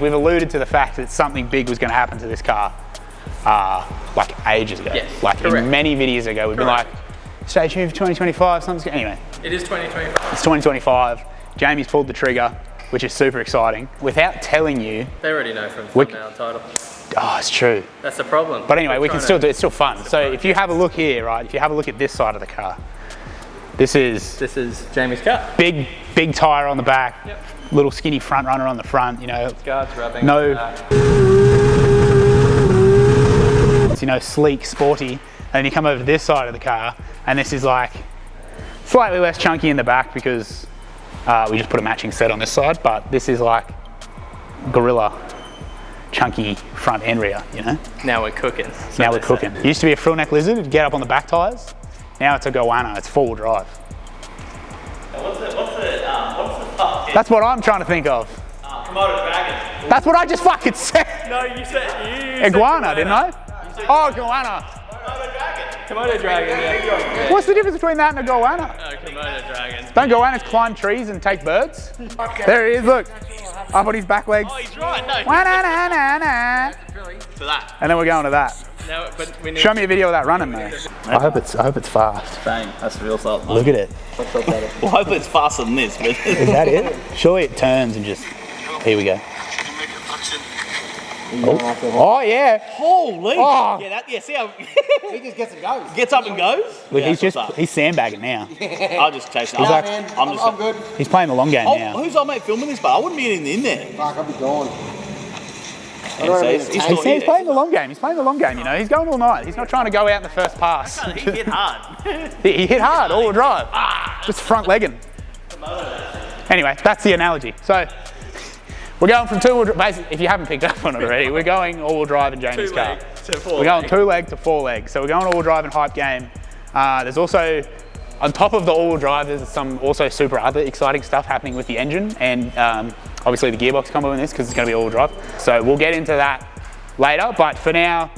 We've alluded to the fact that something big was going to happen to this car like ages ago. Yes, like correct. in many videos ago, we've been like, stay tuned for 2025, something's going anyway. It is 2025. It's 2025. Jamie's pulled the trigger, which is super exciting. Without telling you. They already know from thumbnail and title. Oh, it's true. That's the problem. But anyway, we can still do it. It's still fun. So if you have a look here, right, if you have a look at this side of the car, this is Jamie's car. Big tyre on the back. Yep. Little skinny front runner on the front, you know. Guards rubbing. No. It's, you know, sleek, sporty. And then you come over to this side of the car, and this is like slightly less chunky in the back because we just put a matching set on this side. But this is like gorilla, chunky front end rear, you know. Now we're cooking. Now we're cooking. It used to be a frill neck lizard. It'd get up on the back tyres. Now it's a goanna. It's four-wheel drive. What's the fuck? That's what I'm trying to think of. Komodo dragon. That's what I just fucking said. No, you said Iguana, didn't I? Oh, goanna. Komodo dragon. Komodo dragon, yeah. What's the difference between that and a goanna? Komodo dragon. Don't goannas climb trees and take birds? There he is, look. Up on his back legs. Oh, he's right. No. Wa-na-na-na-na. To that. And then we're going to that. No, but we need Show me a video of that running, though. I hope it's fast. Bang. That's the real salt. Look at it. Well, hopefully it's faster than this, but. Is that it? Surely it turns and just. Here we go. Oh yeah. Holy! Oh. Yeah, see how He just gets and goes. gets up and goes? Look, Yeah, he's sandbagging now. I'll just chase it. like- I'm good. He's playing the long game now. Who's old mate filming this? But I wouldn't be getting in there. Fuck, I'll be gone. He's He's playing the long game. He's playing the long game, you know. He's going all night. He's not trying to go out in the first pass. He hit hard. He hit hard, all-wheel drive. Just front legging. Anyway, that's the analogy. So we're going from two-wheel drive. Basically, if you haven't picked up on it already, we're going all-wheel drive in Jamie's car. We're going two-leg to four-leg. So we're going all-wheel drive and hype game. There's also, on top of the all-wheel drive, there's some also super other exciting stuff happening with the engine and obviously the gearbox combo in this because it's going to be all-wheel drive. So we'll get into that later, but for now,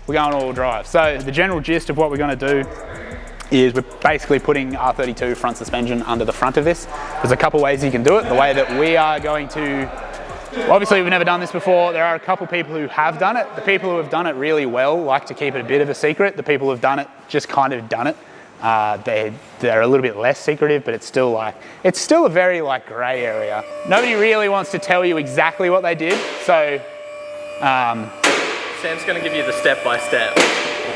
we're going all-wheel drive. So the general gist of what we're going to do is we're basically putting R32 front suspension under the front of this. There's a couple ways you can do it. The way that we are going to, obviously we've never done this before. There are a couple people who have done it. The people who have done it really well like to keep it a bit of a secret. The people who have done it just kind of done it. They're a little bit less secretive, but it's still a very like grey area. Nobody really wants to tell you exactly what they did. So Sam's going to give you the step-by-step.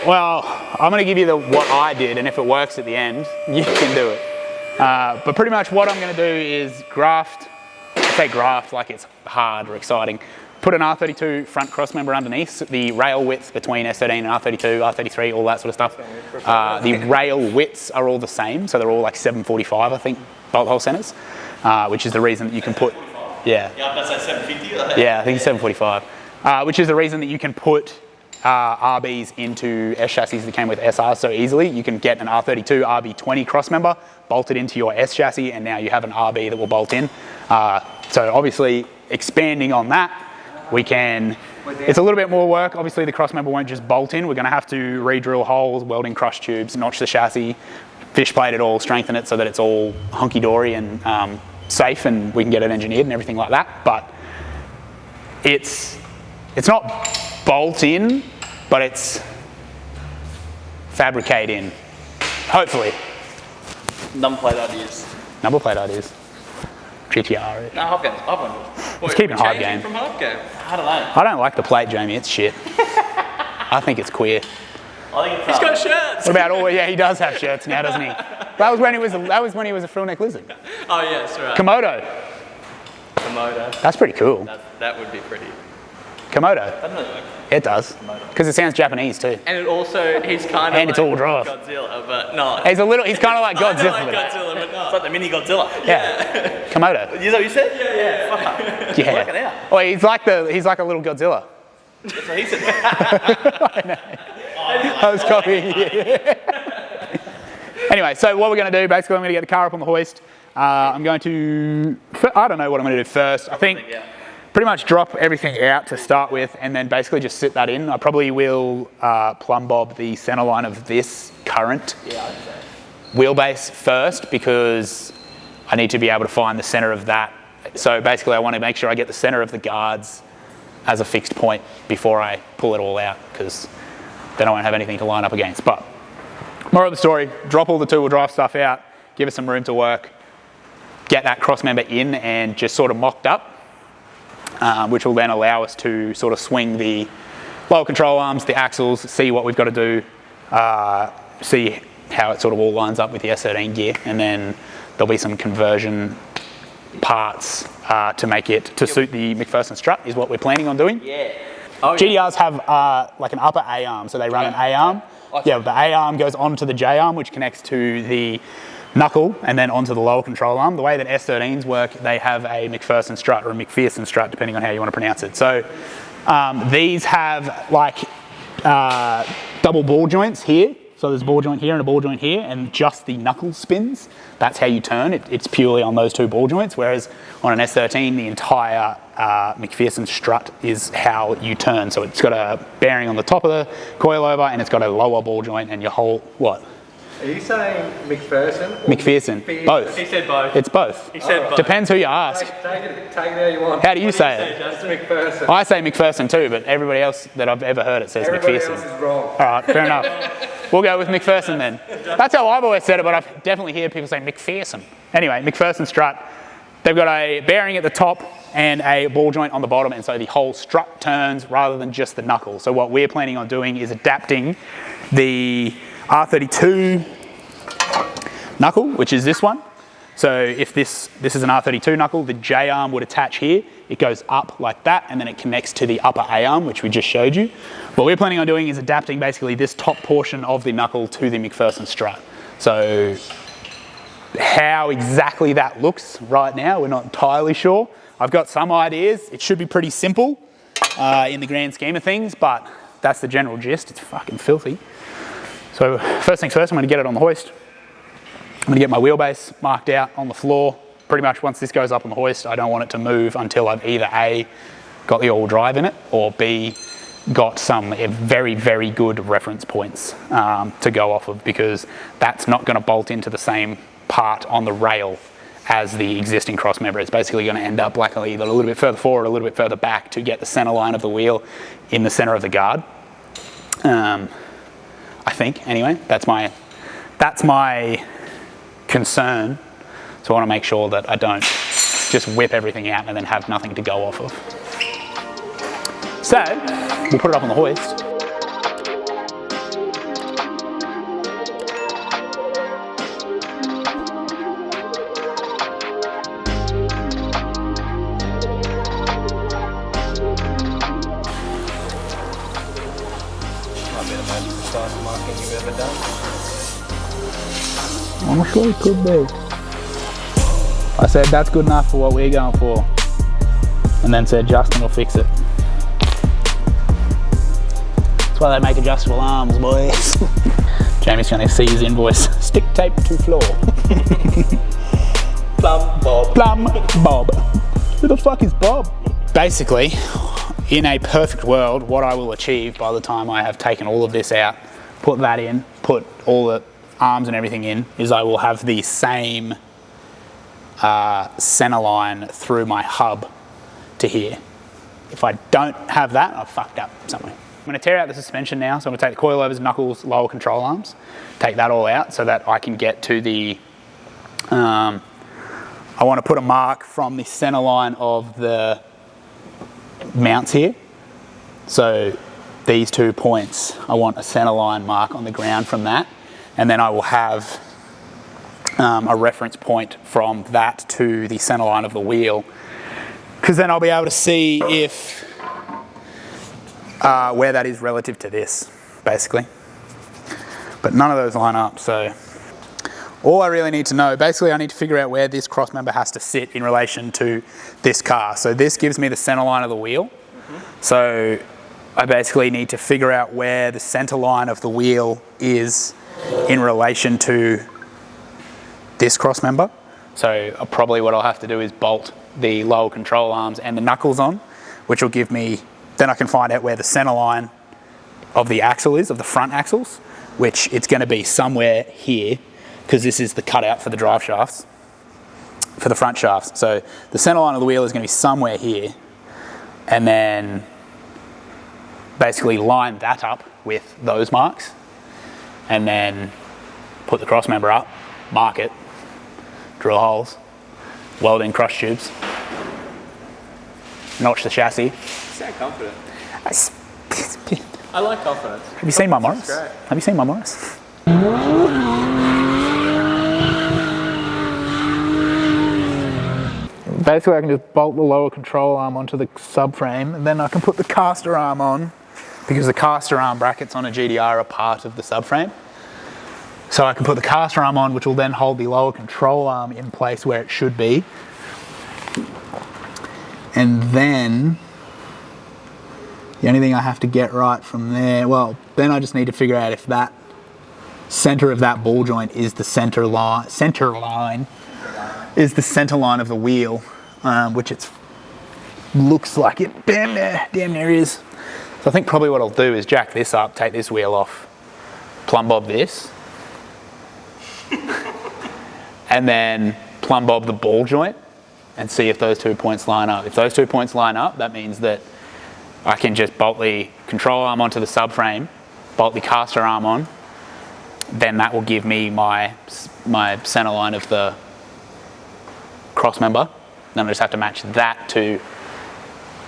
well, I'm going to give you what I did, and if it works at the end, you can do it. But pretty much what I'm going to do is graft. I say graft like it's hard or exciting. Put an R32 front crossmember underneath, the rail width between S13 and R32, R33, all that sort of stuff. The rail widths are all the same, so they're all like 745, I think, bolt hole centers, which is the reason that you can put, Yeah, that's like 750. yeah, I think it's 745, which is the reason that you can put RBs into S chassis that came with SR so easily. You can get an R32 RB20 crossmember bolted into your S chassis, and now you have an RB that will bolt in. So obviously, expanding on that, we can, it's a little bit more work. Obviously the crossmember won't just bolt in. We're going to have to re-drill holes, welding crush tubes, notch the chassis, fish plate it all, strengthen it so that it's all hunky-dory and safe and we can get it engineered and everything like that. But it's not bolt in, but it's fabricate in, hopefully. Number plate ideas. Number plate ideas. GT-R. No, Hopkins. It's keeping hype game. From hype game. I don't know. I don't like the plate, Jamie. It's shit. I think it's queer. I think it's He's got shirts. What about all? Yeah, he does have shirts now, doesn't he? That was when he was a frill neck lizard. Oh, yes, right. Komodo. Komodo. That's pretty cool. That would be pretty. Komodo. I don't know. It does. Because it sounds Japanese too. And it also, he's kind of And it's all drive. Godzilla, but not. He's kind of like Godzilla. Like Godzilla, but It's not. like the mini Godzilla. Yeah. Komodo. Is that what you said? Yeah. Fuck. Yeah. Working out. Oh, he's like a little Godzilla. That's what he said. I know. I was copying you. Anyway, so what we're going to do, basically I'm going to get the car up on the hoist. I'm going to, I don't know what I'm going to do first. I think pretty much drop everything out to start with and then basically just sit that in. I probably will plumb bob the center line of this current wheelbase first because I need to be able to find the center of that. So basically I want to make sure I get the center of the guards as a fixed point before I pull it all out, because then I won't have anything to line up against. But moral of the story, drop all the two-wheel drive stuff out, give us some room to work, get that cross member in and just sort of mocked up, which will then allow us to sort of swing the lower control arms, the axles, see what we've got to do, see how it sort of all lines up with the S13 gear, and then there'll be some conversion parts to make it to suit the McPherson strut is what we're planning on doing. Yeah. Oh, yeah. GT-Rs have like an upper A arm, so they run an A arm. Yeah, the A arm goes onto the J arm, which connects to the knuckle and then onto the lower control arm. The way that S13s work, they have a McPherson strut or a McPherson strut, depending on how you want to pronounce it. So these have like double ball joints here. So there's a ball joint here and a ball joint here, and just the knuckle spins. That's how you turn. It's purely on those two ball joints, whereas on an S13, the entire McPherson strut is how you turn. So it's got a bearing on the top of the coilover, and it's got a lower ball joint, and your whole, what? Are you saying McPherson? McPherson, both. He said both. It's both. He said both. Depends who you ask. Take it how you want. How do you say it? Just McPherson. I say McPherson too, but everybody else that I've ever heard it says Everybody McPherson. else is wrong. All right, fair enough. We'll go with McPherson then. That's how I've always said it, but I definitely hear people say McPherson. Anyway, McPherson strut. They've got a bearing at the top and a ball joint on the bottom, and so the whole strut turns rather than just the knuckle. So what we're planning on doing is adapting the R32 knuckle, which is this one. So if this is an R32 knuckle, the J arm would attach here. It goes up like that, and then it connects to the upper A arm, which we just showed you. What we're planning on doing is adapting basically this top portion of the knuckle to the McPherson strut. So how exactly that looks right now, we're not entirely sure. I've got some ideas. It should be pretty simple in the grand scheme of things, but that's the general gist. It's fucking filthy. So first things first, I'm gonna get it on the hoist. I'm gonna get my wheelbase marked out on the floor. Pretty much once this goes up on the hoist, I don't want it to move until I've either A, got the all drive in it, or B, got some very, very good reference points to go off of, because that's not gonna bolt into the same part on the rail as the existing cross member. It's basically gonna end up like either a little bit further forward or a little bit further back to get the center line of the wheel in the center of the guard. I think, anyway, that's my concern. So I want to make sure that I don't just whip everything out and then have nothing to go off of. So we'll put it up on the hoist. Might be the most precise marking you've ever done. I'm sure it could be. I said that's good enough for what we're going for, and then said Justin will fix it. That's why they make adjustable arms, boys. Jamie's going to see his invoice. Stick tape to floor. Plum Bob. Plum Bob. Who the fuck is Bob? Basically, in a perfect world, what I will achieve by the time I have taken all of this out, put that in, put all the arms and everything in, is I will have the same center line through my hub to here. If I don't have that, I've fucked up somewhere. I'm going to tear out the suspension now, so I'm going to take the coilovers, knuckles, lower control arms, take that all out so that I can get to the, I want to put a mark from the center line of the mounts here. So these 2 points, I want a center line mark on the ground from that, and then I will have a reference point from that to the center line of the wheel, because then I'll be able to see if where that is relative to this, basically. But none of those line up, so all I really need to know, basically I need to figure out where this cross member has to sit in relation to this car. So this gives me the center line of the wheel. So I basically need to figure out where the center line of the wheel is in relation to this cross member. So probably what I'll have to do is bolt the lower control arms and the knuckles on, which will give me, then I can find out where the center line of the axle is, of the front axles, which it's going to be somewhere here, because this is the cutout for the drive shafts, for the front shafts. So the center line of the wheel is going to be somewhere here, and then basically line that up with those marks, and then put the cross member up, mark it, drill holes, weld in cross tubes, notch the chassis. You sound confident. I like confidence. Have you seen my Morris? Great. Have you seen my Morris? Basically, I can just bolt the lower control arm onto the subframe, and then I can put the caster arm on, because the caster arm brackets on a GT-R are part of the subframe. So I can put the caster arm on, which will then hold the lower control arm in place where it should be. And then the only thing I have to get right from there, well, then I just need to figure out if that center of that ball joint is the center line is the center line of the wheel, which it looks like it damn near is. So I think probably what I'll do is jack this up, take this wheel off, plumb bob this, and then plumb bob the ball joint and see if those 2 points line up. If those 2 points line up, that means that I can just bolt the control arm onto the subframe, bolt the caster arm on, then that will give me my center line of the cross member. Then I just have to match that to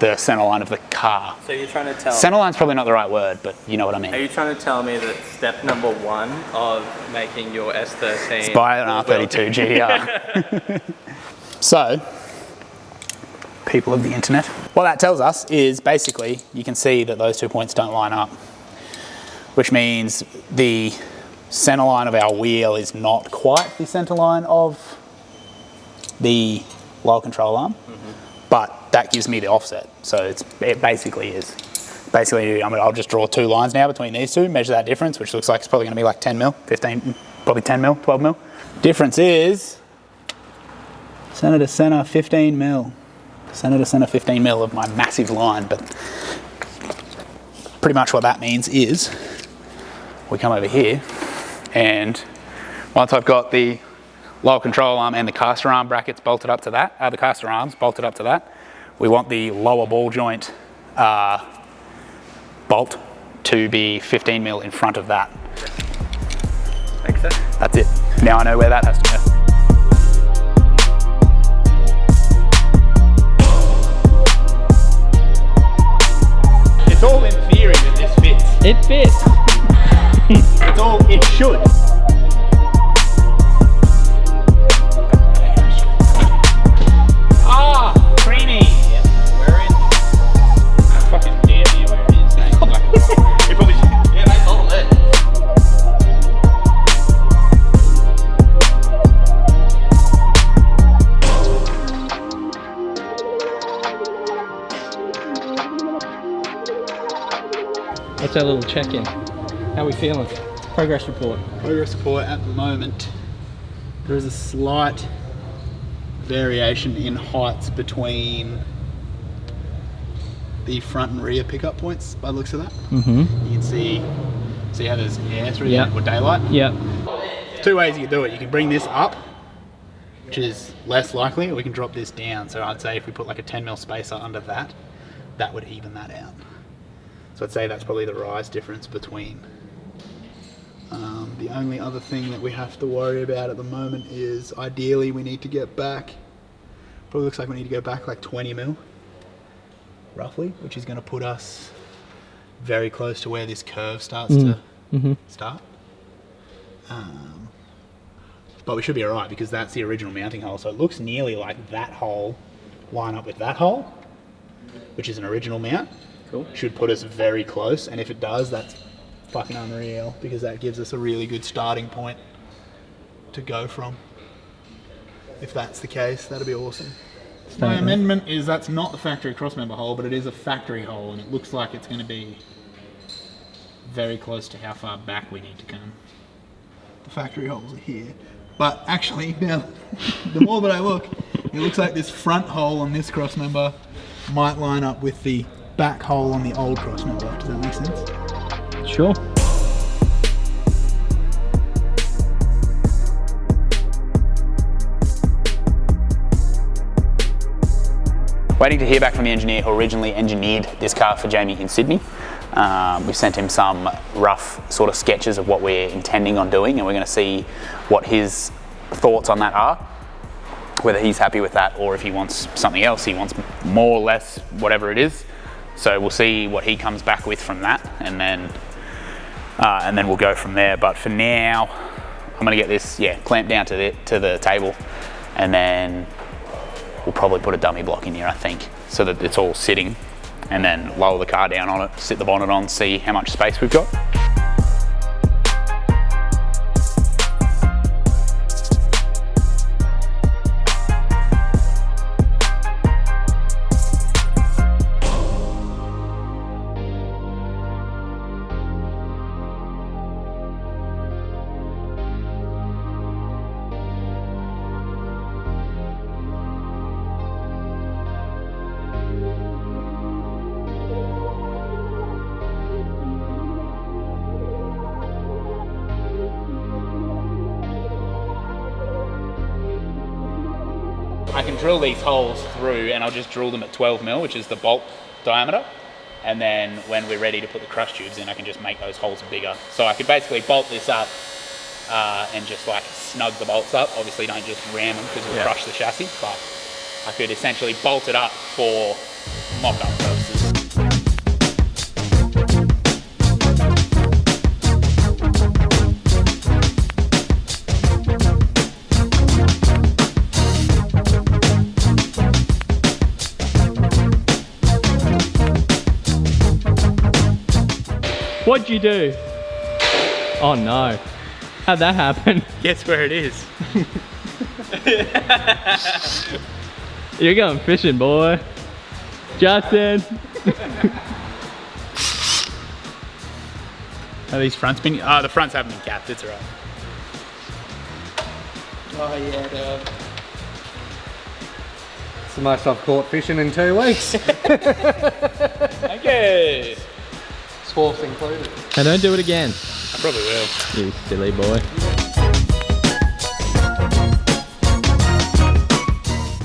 the center line of the car. So you're trying to tell Center line's probably not the right word, but you know what I mean. Are you trying to tell me that step number 1 of making your S13 Buy an R32 GT-R. So, people of the internet, what that tells us is basically you can see that those 2 points don't line up, which means the center line of our wheel is not quite the center line of the lower control arm, but that gives me the offset. So it basically is. Basically, I mean, I'll just draw 2 lines now between these two, measure that difference, which looks like it's probably going to be like 10 mil, 15, probably 10 mil, 12 mil. Difference is center to center 15 mil. Center to center 15 mil of my massive line, but pretty much what that means is we come over here, and once I've got the lower control arm and the caster arm brackets bolted up to that, the caster arms bolted up to that, we want the lower ball joint bolt to be 15 mil in front of that. Makes sense. That's it. Now I know where that has to go. It's all in theory that this fits. It fits. It's all, it should. Ah, creamy. Yep. Where in? Fucking damn near where it is. It probably should. Yeah, mate, hold it. What's our little check-in? How are we feeling? Progress report. Progress report at the moment. There is a slight variation in heights between the front and rear pickup points by the looks of that. Mm-hmm. You can see how there's air through Yep. there, or daylight. Yep. 2 ways you can do it. You can bring this up, which is less likely, or we can drop this down. So I'd say if we put like a 10 mil spacer under that, that would even that out. So I'd say that's probably the rise difference between. The only other thing that we have to worry about at the moment is ideally we need to get back, probably looks like we need to go back like 20 mil, roughly, which is going to put us very close to where this curve starts to start. But we should be alright because that's the original mounting hole. So it looks nearly like that hole line up with that hole, which is an original mount. Cool. Should put us very close, and if it does, that's fucking unreal because that gives us a really good starting point to go from. If that's the case, that'd be awesome. My amendment is that's not the factory crossmember hole, but it is a factory hole, and it looks like it's going to be very close to how far back we need to come. The factory holes are here, but actually now the more that I look, it looks like this front hole on this crossmember might line up with the back hole on the old crossmember. Does that make sense? Sure. Waiting to hear back from the engineer who originally engineered this car for Jamie in Sydney. We've sent him some rough sort of sketches of what we're intending on doing, and we're going to see what his thoughts on that are, whether he's happy with that or if he wants something else, he wants more or less, whatever it is. So we'll see what he comes back with from that, and then we'll go from there. But for now, I'm going to get this clamped down to the table, and then we'll probably put a dummy block in here, I think, so that it's all sitting, and then lower the car down on it, sit the bonnet on, see how much space we've got. I can drill these holes through, and I'll just drill them at 12mm, which is the bolt diameter. And then when we're ready to put the crush tubes in, I can just make those holes bigger. So I could basically bolt this up and just like snug the bolts up. Obviously don't just ram them because it'll crush the chassis, but I could essentially bolt it up for mock-up purposes. What'd you do? Oh no. How'd that happen? Guess where it is. You're going fishing, boy. Justin. Are these fronts been? Oh, the fronts haven't been capped, it's alright. Oh yeah, dog. It's the most I've caught fishing in 2 weeks. Thank you. Swarfs included. Hey, don't do it again. I probably will. You silly boy.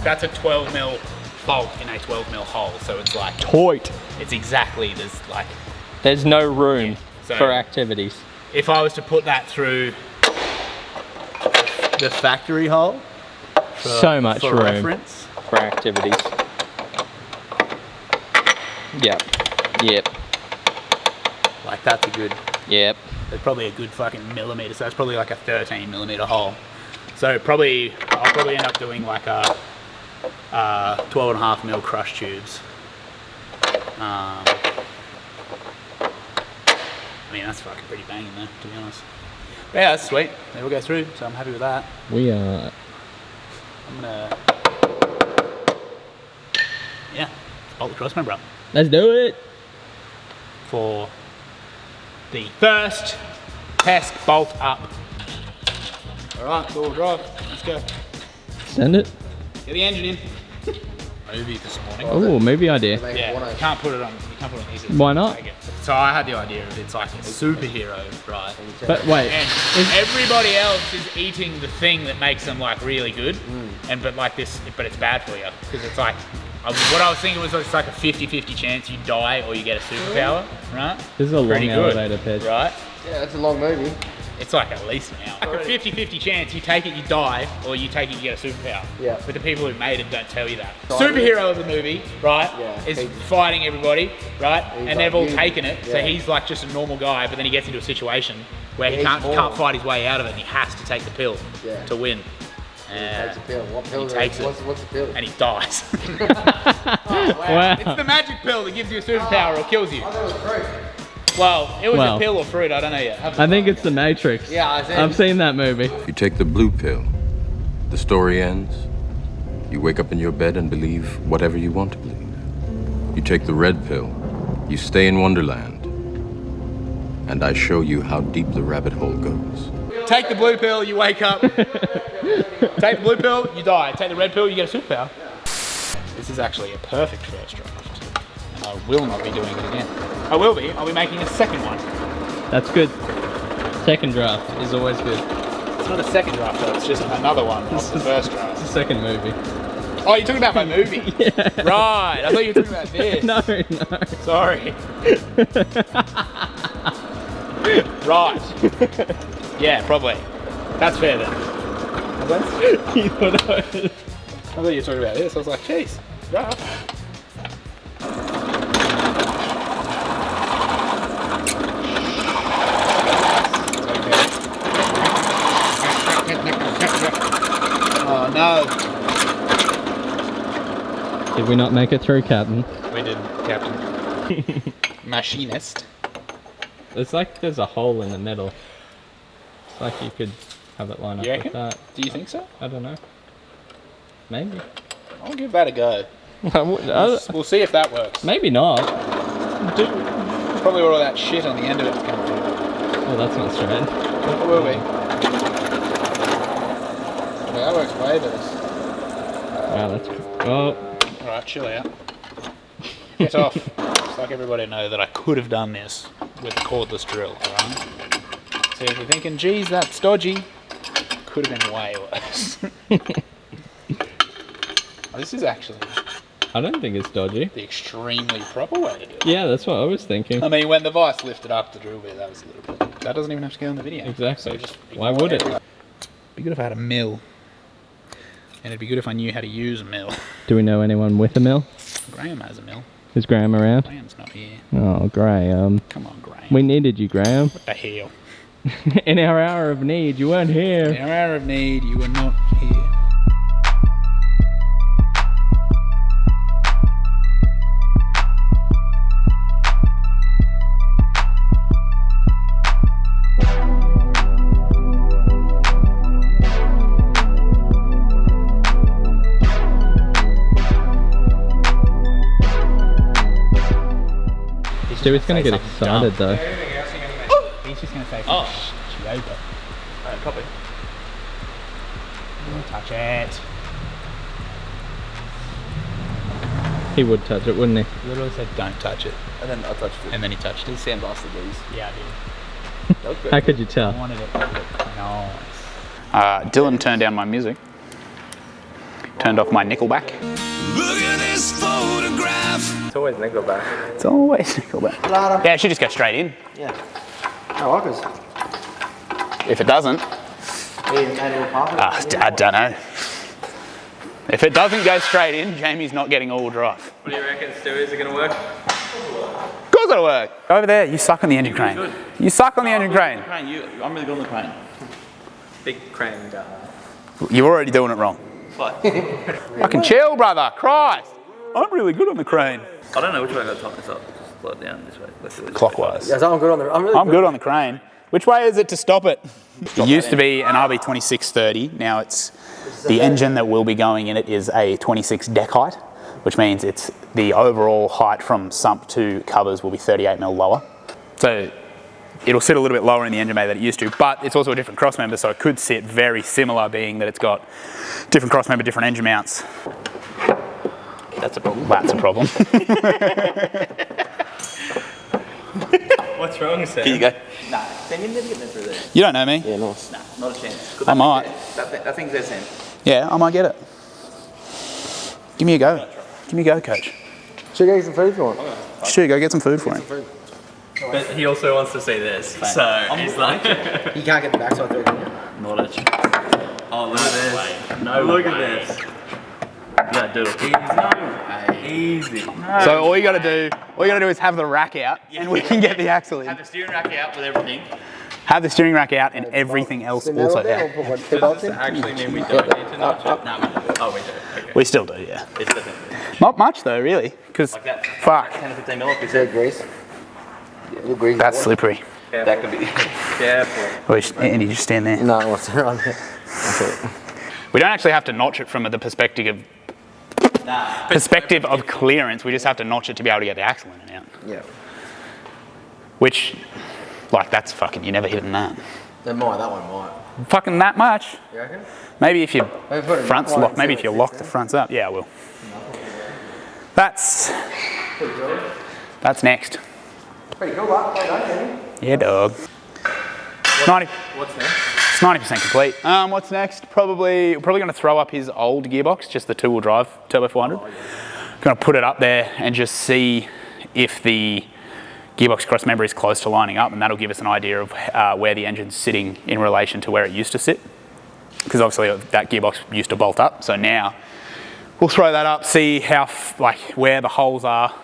That's a 12mm bolt in a 12mm hole, so it's like Toit. it's exactly like. There's no room So- for activities. If I was to put that through the factory hole, So much for room reference, for activities. Yep. Yep. like that's a good. Yep. There's probably a good fucking millimeter, so that's probably like a 13mm hole. So I'll probably end up doing like a 12.5mm crush tubes. I mean, that's fucking pretty banging though, to be honest. But yeah, that's sweet. They will go through, so I'm happy with that. We are. I'm gonna, bolt the crossmember up Let's do it. for the first test bolt up. All right, four-wheel drive. Let's go. Send it. Get the engine in. Movie this morning. Oh, maybe idea. Yeah, you can't put it on. You can't put it on easy. Why not? So I had the idea of it's like a superhero, right? But wait. And everybody else is eating the thing that makes them like really good, but it's bad for you because it's like. What I was thinking was it's like a 50-50 chance you die or you get a superpower, right? This is a long Pretty good, elevator pitch. right? Yeah, it's a long movie. It's like at least an hour. Like a 50-50 chance you take it, you die, or you take it, you get a superpower. Yeah. But the people who made it don't tell you that. Superhero of the movie, right, is fighting everybody, right? And they've all taken it, so he's like just a normal guy, but then he gets into a situation where he can't fight his way out of it, and he has to take the pill to win. He takes a pill. What pill? He takes it. What's the pill? And he dies. Wow. It's the magic pill that gives you a superpower or kills you. I thought it was fruit. Well, it was Well. a pill or fruit, I don't know yet. I think it's the Matrix. Yeah, I've seen that movie. You take the blue pill, the story ends. You wake up in your bed and believe whatever you want to believe. You take the red pill, you stay in Wonderland, and I show you how deep the rabbit hole goes. Take the blue pill, you wake up. Take the blue pill, you die. Take the red pill, you get a superpower. This is actually a perfect first draft. And I will not be doing it again. I will be. I'll be making a second one. That's good. Second draft is always good. It's not a second draft though, it's just another one of the first draft. It's the second movie. Oh, you're talking about my movie? Yeah. Right, I thought you were talking about this. No. Sorry. Right. Yeah, probably. That's fair then. You thought I was... I thought you were talking about this. I was like, jeez. Right. Oh no. Did we not make it through, Captain? We didn't, Captain. Machinist. It's like there's a hole in the middle. It's like you could have it line up You with reckon? that. Do you think so? I don't know. Maybe. I'll give that a go. We'll see if that works. Maybe not. Probably where all that shit on the end of it's coming from. Oh, that's not straight. What will we? Yeah, that works way better. Wow, that's... Oh. Alright, chill out. Get off. Just like everybody know that I could have done this with a cordless drill, alright? So if you're thinking, geez, that's dodgy, could have been way worse. Oh, this is actually I don't think it's dodgy. the extremely proper way to do it. Yeah, that's what I was thinking. I mean, when the vice lifted up the drill bit, that was a little bit... That doesn't even have to go in the video. Exactly. So just Why would it? Be good if I had a mill. And it'd be good if I knew how to use a mill. Do we know anyone with a mill? Graham has a mill. Is Graham around? Graham's not here. Oh, Graham. Come on, Graham. We needed you, Graham. What the hell? In our hour of need, you weren't here. In our hour of need, you were not here. Stewie's gonna get excited though. He's just gonna say, Oh. yoga. Alright, copy. Don't touch it. He would touch it, wouldn't he? Literally said, don't touch it. And then I touched it. And then he touched it. Sandblasted these. Yeah, I did. That was good. How could you I tell? wanted it to look nice. Dylan turned down my music. Turned off my Nickelback. Look at this photograph. It's always Nickelback. It's always Nickelback. Yeah, it should just go straight in. Yeah. I like us. If it doesn't, I don't know. If it doesn't go straight in, Jamie's not getting all drive. What do you reckon, Stu? Is it going to work? Of course it'll work. Over there, you suck on the engine crane. good. You suck on the engine crane. Crane, I'm really good on the crane. Big crane guy. You're already doing it wrong. But Fucking chill, brother. Christ. I'm really good on the crane. I don't know which way I got to tighten this up. Slow it down this way. Let's do it this way. Clockwise. Yeah, so I'm good on the. I'm really I'm good on the crane. Which way is it to stop it? It used to be an RB26 Now it's the engine that will be going in it is a 26 deck height, which means it's the overall height from sump to covers will be 38mm lower. So it'll sit a little bit lower in the engine bay than it used to, but it's also a different crossmember, so it could sit very similar, being that it's got different crossmember, different engine mounts. That's a problem. That's a problem. What's wrong, Sam? Here you go. Nah, Sam, you never get me through there. You don't know me. Yeah, nice. Nah, not a chance. I might. That thing's there, Sam. Yeah, I might get it. Give me a go. Give me a go, coach. Should I get some food if you want? Stu, go get some food for him. But he also wants to see this, so he's like... You can't get the backside through, can you? Not a chance. Oh, look at this. No Look way. at this. Yeah, do it. Easy. So all you gotta do is have the rack out and we can get the axle in. Have the steering rack out with everything. Have the steering rack out and everything else Send that also one down, out. we'll put one, two Does bolts this in. actually mean we don't need to notch it? Nah, we do it. Oh, we do. Okay. We still do, yeah. It's definitely Not much though, really, because like that. fuck, 10 to 15 mil up. Is there grease? Yeah, a little grease. that's slippery. That could be. Careful. Andy, just stand there. No, what's around there? That's it. We don't actually have to notch it from the perspective of clearance. We just have to notch it to be able to get the axle in and out. Yeah. Which, like, that's fucking, you're never hitting that. That one might. Fucking that much. You reckon? Maybe if your Maybe put it fronts right lock, maybe so if you it lock sits the there. fronts up. Yeah, I will. That's next. Pretty cool, that. Yeah, dog. 90. What's next? It's 90% complete. What's next? Probably going to throw up his old gearbox, just the two-wheel drive Turbo 400. Going to put it up there and just see if the gearbox crossmember is close to lining up, and that'll give us an idea of where the engine's sitting in relation to where it used to sit. Because obviously that gearbox used to bolt up, so now we'll throw that up, see how where the holes are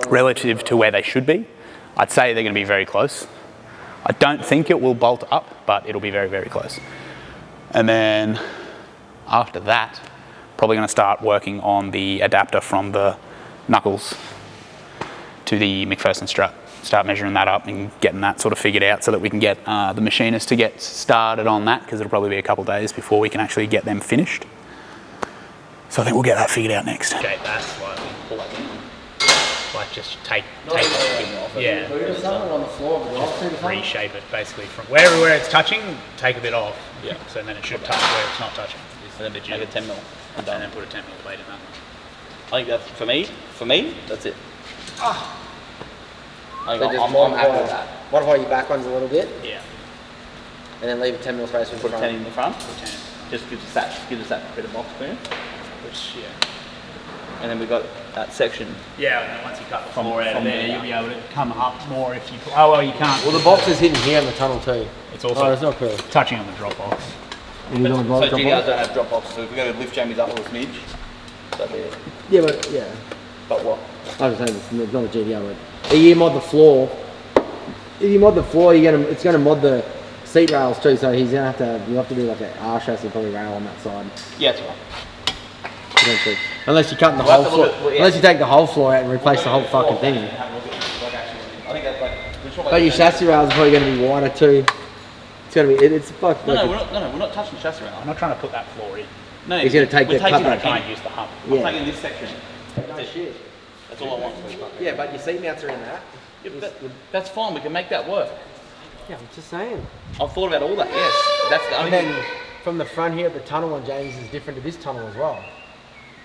relative to where they should be. I'd say they're going to be very close. I don't think it will bolt up, but it'll be very, very close. And then after that, probably going to start working on the adapter from the knuckles to the McPherson strut. Start measuring that up and getting that sort of figured out so that we can get the machinist to get started on that, because it'll probably be a couple of days before we can actually get them finished. So I think we'll get that figured out next. Shape that slightly, pull that in. Like just take it off. Yeah. On the floor, just reshape it basically from where it's touching, take a bit off. Yeah. So then it should touch where it's not touching. And then make a 10 mil. And then put a 10 mil plate in that. I think that's, for me, that's it. Ah. I'm So just happy with that. modify your back ones a little bit, Yeah. and then leave a 10 mil space in Put front. 10 in the front. Just gives us that bit of box clearance. Which, yeah. And then we've got that section. Yeah, and then once you cut the floor out of there, you'll be able to come up more if you... Oh, well, you can't. Well, the box is hidden here in the tunnel too. It's also it's not cool. touching on the drop box. So GTRs don't have drop boxes, so if we're going to lift Jamie's up a little smidge, that'd be it. Yeah, but yeah. But what? I was saying it's not a GTR, but if you mod the floor, it's going to mod the seat rails too. So you have to do like an R chassis probably rail on that side. Yeah, that's right. Potentially. Unless you're cutting the whole floor, unless you take the whole floor out and replace the whole fucking thing. I think that's like. But your chassis rails are probably going to be wider too. It's going to be. It's fuck. No, we're not touching the chassis rail. I'm not trying to put that floor in. No, he's going to take we're the cut taking back. Try and use the hump. I'm taking this section. No shit. That's all I want. Yeah, but your seat mounts are in that. Yeah, that's fine. We can make that work. Yeah, I'm just saying. I've thought about all that. Yes, that's the only. And then from the front here, the tunnel on James is different to this tunnel as well.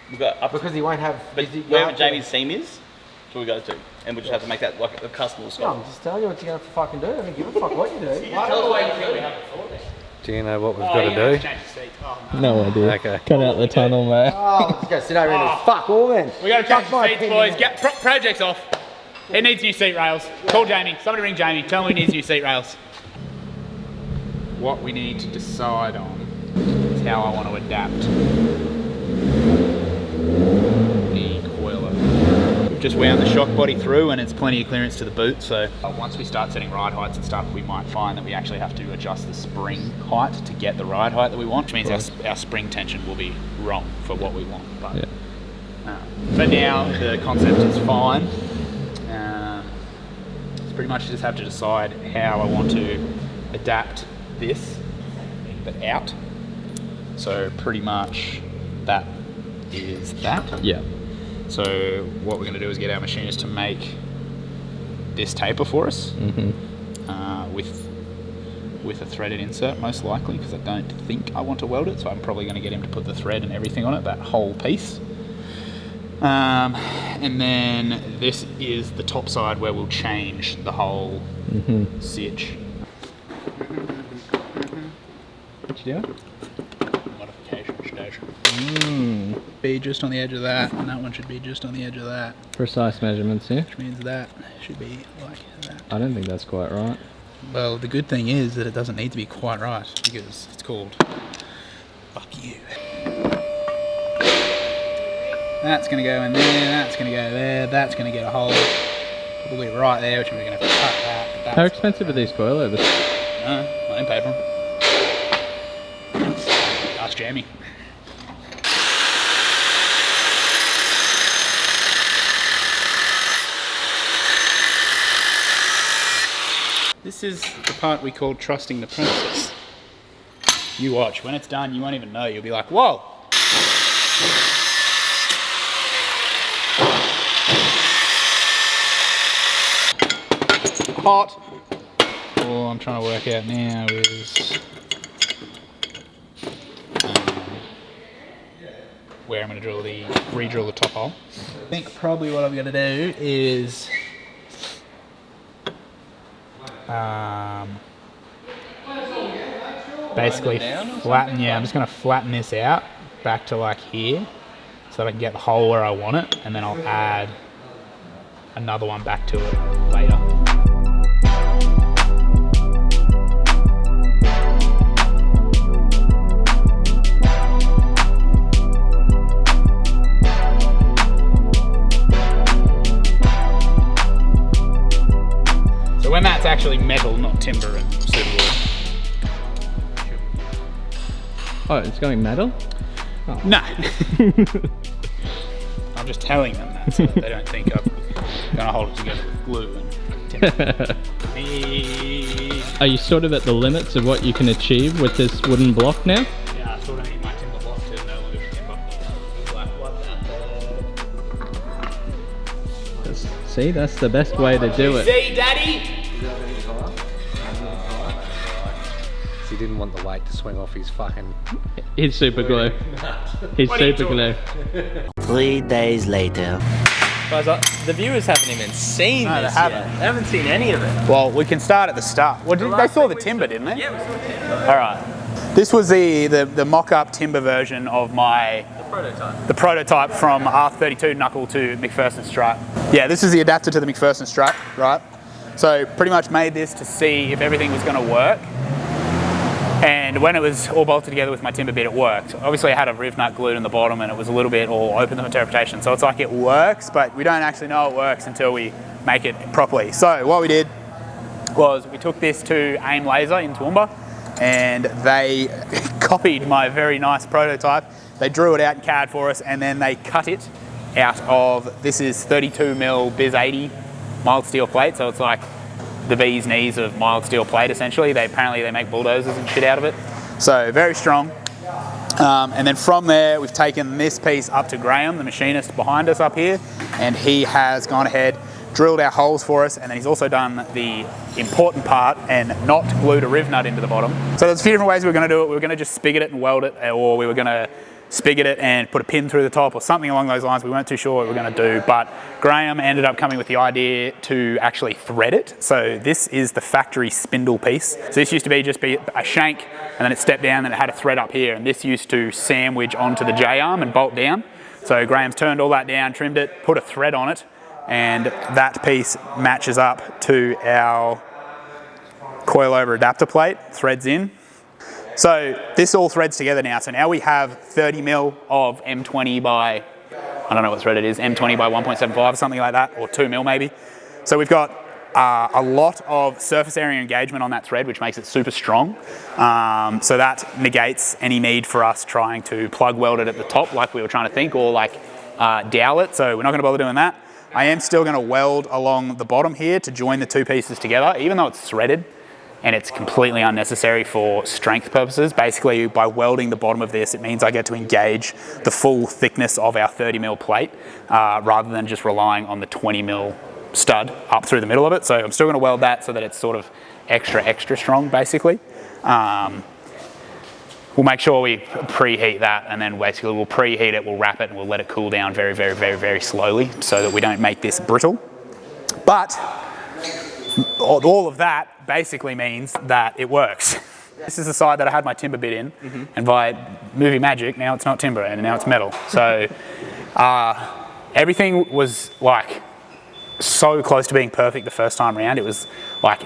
We've got up Because he won't have. but wherever Jamie's seam is, that's where we go to, and we just have to make that like a custom No, scope. I'm just telling you what you're going to fucking do. I don't give a fuck what you do. Tell the way you think we haven't thought of it. Do you know what we've got to do? Change the seats. Oh, no. No idea. Okay. Cut out the tunnel, mate. Oh, let's go sit over and fuck all then. We got to change Fuck my the seats, opinion. boys. Get projects off. It needs new seat rails. Call Jamie. Somebody ring Jamie. Tell him he needs new seat rails. What we need to decide on is how I want to adapt the coilover. We've just wound the shock body through and it's plenty of clearance to the boot, so once we start setting ride heights and stuff, we might find that we actually have to adjust the spring height to get the ride height that we want, which means our spring tension will be wrong for what we want. But for now, the concept is fine. It's pretty much just have to decide how I want to adapt this, but out. So pretty much that is that. Yeah. So what we're going to do is get our machinist to make this taper for us with a threaded insert, most likely, because I don't think I want to weld it. So I'm probably going to get him to put the thread and everything on it, that whole piece. And then this is the top side where we'll change the whole sitch. What you doing? Modification station. Be just on the edge of that, and that one should be just on the edge of that, Precise measurements here. which means that should be like that. I don't think that's quite right. Well, the good thing is that it doesn't need to be quite right, because it's called fuck you. That's going to go in there, that's going to go there, that's going to get a hole probably right there, which means we're going to have to cut that. But How expensive are these coilovers? I didn't pay for them. Ask Jamie. This is the part we call trusting the process. You watch, when it's done, you won't even know. You'll be like, whoa! Hot. All I'm trying to work out now is where I'm going to re-drill the top hole. I think probably what I'm going to do is basically flatten, yeah, I'm just going to flatten this out back to like here so that I can get the hole where I want it, and then I'll add another one back to it later. So when that's actually metal, not timber and superwood. Oh, it's going metal? Oh. No. I'm just telling them that so that they don't think I'm going to hold it together with glue and timber. Are you sort of at the limits of what you can achieve with this wooden block now? Yeah, I sort of need my timber block to no longer be timber. See, that's the best way to do it. See, Daddy? He didn't want the weight to swing off his fucking... He's super glue. He's super glue. 3 days later. Guys, the viewers haven't even seen No, this they haven't. yet. They haven't seen any of it. Well, we can start at the start. Well, they saw the timber, didn't they? Yeah, we saw the timber. All right. This was the mock-up timber version of my... The prototype from R32 knuckle to McPherson strut. Yeah, this is the adapter to the McPherson strut, right? So pretty much made this to see if everything was going to work. And when it was all bolted together with my timber bit, it worked. Obviously I had a riv nut glued in the bottom and it was a little bit all open to interpretation. So it's like it works, but we don't actually know it works until we make it properly. So what we did was we took this to AIM Laser in Toowoomba and they copied my very nice prototype. They drew it out in CAD for us and then they cut it out of, this is 32mm Biz 80 mild steel plate. So it's like the bee's knees of mild steel plate essentially. Apparently they make bulldozers and shit out of it. So very strong. And then from there we've taken this piece up to Graham, the machinist behind us up here, and he has gone ahead, drilled our holes for us, and then he's also done the important part and not glued a riv nut into the bottom. So there's a few different ways we were going to do it. We were going to just spigot it and weld it, or we were going to spigot it and put a pin through the top or something along those lines. We weren't too sure what we were going to do, but Graham ended up coming with the idea to actually thread it. So this is the factory spindle piece. So this used to be just a shank and then it stepped down and it had a thread up here, and this used to sandwich onto the J-arm and bolt down. So Graham's turned all that down, trimmed it, put a thread on it, and that piece matches up to our coilover adapter plate, threads in. So this all threads together now. So now we have 30mm of M20 by, I don't know what thread it is, M20 by 1.75 or something like that, or 2mm maybe. So we've got a lot of surface area engagement on that thread, which makes it super strong. So that negates any need for us trying to plug weld it at the top like we were trying to think, or like dowel it. So we're not going to bother doing that. I am still going to weld along the bottom here to join the two pieces together, even though it's threaded. And it's completely unnecessary for strength purposes. Basically, by welding the bottom of this, it means I get to engage the full thickness of our 30mm plate rather than just relying on the 20mm stud up through the middle of it. So I'm still going to weld that so that it's sort of extra strong, basically. We'll make sure we preheat that, and then basically we'll preheat it, we'll wrap it, and we'll let it cool down very slowly so that we don't make this brittle. But all of that basically means that it works. This is the side that I had my timber bit in, and by movie magic, now it's not timber and now it's metal. So everything was like so close to being perfect the first time around. It was like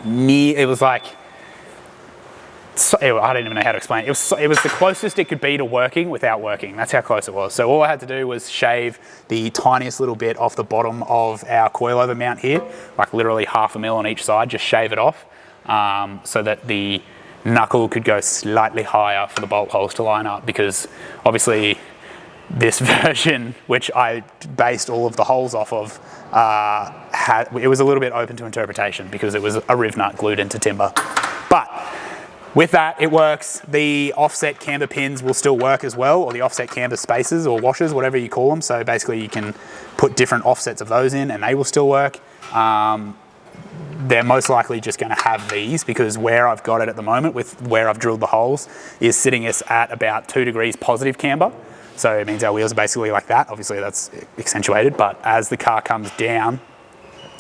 so, I don't even know how to explain it. It was the closest it could be to working without working. That's how close it was. So all I had to do was shave the tiniest little bit off the bottom of our coilover mount here, like literally 1/2 mil on each side, just shave it off so that the knuckle could go slightly higher for the bolt holes to line up, because obviously this version, which I based all of the holes off of, it was a little bit open to interpretation because it was a riv nut glued into timber. But with that, it works. The offset camber pins will still work as well, or the offset camber spacers or washers, whatever you call them. So basically you can put different offsets of those in and they will still work. They're most likely just going to have these, because where I've got it at the moment with where I've drilled the holes is sitting us at about 2 degrees positive camber. So it means our wheels are basically like that. Obviously that's accentuated, but as the car comes down,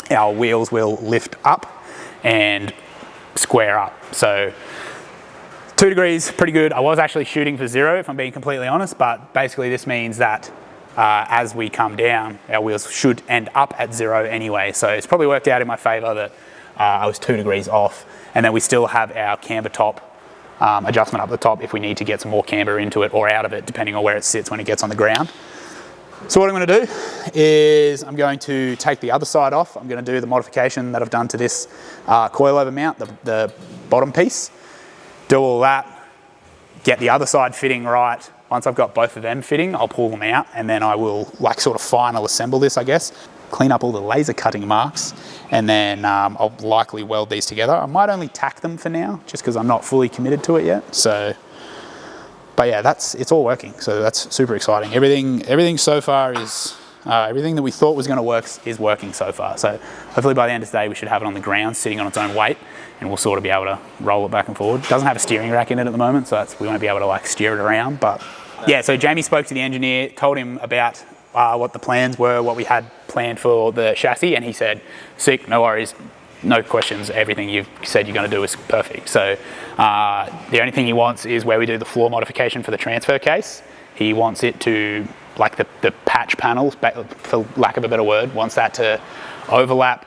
our wheels will lift up and square up. So 2 degrees, pretty good. I was actually shooting for 0, if I'm being completely honest, but basically this means that as we come down, our wheels should end up at 0 anyway. So it's probably worked out in my favour that I was 2 degrees off, and then we still have our camber top adjustment up the top if we need to get some more camber into it or out of it, depending on where it sits when it gets on the ground. So what I'm going to do is I'm going to take the other side off. I'm going to do the modification that I've done to this coilover mount, the bottom piece. Do all that, get the other side fitting right. Once I've got both of them fitting, I'll pull them out, and then I will like sort of final assemble this, I guess. Clean up all the laser cutting marks, and then I'll likely weld these together. I might only tack them for now, just because I'm not fully committed to it yet. So, but yeah, it's all working. So that's super exciting. Everything so far is, everything that we thought was going to work is working so far. So hopefully by the end of the day, we should have it on the ground, sitting on its own weight, and we'll sort of be able to roll it back and forward. It doesn't have a steering rack in it at the moment, so we won't be able to like steer it around. But yeah, so Jamie spoke to the engineer, told him about what the plans were, what we had planned for the chassis, and he said, sick, no worries, no questions, everything you've said you're going to do is perfect. So the only thing he wants is where we do the floor modification for the transfer case. He wants it to, like the patch panels, for lack of a better word, wants that to overlap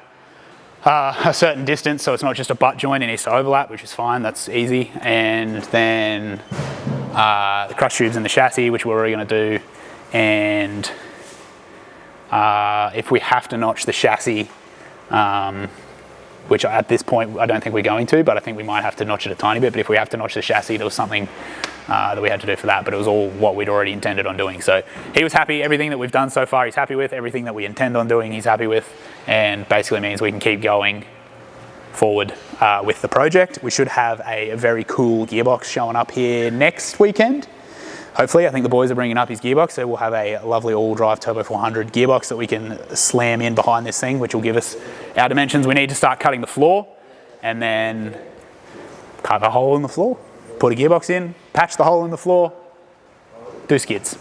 a certain distance, so it's not just a butt joint, it needs to overlap, which is fine, that's easy. And then the crush tubes in the chassis, which we're already going to do. And if we have to notch the chassis, which at this point I don't think we're going to, but I think we might have to notch it a tiny bit. But if we have to notch the chassis, there was something that we had to do for that, but it was all what we'd already intended on doing. So he was happy. Everything that we've done so far he's happy with. Everything that we intend on doing he's happy with, and basically means we can keep going forward with the project. We should have a very cool gearbox showing up here next weekend. Hopefully, I think the boys are bringing up his gearbox, so we'll have a lovely all-wheel drive Turbo 400 gearbox that we can slam in behind this thing, which will give us our dimensions. We need to start cutting the floor, and then cut a hole in the floor, put a gearbox in, patch the hole in the floor, do skids,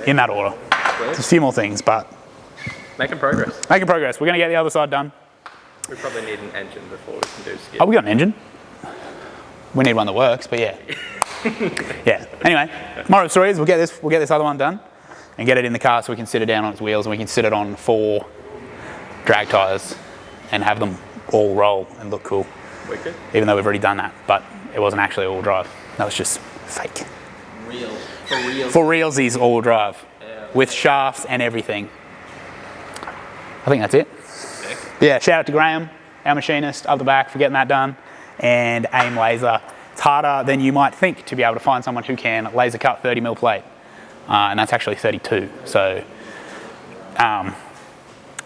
in that order. There's a few more things, but making progress. Making progress. We're going to get the other side done. We probably need an engine before we can do skids. Oh, we got an engine. We need one that works, but yeah. Yeah. Anyway, moral of the story is we'll get this other one done and get it in the car so we can sit it down on its wheels, and we can sit it on 4 drag tyres and have them all roll and look cool. Wicked. Even though we've already done that, but it wasn't actually all-wheel drive. That was just fake. Real. For real. For realsies, all-wheel drive. Yeah. With shafts and everything. I think that's it. Yeah, shout out to Graham, our machinist, up the back, for getting that done. And AIM Laser. It's harder than you might think to be able to find someone who can laser cut 30mm plate. And that's actually 32. So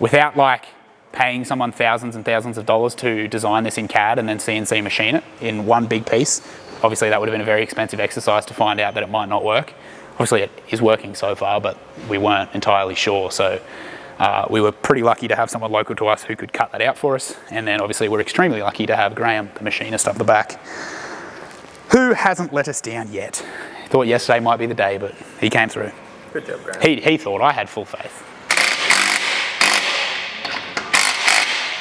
without like paying someone thousands and thousands of dollars to design this in CAD and then CNC machine it in one big piece, obviously that would have been a very expensive exercise to find out that it might not work. Obviously it is working so far, but we weren't entirely sure. So we were pretty lucky to have someone local to us who could cut that out for us. And then obviously we're extremely lucky to have Graham, the machinist up the back, who hasn't let us down yet. Thought yesterday might be the day, but he came through. Good job, Graham. He thought. I had full faith.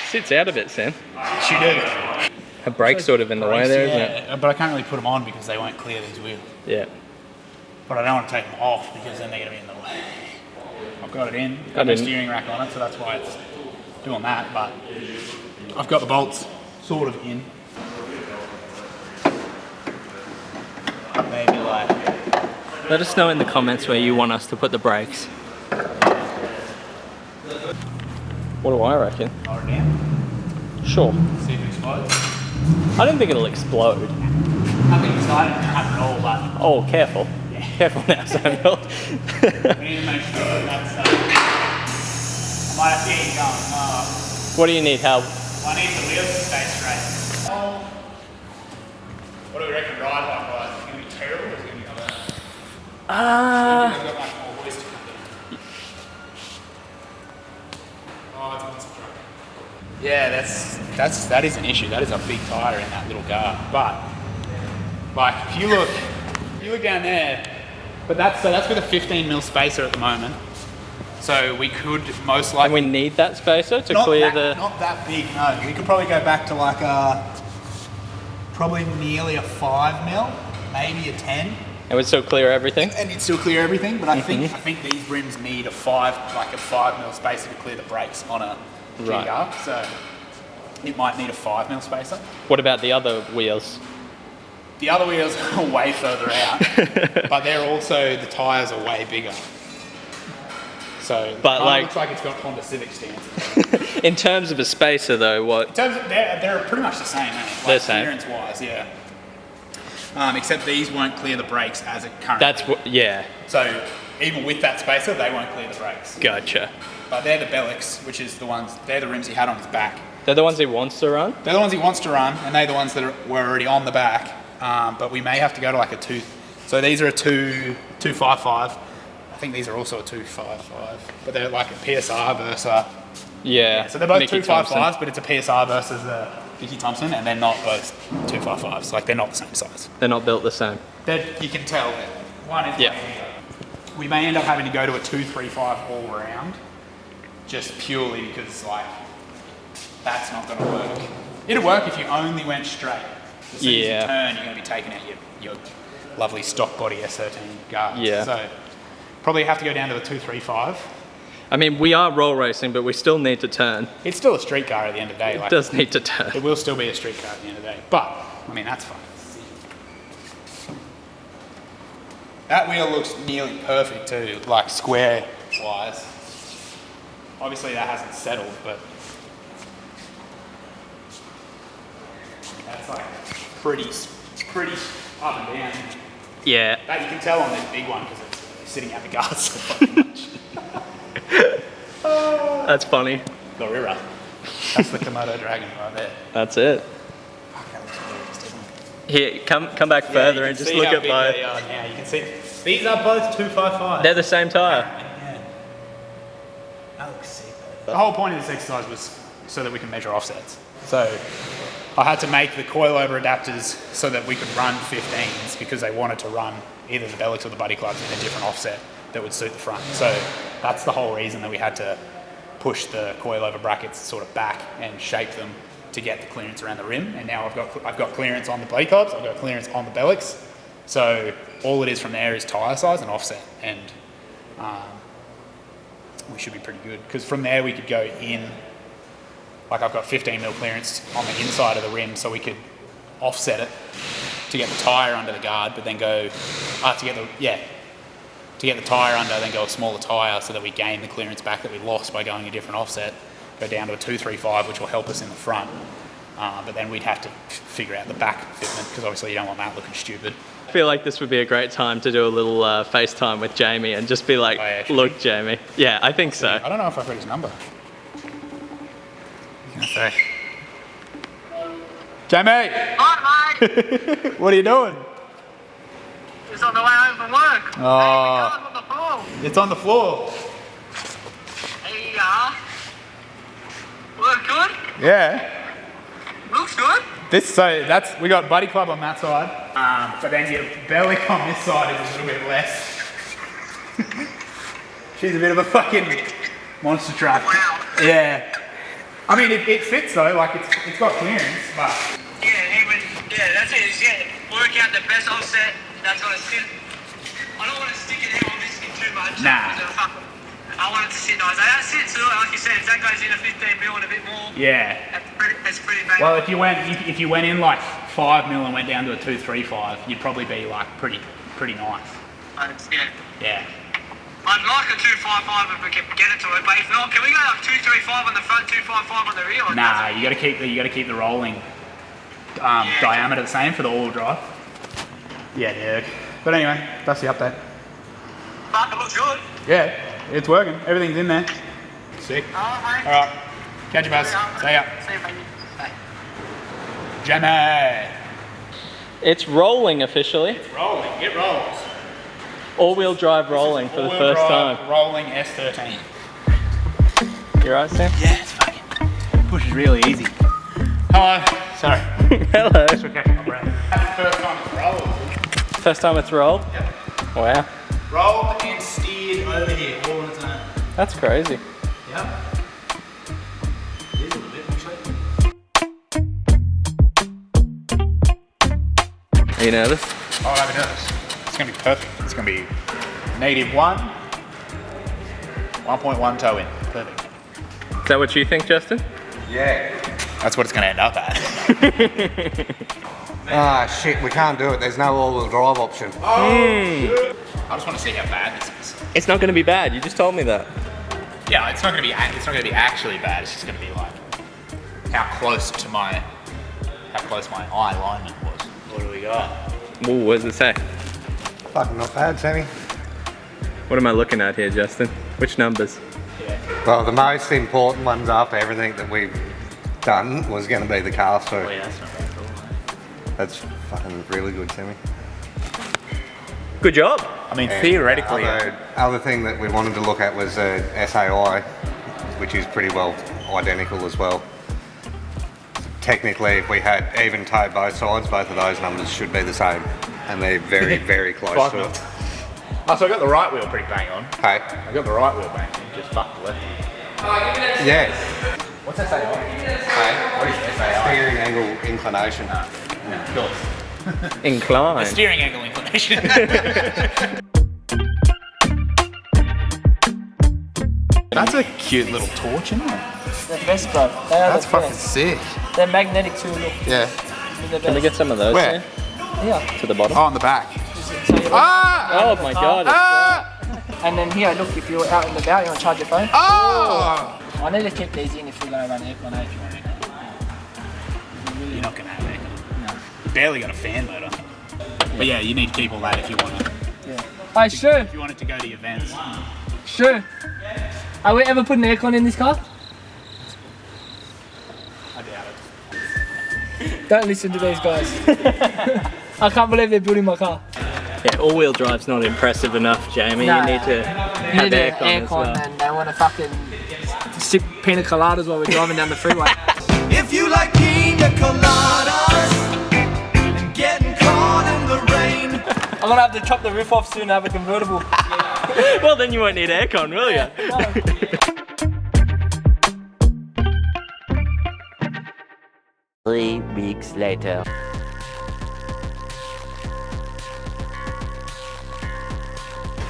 Sits out a bit, Sam. She do. Her brake's sort of in the way there, isn't it? But I can't really put them on because they won't clear these wheels. Yeah. But I don't want to take them off because then they're going to be in the way. I've got it in. Got no steering rack on it, so that's why it's doing that. But I've got the bolts sort of in. Maybe like. Let us know in the comments where you want us to put the brakes. What do I reckon? Lower it down. Sure. See if it explodes. I don't think it'll explode. Nothing exciting can happen at all, but. Oh, careful. Yeah. Careful now, Samuel. We need to make sure that's. I might have to get you going. What do you need help? I need the wheels to stay straight. What do we reckon ride like? Is it going to be terrible or is it going to be not bad? I've got much more hoist to come in. Oh, it's awesome. Yeah, that is an issue. That is a big tyre in that little car. But like if you look down there, but that's with a 15mm spacer at the moment. So we could most likely. And we need that spacer to clear the. Not that big, no. We could probably go back to like probably nearly a 5mm. maybe a 10. It would still clear everything? And it'd still clear everything, but I think these rims need a 5 mil spacer to clear the brakes on a GT-R. So it might need a 5 mil spacer. What about the other wheels? The other wheels are way further out, but they're also, the tyres are way bigger. So it looks like it's got Honda Civic stance. In terms of a spacer though, what? In terms of, they're pretty much the same, eh? They're same. Clearance wise, yeah. Except these won't clear the brakes as it currently. That's what, yeah. So even with that spacer, they won't clear the brakes. Gotcha. But they're the Bellix, which is the ones, they're the rims he had on his back. They're the ones he wants to run? They're the ones he wants to run, and they're the ones that were already on the back. But we may have to go to like a 2. So these are a 255. I think these are also a 255, but they're like a PSR versus. Yeah. So they're both Mickey 255s, Thompson. but it's a PSR versus a Mickey Thompson, and they're not both 255s. Like they're not the same size. They're not built the same. You can tell that one is. Yeah. We may end up having to go to a 235 all round, just purely because like that's not going to work. It'll work if you only went straight. As soon as you turn, you're going to be taking out your lovely stock body S13 guards. Yeah. So probably have to go down to a 235. I mean, we are roll racing, but we still need to turn. It's still a street car at the end of the day. It does need to turn. It will still be a street car at the end of the day. But, I mean, that's fine. That wheel looks nearly perfect too, like square-wise. Obviously that hasn't settled, but that's like pretty up and down. Yeah. That you can tell on this big one because it's sitting out the guards so fucking much. That's funny. Gorilla. That's the Komodo dragon right there. That's it. Fuck, that looks gorgeous, doesn't it? Here, come back further and just look at both. Yeah, you can see. These are both 255. They're the same tyre. Yeah. That looks sick. The whole point of this exercise was so that we can measure offsets. So I had to make the coilover adapters so that we could run 15s because they wanted to run either the Bellix or the Buddy Clubs in a different offset that would suit the front. So that's the whole reason that we had to push the coilover brackets sort of back and shape them to get the clearance around the rim. And now I've got clearance on the Buddy Clubs, I've got clearance on the Bellix. So all it is from there is tyre size and offset, and we should be pretty good because from there we could go in. Like I've got 15 mil clearance on the inside of the rim, so we could offset it to get the tyre under the guard, but then go to get the tyre under, then go a smaller tyre so that we gain the clearance back that we lost by going a different offset. Go down to a 235, which will help us in the front, but then we'd have to figure out the back fitment because obviously you don't want that looking stupid. I feel like this would be a great time to do a little FaceTime with Jamie and just be like, look, Jamie. Yeah, I think so. I don't know if I've got his number. Say. Jamie! Hi, mate! What are you doing? Just on the way home from work. Oh. Hey, on the floor. It's on the floor. Hey, work good? Yeah. Looks good. We got Buddy Club on that side, but then your belly on this side is a little bit less. She's a bit of a fucking monster truck. Wow. Yeah. I mean, it fits though, like it's got clearance, but... That's it, work out the best offset that's gonna sit. I don't want to stick it out obviously too much. Nah. I want it to sit nice. That sits too, like you said, if that goes in a 15 mil and a bit more. Yeah. That's pretty bad. Well, if you went in like 5 mil and went down to a 235, you'd probably be like pretty nice. Yeah. I'd like a 255 if we can get it to it, but if not, can we go like 235 on the front, 255 on the rear? Nah, you got to keep the rolling diameter the same for the all-wheel drive. Yeah, Derek. But anyway, that's the update. But it looks good. Yeah, it's working. Everything's in there. Sick. Alright, All right. Catch you, Buzz. See ya. See you, mate. Bye. Jamie. It's rolling officially. It's rolling. It rolls. All-wheel drive rolling for the first time. Rolling S13. You right, Sam? Yeah, it's fucking pushes really easy. Hello. Sorry. Hello. Just for catching my breath. That's the first time it's rolled. First time it's rolled? Yep. Wow. Rolled and steered over here all on its own. That's crazy. Yep. It is a little bit actually. Are you nervous? Oh, let me do this. It's going to be perfect. It's going to be -1, 1.1 toe in. Perfect. Is that what you think, Justin? Yeah. That's what it's going to end up at. Ah, shit, we can't do it. There's no all-wheel drive option. I just want to see how bad this is. It's not going to be bad. You just told me that. Yeah, it's not going to be actually bad. It's just going to be like how close my eye alignment was. What do we got? Ooh, what does it say? Fucking not bad, Sammy. What am I looking at here, Justin? Which numbers? Well, the most important ones after everything that we've done was going to be the caster. Oh yeah, that's not very cool. That's fucking really good, Sammy. Good job. I mean, theoretically. Other thing that we wanted to look at was SAI, which is pretty well identical as well. Technically, if we had even toe both sides, both of those numbers should be the same, and they're very, very close to it. Oh, so I got the right wheel pretty bang on. Hey? I got the right wheel bang on, just fucked the left one. Yeah. What's SAI? Hey? What is SAI? Steering angle inclination. Incline. Steering angle inclination. That's a cute little torch, isn't it? The best, bro. That's fucking sick. They're magnetic too, look. Yeah. Can we get some of those? Where? Here. To the bottom? Oh, on the back. Oh my god. And then here, look, if you're out and about, you want to charge your phone? Oh! I need to keep these in if we're going to run aircon, if you want aircon. You're not going to have aircon. No. You barely got a fan motor. But yeah, you need to keep all that if you want to. Yeah. Hey, sure. If you want it to go to events. Sure. Are we ever putting aircon in this car? I doubt it. Don't listen to these guys. I can't believe they're building my car. Yeah, all-wheel drive's not impressive enough, Jamie. No. You need to have aircon as well. And they want to fucking sip pina coladas while we're driving down the freeway. If you like pina coladas and getting caught in the rain. I'm gonna have to chop the roof off soon and have a convertible. Well, then you won't need aircon, will you? No. 3 weeks later.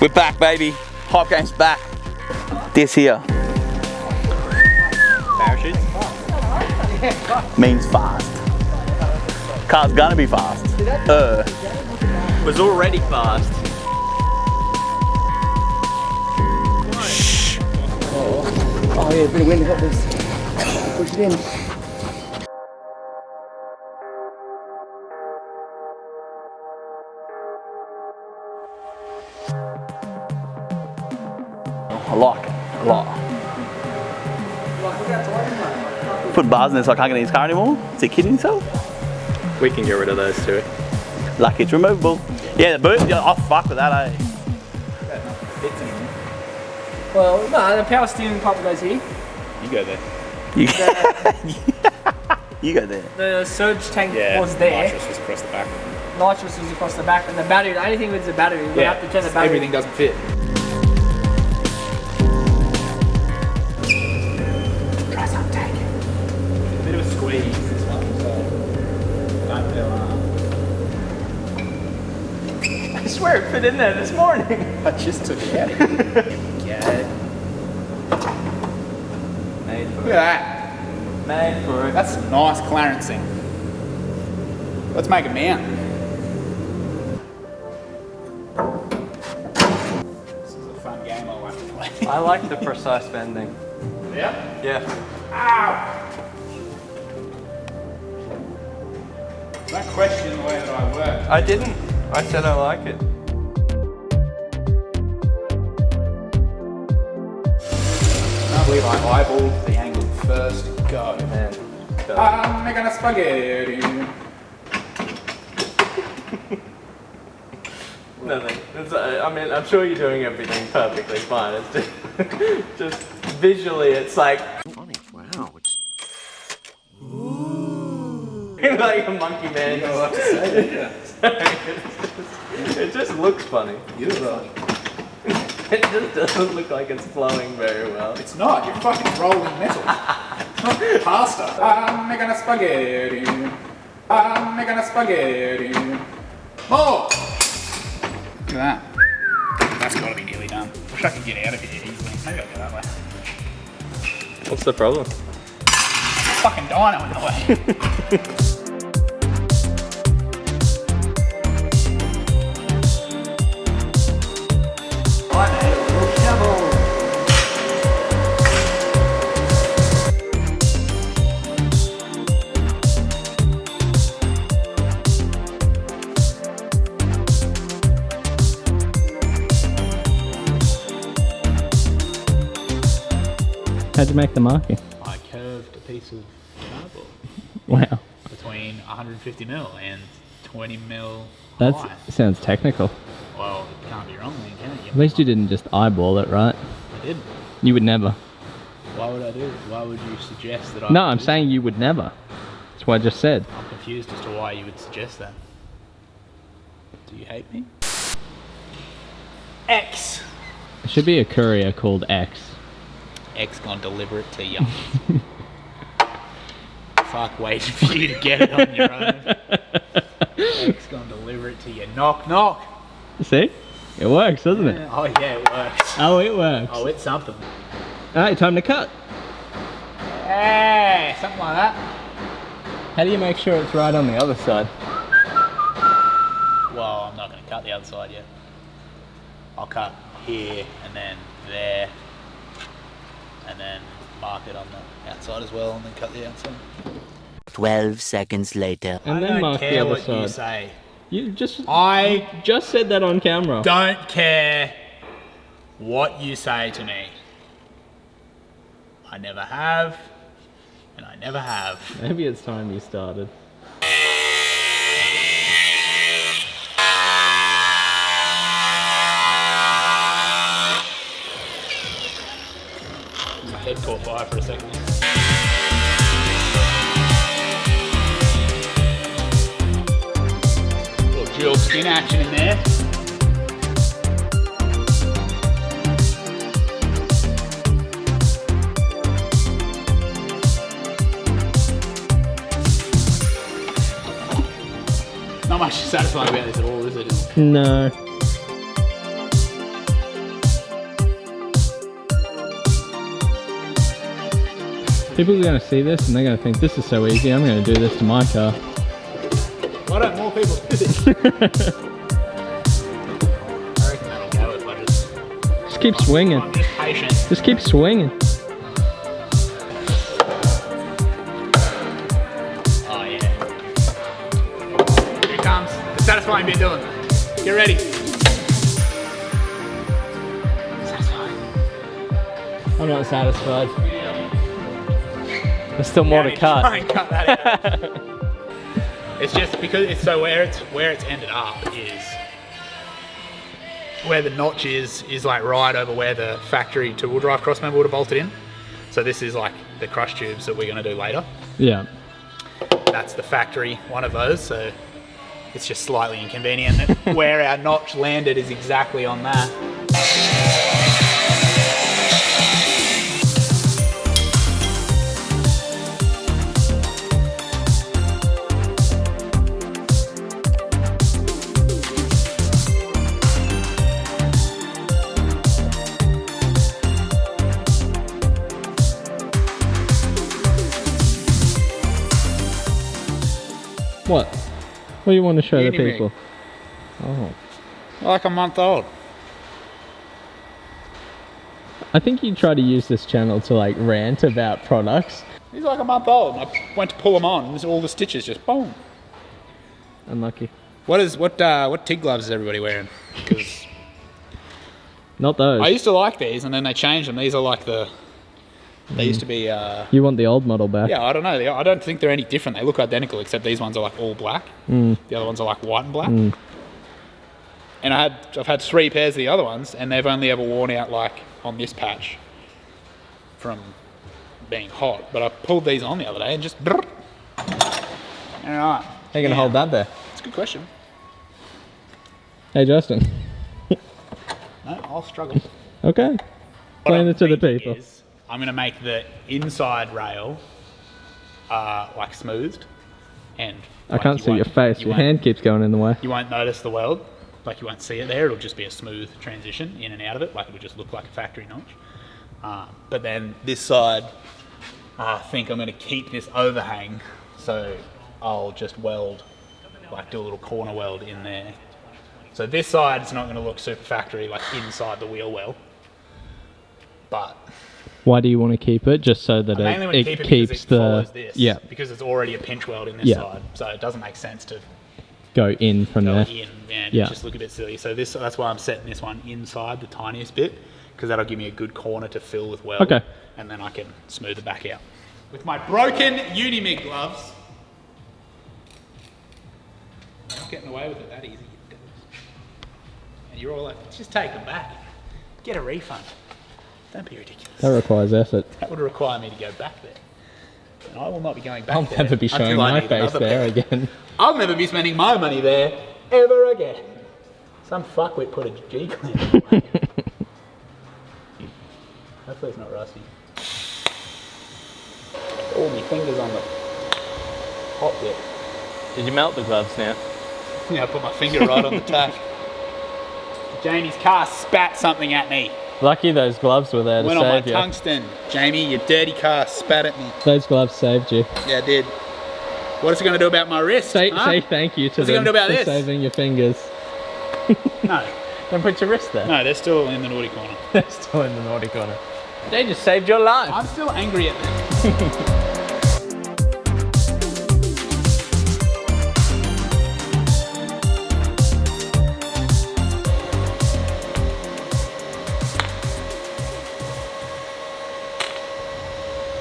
We're back, baby. Hype Game's back. This here Parachutes? means fast. Car's gonna be fast. Was already fast. Oh yeah, a bit of wind got this. Push it in. I like it a lot. Put bars in there so I can't get in his car anymore. Is he kidding himself? We can get rid of those too. Lucky it's removable. Yeah, the boot. Yeah, oh fuck with that, eh? Well, no, the power steering part goes here. You go there. You go there. The surge tank was there. Nitrous was across the back. Nitrous was across the back, and the battery. The only thing with the battery, we have to turn the battery. Everything doesn't fit. Try some tank. A bit of a squeeze this one, so don't feel I swear it fit in there this morning. I just took it out of here. Look at that. Made for it. That's some nice clarencing. Let's make a mount. This is a fun game I'll have to play. I like the precise bending. Yeah? Yeah. Ow! Don't question the way that I work. I didn't. I said I like it. I believe I eyeballed the angle first. Go. Man. I'm making a spaghetti. Nothing. It's, I mean, I'm sure you're doing everything perfectly fine. It's just visually, it's like Funny. Wow. like a monkey man. You know what to say, It just looks funny. It just doesn't look like it's flowing very well. It's not. You're fucking rolling metal. It's not pasta. I'm making a spaghetti. I'm making a spaghetti. Oh! Look at that. That's got to be nearly done. Wish I could get out of here easily. Maybe I'll go that way. What's the problem? Fucking dyno in the way. How'd you make the marking? I curved a piece of cardboard. Wow. Between 150mm and 20mm That high. sounds technical. Well, it can't be wrong then, can it? At least you didn't just eyeball it, right? I didn't. You would never. Why would I do it? Why would you suggest that I No, would I'm do saying you would never. That's what I just said. I'm confused as to why you would suggest that. Do you hate me? X! There should be a courier called X. X gonna deliver it to you. Fuck, waiting for you to get it on your own. X gonna deliver it to you. Knock, knock. See? It works, doesn't it? Oh yeah, it works. Oh, it works. Oh, it's something. Alright, time to cut. Hey, something like that. How do you make sure it's right on the other side? Well, I'm not gonna cut the other side yet. I'll cut here and then there. And then mark it on the outside as well, and then cut the outside. 12 seconds later. And then mark the other side. You just I just said that on camera. don't care what you say to me. I never have, and I never have. Maybe it's time you started. My head caught fire for a second. Little dual skin action in there. Not much satisfying about this at all, is it? No. People are going to see this and they're going to think this is so easy, I'm going to do this to my car. Why don't more people do this? I reckon that'll go if I Just keep swinging. I'm just patient. Just keep swinging. Oh yeah. Here it comes. The satisfying bit, Dylan. Get ready. Satisfying. I'm not satisfied. There's still more to cut. Try and cut that out. It's just because it's so where it's ended up is where the notch is like right over where the factory two-wheel drive crossmember would have bolted in. So this is like the crush tubes that we're going to do later. Yeah. That's the factory one of those. So it's just slightly inconvenient that where our notch landed is exactly on that. What? What do you want to show the people? Oh. Like a month old. I think you try to use this channel to like rant about products. He's like a month old. I went to pull him on and all the stitches just boom. Unlucky. What TIG gloves is everybody wearing? 'Cause Not those. I used to like these and then they changed them. These are like they used to be You want the old model back? yeah, I don't know. I don't think they're any different. They look identical except these ones are like all black. Mm. The other ones are like white and black. Mm. And I've had 3 pairs of the other ones and they've only ever worn out like on this patch from being hot. But I pulled these on the other day and just brrr. All right. How you gonna hold that there? It's a good question. Hey Justin. No, I'll struggle. Okay. Explain it to the people. I'm going to make the inside rail like smoothed And I can't see your face. Your hand keeps going in the way. You won't notice the weld. Like you won't see it there. It'll just be a smooth transition in and out of it. Like it would just look like a factory notch. But then this side, I think I'm going to keep this overhang. So I'll just weld, like do a little corner weld in there. So this side is not going to look super factory, like inside the wheel well. But why do you want to keep it? Just so that it keeps the follows this, because it's already a pinch weld in this side, so it doesn't make sense to go in from there. And just look a bit silly. So that's why I'm setting this one inside the tiniest bit, because that'll give me a good corner to fill with weld. Okay. And then I can smooth it back out. With my broken Unimig gloves. I'm not getting away with it that easy. And you're all like, just take them back. Get a refund. Don't be ridiculous. That requires effort. That would require me to go back there. And I will not be going back there. I'll never be showing my face there again. I'll never be spending my money there ever again. Some fuckwit put a G-clamp away. Hopefully it's not rusty. All my fingers on the hot bit. Did you melt the gloves now? Yeah, I put my finger right on the tack. Jamie's car spat something at me. Lucky those gloves were there to save you. Went on my tungsten. Jamie, your dirty car spat at me. Those gloves saved you. Yeah, it did. What is it going to do about my wrist? Say thank you to them for saving your fingers. No. Then put your wrist there. No, they're still in the naughty corner. They're still in the naughty corner. They just saved your life. I'm still angry at them.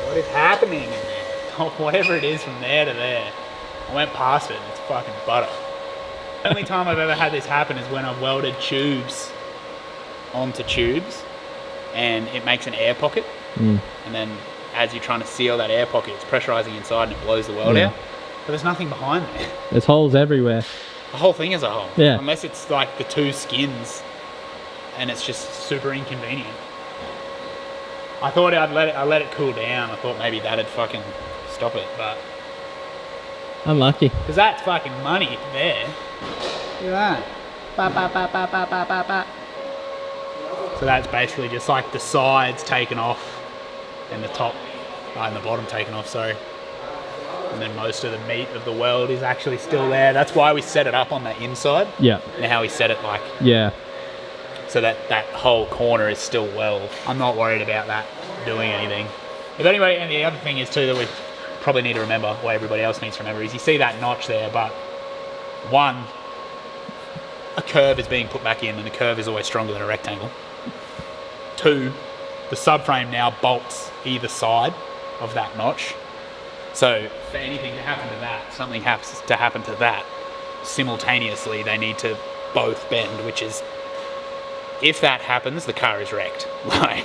What is happening in there? Oh, whatever it is from there to there. I went past it and it's fucking butter. The only time I've ever had this happen is when I've welded tubes onto tubes and it makes an air pocket. And then as you're trying to seal that air pocket, it's pressurizing inside and it blows the weld out. But there's nothing behind there. There's holes everywhere. The whole thing is a hole. Yeah. Unless it's like the two skins and it's just super inconvenient. I thought I let it cool down. I thought maybe that'd fucking stop it, but unlucky. Because that's fucking money there. Look at that. Ba, ba, ba, ba, ba, ba, ba, ba. So that's basically just like the sides taken off and the top and the bottom taken off, sorry. And then most of the meat of the weld is actually still there. That's why we set it up on the inside. Yeah. And how we set it like. Yeah. So that whole corner is still weld. I'm not worried about that doing anything. But anyway, and the other thing is too that we probably need to remember, what everybody else needs to remember, is you see that notch there, but one, a curve is being put back in and the curve is always stronger than a rectangle. Two, the subframe now bolts either side of that notch. So for anything to happen to that, something has to happen to that, simultaneously they need to both bend, which is, if that happens, the car is wrecked. Like,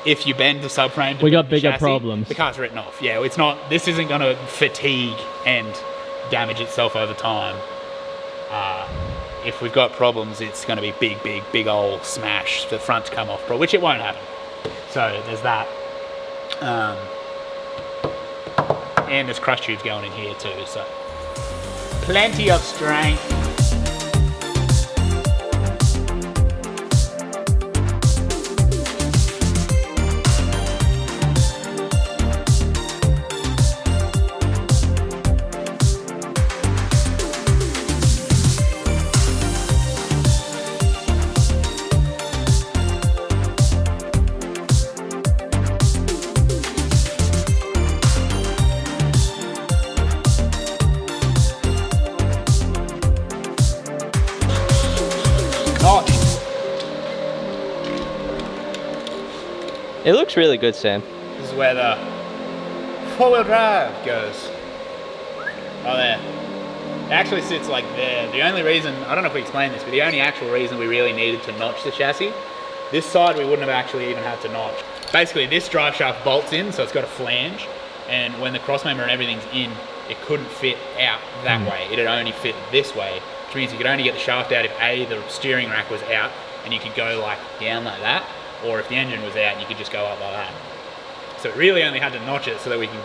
if you bend the subframe, we got bigger chassis, problems. The car's written off. Yeah, it's not. This isn't going to fatigue and damage itself over time. If we've got problems, it's going to be big old smash. The front to come off, which it won't happen. So there's that. And there's crush tubes going in here too. So plenty of strength. It looks really good, Sam. This is where the four-wheel drive goes. Oh, there. It actually sits like there. The only reason, I don't know if we explained this, but the only actual reason we really needed to notch the chassis, this side we wouldn't have actually even had to notch. Basically, this drive shaft bolts in, so it's got a flange, and when the crossmember and everything's in, it couldn't fit out that way. It'd only fit this way, which means you could only get the shaft out if A, the steering rack was out, and you could go like down like that, or if the engine was out, you could just go up like that. So it really only had to notch it so that we can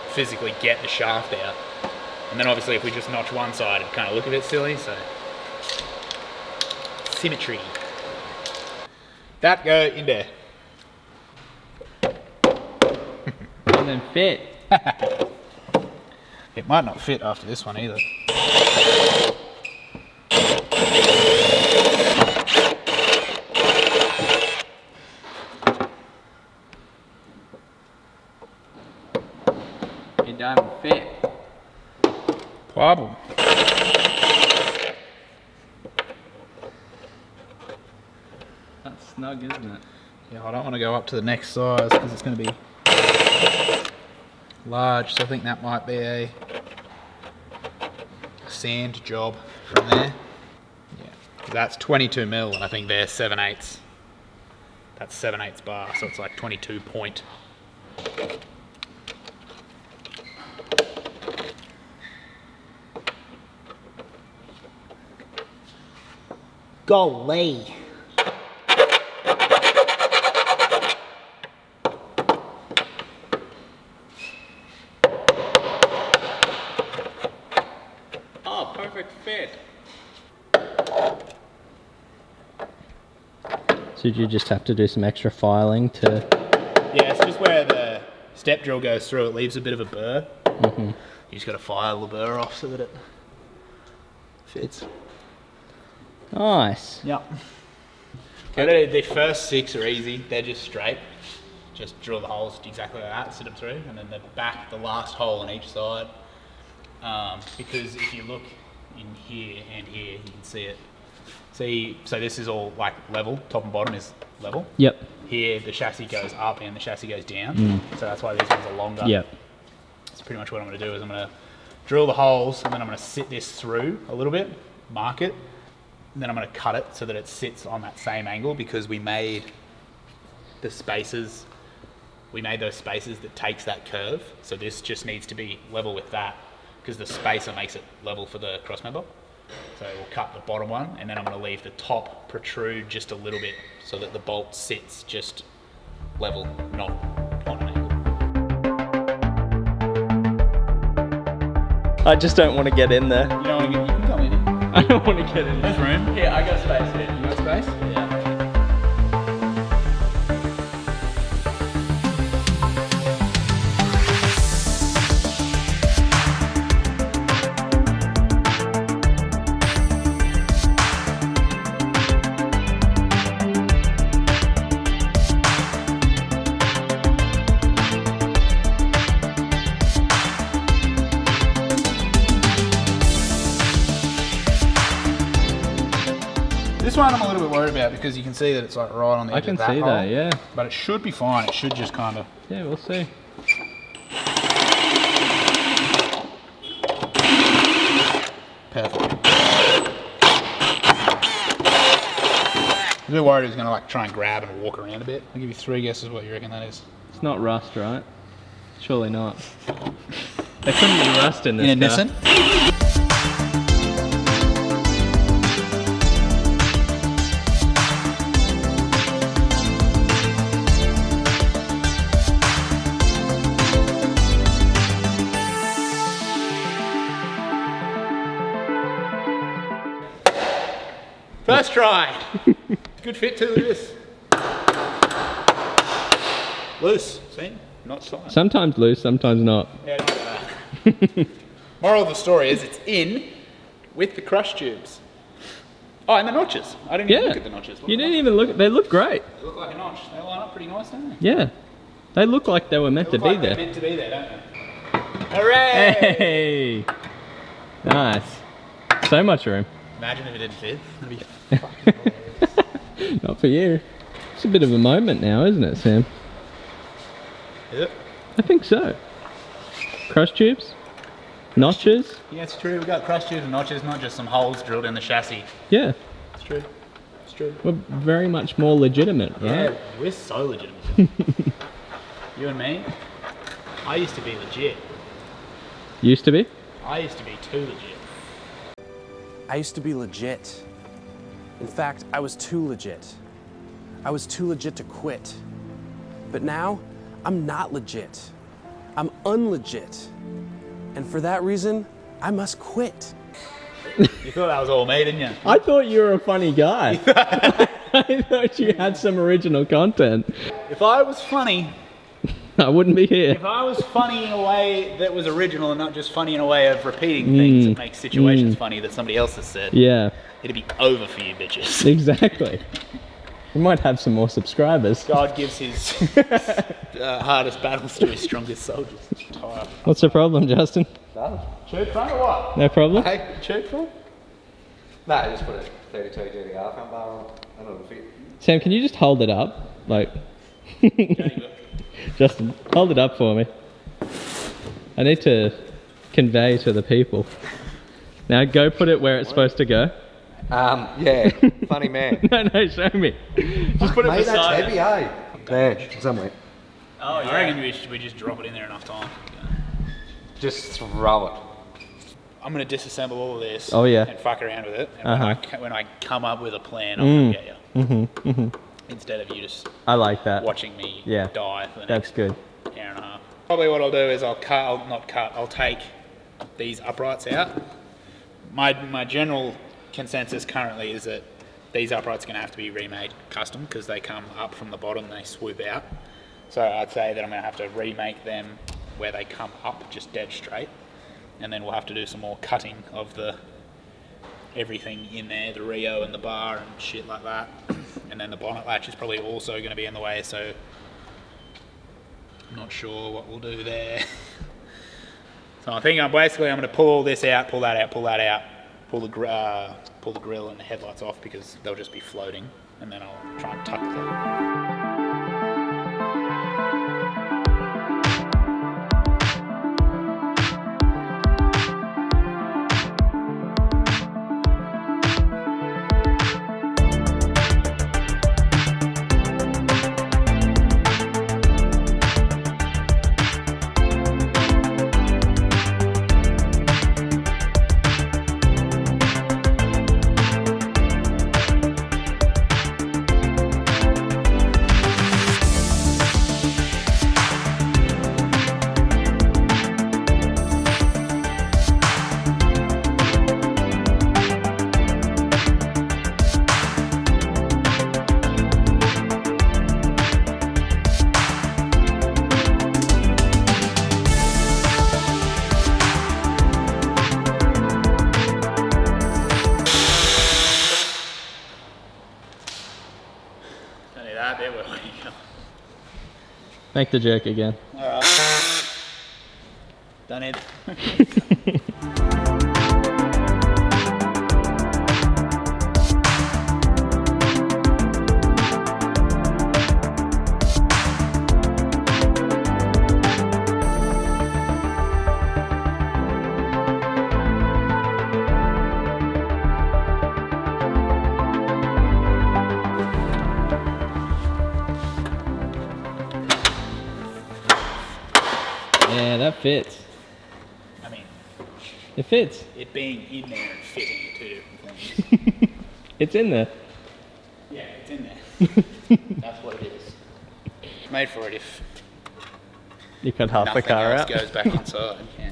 physically get the shaft out. And then obviously if we just notch one side, it'd kind of look a bit silly, so. Symmetry. That go in there. And then fit. It might not fit after this one either. It don't fit. Problem. That's snug, isn't it? Yeah, I don't want to go up to the next size because it's going to be large, so I think that might be a sand job from there. Yeah, that's 22 mil, and I think they're 7/8. That's 7/8 bar, so it's like 22 point. Golly. Oh, perfect fit. So did you just have to do some extra filing to... Yeah, it's just where the step drill goes through, it leaves a bit of a burr. Mm-hmm. You just got to file the burr off so that it fits. Nice. Yep. Okay, the first 6 are easy, they're just straight. Just drill the holes exactly like that, sit them through, and then the last hole on each side. Because if you look in here and here, you can see it. See, so this is all like level, top and bottom is level. Yep. Here the chassis goes up and the chassis goes down, so that's why these ones are longer. Yep. So pretty much what I'm going to do is I'm going to drill the holes and then I'm going to sit this through a little bit, mark it, and then I'm going to cut it so that it sits on that same angle because we made the spaces, those spaces that takes that curve. So this just needs to be level with that because the spacer makes it level for the crossmember. So we'll cut the bottom one and then I'm going to leave the top protrude just a little bit so that the bolt sits just level, not on an angle. I just don't want to get in there. You don't want to get, you can come in. I don't want to get in There's there. room. Here, I got space here. You got space? Yeah. This one I'm a little bit worried about because you can see that it's like right on the edge of that hole. I can see that, yeah. But it should be fine. It should just kind of... Yeah, we'll see. Perfect. I'm a bit worried it's going to like try and grab and walk around a bit. I'll give you 3 guesses what you reckon that is. It's not rust, right? Surely not. There couldn't be rust in this In a car. Nissan? First try. Good fit too, look at this. Loose, see? Not tight. Sometimes loose, sometimes not. Yeah, don't do that. Moral of the story is it's in with the crush tubes. Oh, and the notches. I didn't even look at the notches. You didn't even look at, they look great. They look like a notch. They line up pretty nice, don't they? Yeah. They look like they were meant to be They're there. meant to be there, don't they? Hooray! Hey! Nice. So much room. Imagine if it didn't fit. That'd be fucking hilarious. Not for you. It's a bit of a moment now, isn't it, Sam? Is it? I think so. Crush tubes? Notches? Yeah, it's true. We've got crush tubes and notches, not just some holes drilled in the chassis. Yeah. It's true. It's true. We're very much more legitimate, right? Yeah, we're so legitimate. You and me, I used to be legit. Used to be? I used to be too legit. I used to be legit. In fact, I was too legit. I was too legit to quit. But now, I'm not legit. I'm unlegit. And for that reason, I must quit. You thought that was all me, didn't you? I thought you were a funny guy. I thought you had some original content. If I was funny, I wouldn't be here. if I was funny in a way that was original and not just funny in a way of repeating things that make situations funny that somebody else has said, Yeah, it'd be over for you bitches. exactly. We might have some more subscribers. God gives his hardest battles to his strongest soldiers. What's the problem, Justin? Church front or what? No problem? Hey, Church front? nah, just put a 32 GT-R front bar on. I know it'll fit. Sam, can you just hold it up? Like, Justin, hold it up for me. I need to convey to the people. Now go put it where it's supposed to go. Yeah, funny man. No, show me. Just put it Mate, that's beside heavy, eh? There, somewhere. Oh, I reckon we just drop it in there enough time. Just throw it. I'm going to disassemble all of this and fuck around with it. And when I come up with a plan, I'll come get you. Instead of you just I like that. watching me die for the That's next good. hour and a half. Probably what I'll do is I'll take these uprights out. My general consensus currently is that these uprights are going to have to be remade custom because they come up from the bottom and they swoop out. So I'd say that I'm going to have to remake them where they come up just dead straight, and then we'll have to do some more cutting of the everything in there, the Rio and the bar and shit like that. And then the bonnet latch is probably also going to be in the way, so I'm not sure what we'll do there. So I think I'm going to pull all this out, pull that out, pull that out, pull the grill and the headlights off because they'll just be floating, and then I'll try and tuck them. Make the joke again. Alright. Done it. Yeah, that fits. I mean, it fits. It being in there and fitting are two different things. It's in there. Yeah, it's in there. That's what it is. It's made for it if you cut half the car out. Nothing else goes back inside. Yeah.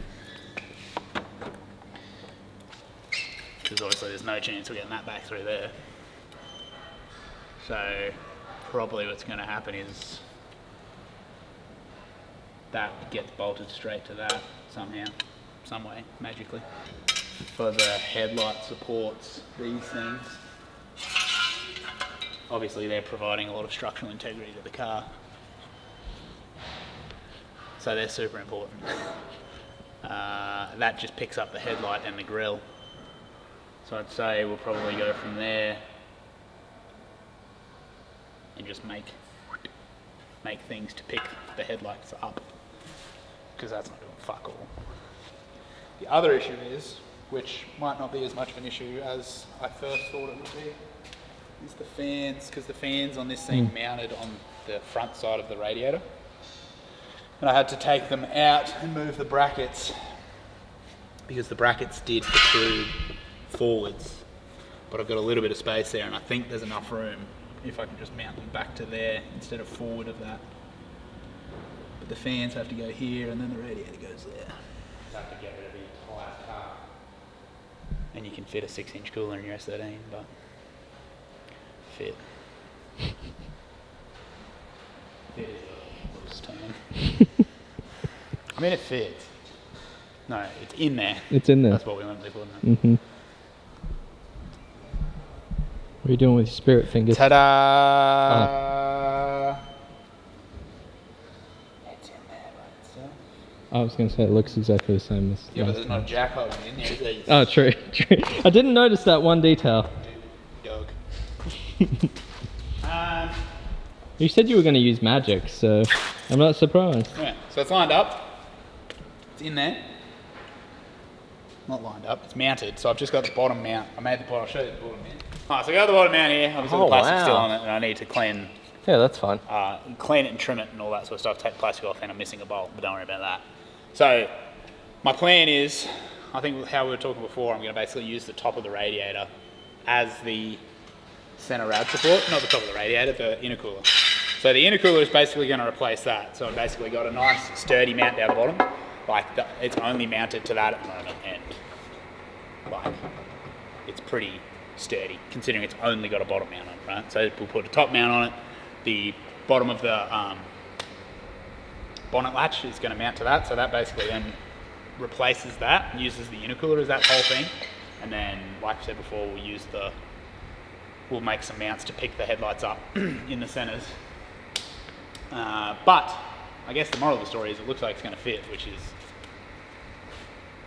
Because obviously there's no chance of getting that back through there. So probably what's going to happen is that gets bolted straight to that somehow, some way, magically. For the headlight supports, these things, obviously they're providing a lot of structural integrity to the car. So they're super important. That just picks up the headlight and the grille. So I'd say we'll probably go from there and just make things to pick the headlights up, because that's not doing fuck all. The other issue is, which might not be as much of an issue as I first thought it would be, is the fans, because the fans on this thing mounted on the front side of the radiator. And I had to take them out and move the brackets, because the brackets did protrude forwards. But I've got a little bit of space there, and I think there's enough room if I can just mount them back to there instead of forward of that. But the fans have to go here, and then the radiator goes there. Just have to get rid of the entire car. then you can fit a 6-inch cooler in your S13, but fit. Fit is a loose term. I mean, it fits. No, it's in there. It's in there. That's what we want to do, isn't it? Mm-hmm. What are you doing with your spirit fingers? Ta-da! Oh. It's in there by itself. I was going to say it looks exactly the same as Yeah, but last there's time. no jack hole in there, is there? Oh, true, true. I didn't notice that one detail. Dog. You said you were going to use magic, so I'm not surprised. Yeah, so it's lined up. It's in there. Not lined up, it's mounted. So I've just got the bottom mount. I made the bottom, I'll show you the bottom mount. Alright, so I got the bottom mount here. Obviously the plastic's still on it, and I need to clean. Yeah, that's fine. Clean it and trim it and all that sort of stuff. Take the plastic off, and I'm missing a bolt, but don't worry about that. So my plan is, I think how we were talking before, I'm going to basically use the top of the radiator as the center rad support, not the top of the radiator, the intercooler. So the intercooler is basically going to replace that. So I've basically got a nice sturdy mount down the bottom. Like it's only mounted to that at the moment, and like it's pretty sturdy considering it's only got a bottom mount on it, right? So we'll put a top mount on it. The bottom of the bonnet latch is going to mount to that, so that basically then replaces that, uses the intercooler as that whole thing, and then, like I said before, we'll make some mounts to pick the headlights up in the centers. But I guess the moral of the story is it looks like it's going to fit, which is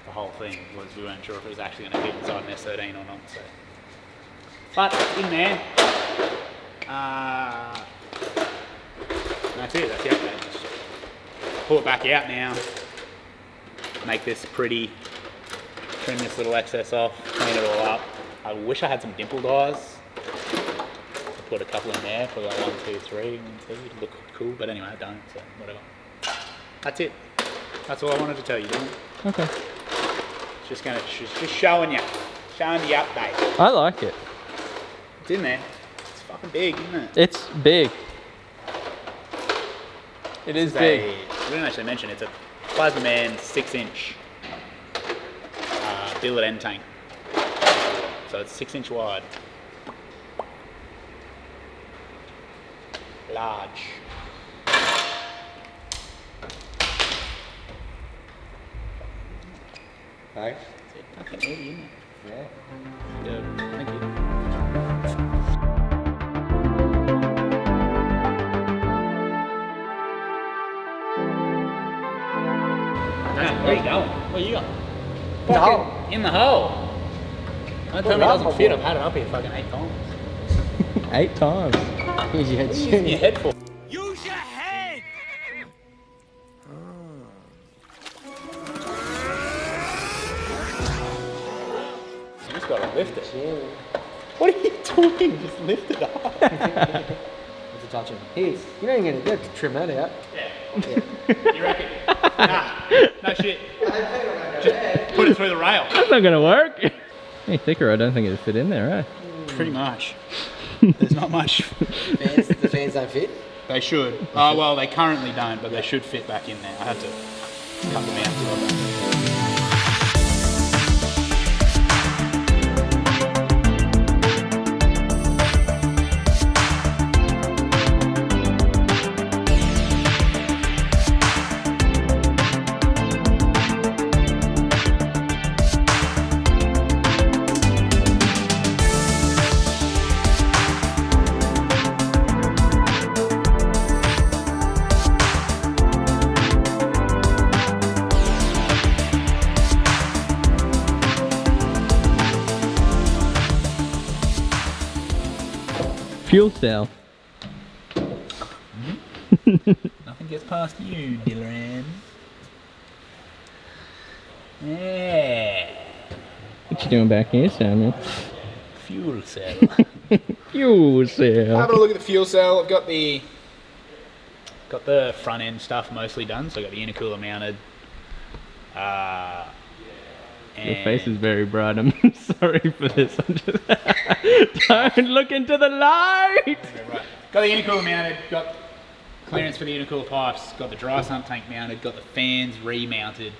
the whole thing, was we weren't sure if it was actually going to fit inside an S13 or not. So, but in there, that's it. That's the update. Pull it back out now. Make this pretty. Trim this little excess off. Clean it all up. I wish I had some dimple dies. Put a couple in there, put like 1, 2, 3, 1, 2, it'd look cool, but anyway I don't, so whatever. That's it. That's all I wanted to tell you, Dylan. Okay. Just showing you the update. I like it. It's in there. It's fucking big, isn't it? It's big. It is big. We didn't actually mention it's a Plazmaman 6-inch billet end tank. So it's 6-inch wide. Large. Nice. It's fucking heavy, isn't it? Yeah. Yeah, thank you. Where are you going? Where are you going? In the hole. In the hole. Don't tell me it doesn't fit. I've had it up here fucking 8 times. 8 times. Use your head. What are you using your head for? Use your head! You just gotta lift it. What are you doing? Just lift it up. It's a touch of Here's. You know you're going to trim that out. Yeah. You reckon? Nah. No shit. Just put it through the rail. That's not going to work. Any thicker, I don't think it'd fit in there, eh? Pretty much. There's not much. The fans don't fit? They should. Oh, well, they currently don't, but they should fit back in there. I had to cut them out to go back. Fuel cell. Nothing gets past you, Dylan. Yeah. What you doing back here, Samuel? Fuel cell. Fuel cell. Having a look at the fuel cell. I've got the front end stuff mostly done. So I got the intercooler mounted. Your face is very bright. I'm sorry for this. I'm just don't look into the light. Right. Got the intercooler mounted. Got clearance for the intercooler pipes. Got the dry sump tank mounted. Got the fans remounted.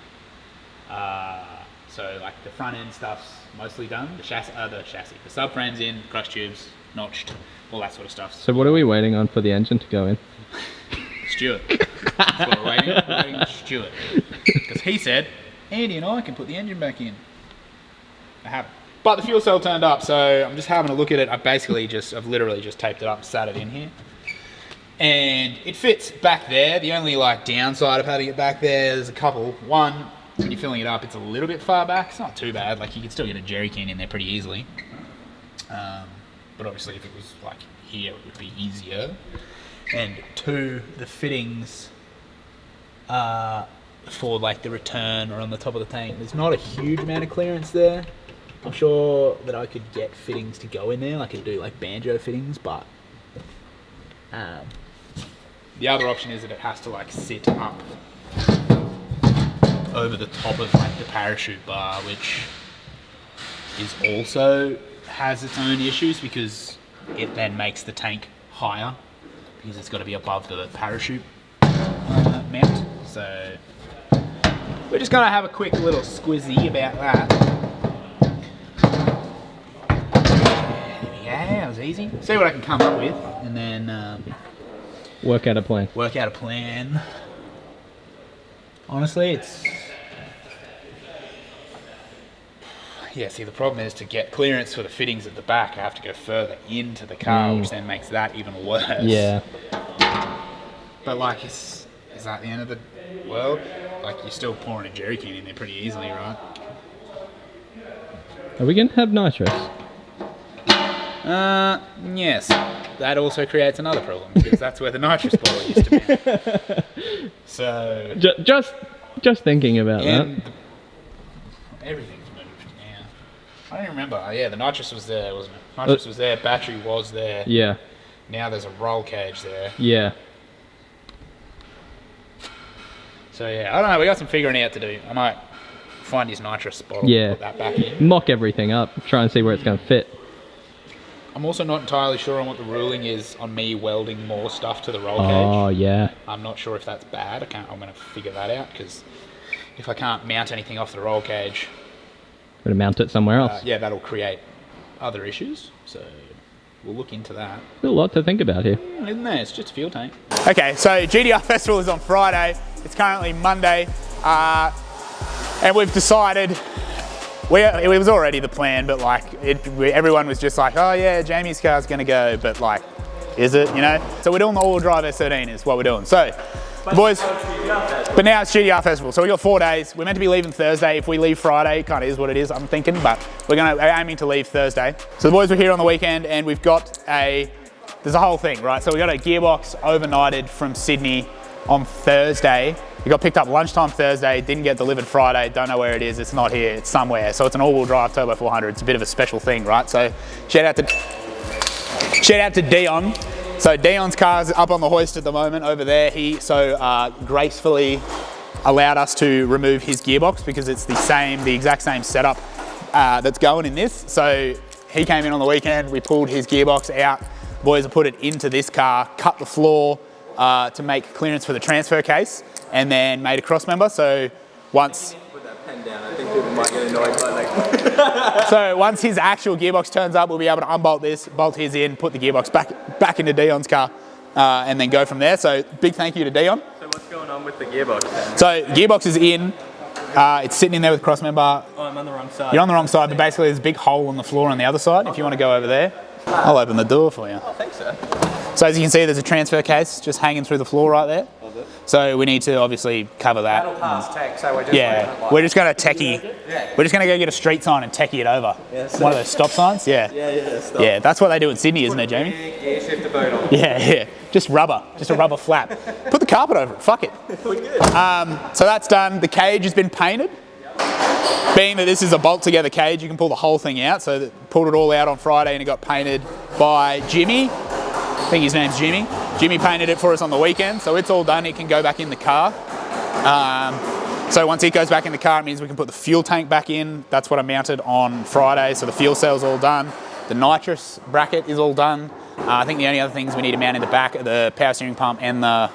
So like the front end stuff's mostly done. The subframe's in, crush tubes, notched, all that sort of stuff. So what are we waiting on for the engine to go in? Stuart. That's what we're waiting on. We're waiting on Stuart. Because he said, Andy and I can put the engine back in. I haven't. But the fuel cell turned up, so I'm just having a look at it. I've literally just taped it up and sat it in here. And it fits back there. The only like downside of having it back there's a couple. One, when you're filling it up, it's a little bit far back. It's not too bad. Like you can still get a jerry can in there pretty easily. But obviously if it was like here, it would be easier. And two, the fittings for like the return or on the top of the tank, there's not a huge amount of clearance there. I'm sure that I could get fittings to go in there. I could do like banjo fittings, but the other option is that it has to like sit up over the top of like the parachute bar, which is also has its own issues because it then makes the tank higher because it's got to be above the parachute mount. So we're just gonna have a quick little squizzy about that. Yeah, that was easy. See what I can come up with, and then work out a plan. Work out a plan. Honestly, it's see, the problem is to get clearance for the fittings at the back, I have to go further into the car, which then makes that even worse. Yeah. But like, is that the end of the world? Like, you're still pouring a jerry can in there pretty easily, right? Are we gonna have nitrous? Yes. That also creates another problem because that's where the nitrous bottle used to be. So just thinking about that. Everything's moved now. I don't even remember. Yeah, the nitrous was there, wasn't it? Nitrous was there. Battery was there. Yeah. Now there's a roll cage there. Yeah. So yeah, I don't know. We got some figuring out to do. I might find his nitrous bottle. Yeah. And put that back in. Mock everything up. Try and see where it's going to fit. I'm also not entirely sure on what the ruling is on me welding more stuff to the roll cage. Oh yeah. I'm not sure if that's bad. I'm going to figure that out because if I can't mount anything off the roll cage, going to mount it somewhere else. Yeah, that'll create other issues. So we'll look into that. A lot to think about here. Isn't there? It's just a fuel tank. Okay, so GT-R Festival is on Friday. It's currently Monday, and we've decided. It was already the plan, but like everyone was just like, oh yeah, Jamie's car's gonna go, but like, is it, you know? So we're doing the all-wheel drive S13 is what we're doing. So, boys, but now it's GT-R Festival. So we got 4 days. We're meant to be leaving Thursday. If we leave Friday, it kind of is what it is, I'm thinking, but we're aiming to leave Thursday. So the boys were here on the weekend and we've got there's a whole thing, right? So we got a gearbox overnighted from Sydney on Thursday. It got picked up lunchtime Thursday, didn't get delivered Friday, don't know where it is, it's not here, it's somewhere. So it's an all-wheel drive Turbo 400, it's a bit of a special thing, right? So shout out to Dion. So Dion's car's up on the hoist at the moment over there. He gracefully allowed us to remove his gearbox because it's the exact same setup that's going in this. So he came in on the weekend, we pulled his gearbox out, boys have put it into this car, cut the floor to make clearance for the transfer case, and then made a cross member. So once put that pen down, I think people might get annoyed by like. So once his actual gearbox turns up, we'll be able to unbolt this, bolt his in, put the gearbox back into Dion's car, and then go from there. So big thank you to Dion. So what's going on with the gearbox then? So gearbox is in. It's sitting in there with Crossmember. Oh, I'm on the wrong side. You're on the wrong side, but basically there's a big hole on the floor on the other side. If you want to go over there, I'll open the door for you. Oh, thanks, sir. So as you can see, there's a transfer case just hanging through the floor right there. So we need to obviously cover that. That'll pass tech, so we're just we're just going to techie. We're just going to go get a street sign and techie it over. Yes. One of those stop signs. Yeah, stop. Yeah, that's what they do in Sydney, isn't it, Jamie? Yeah, shift the boat on. Yeah. Just a rubber flap. Put the carpet over it. Fuck it. We're good. So that's done. The cage has been painted. Being that this is a bolt together cage, you can pull the whole thing out. So pulled it all out on Friday and it got painted by Jimmy. I think his name's Jimmy. Jimmy painted it for us on the weekend, so it's all done. It can go back in the car. So once it goes back in the car, it means we can put the fuel tank back in. That's what I mounted on Friday. So the fuel cell's all done. The nitrous bracket is all done. I think the only other things we need to mount in the back are the power steering pump and the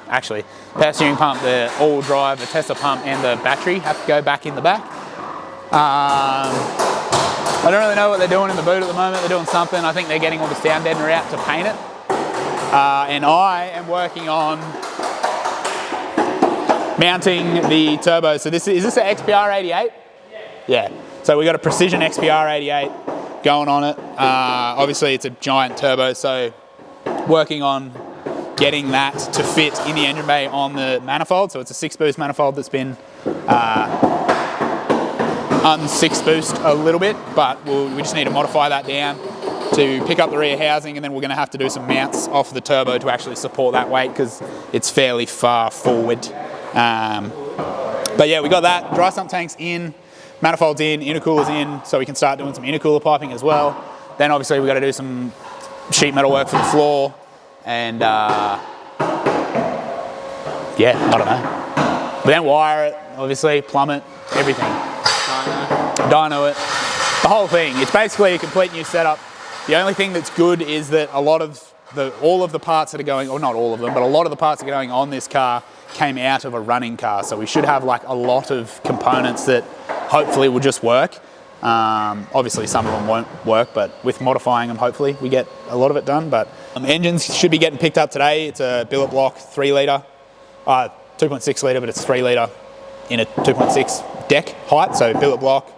all-wheel drive, the Tesla pump and the battery have to go back in the back. I don't really know what they're doing in the boot at the moment. They're doing something. I think they're getting all the sound deadener out to paint it. And I am working on mounting the turbo. So is this an XPR88? Yeah. So we got a precision XPR88 going on it. Obviously it's a giant turbo, so working on getting that to fit in the engine bay on the manifold. So it's a 6-boost manifold that's been un-6 boost a little bit, but we just need to modify that down to pick up the rear housing, and then we're going to have to do some mounts off the turbo to actually support that weight because it's fairly far forward. But yeah, we got that. Dry sump tanks in, manifolds in, intercoolers in, so we can start doing some intercooler piping as well. Then obviously we've got to do some sheet metal work for the floor, and yeah, I don't know. But then wire it, obviously, plumb it, everything. Dyno it, the whole thing. It's basically a complete new setup. The only thing that's good is that all of the parts that are going, or not all of them, but a lot of the parts that are going on this car came out of a running car. So we should have like a lot of components that hopefully will just work. Obviously some of them won't work, but with modifying them, hopefully we get a lot of it done. But engines should be getting picked up today. It's a billet block 3 litre, 2.6 litre, but it's 3 litre in a 2.6 deck height. So billet block,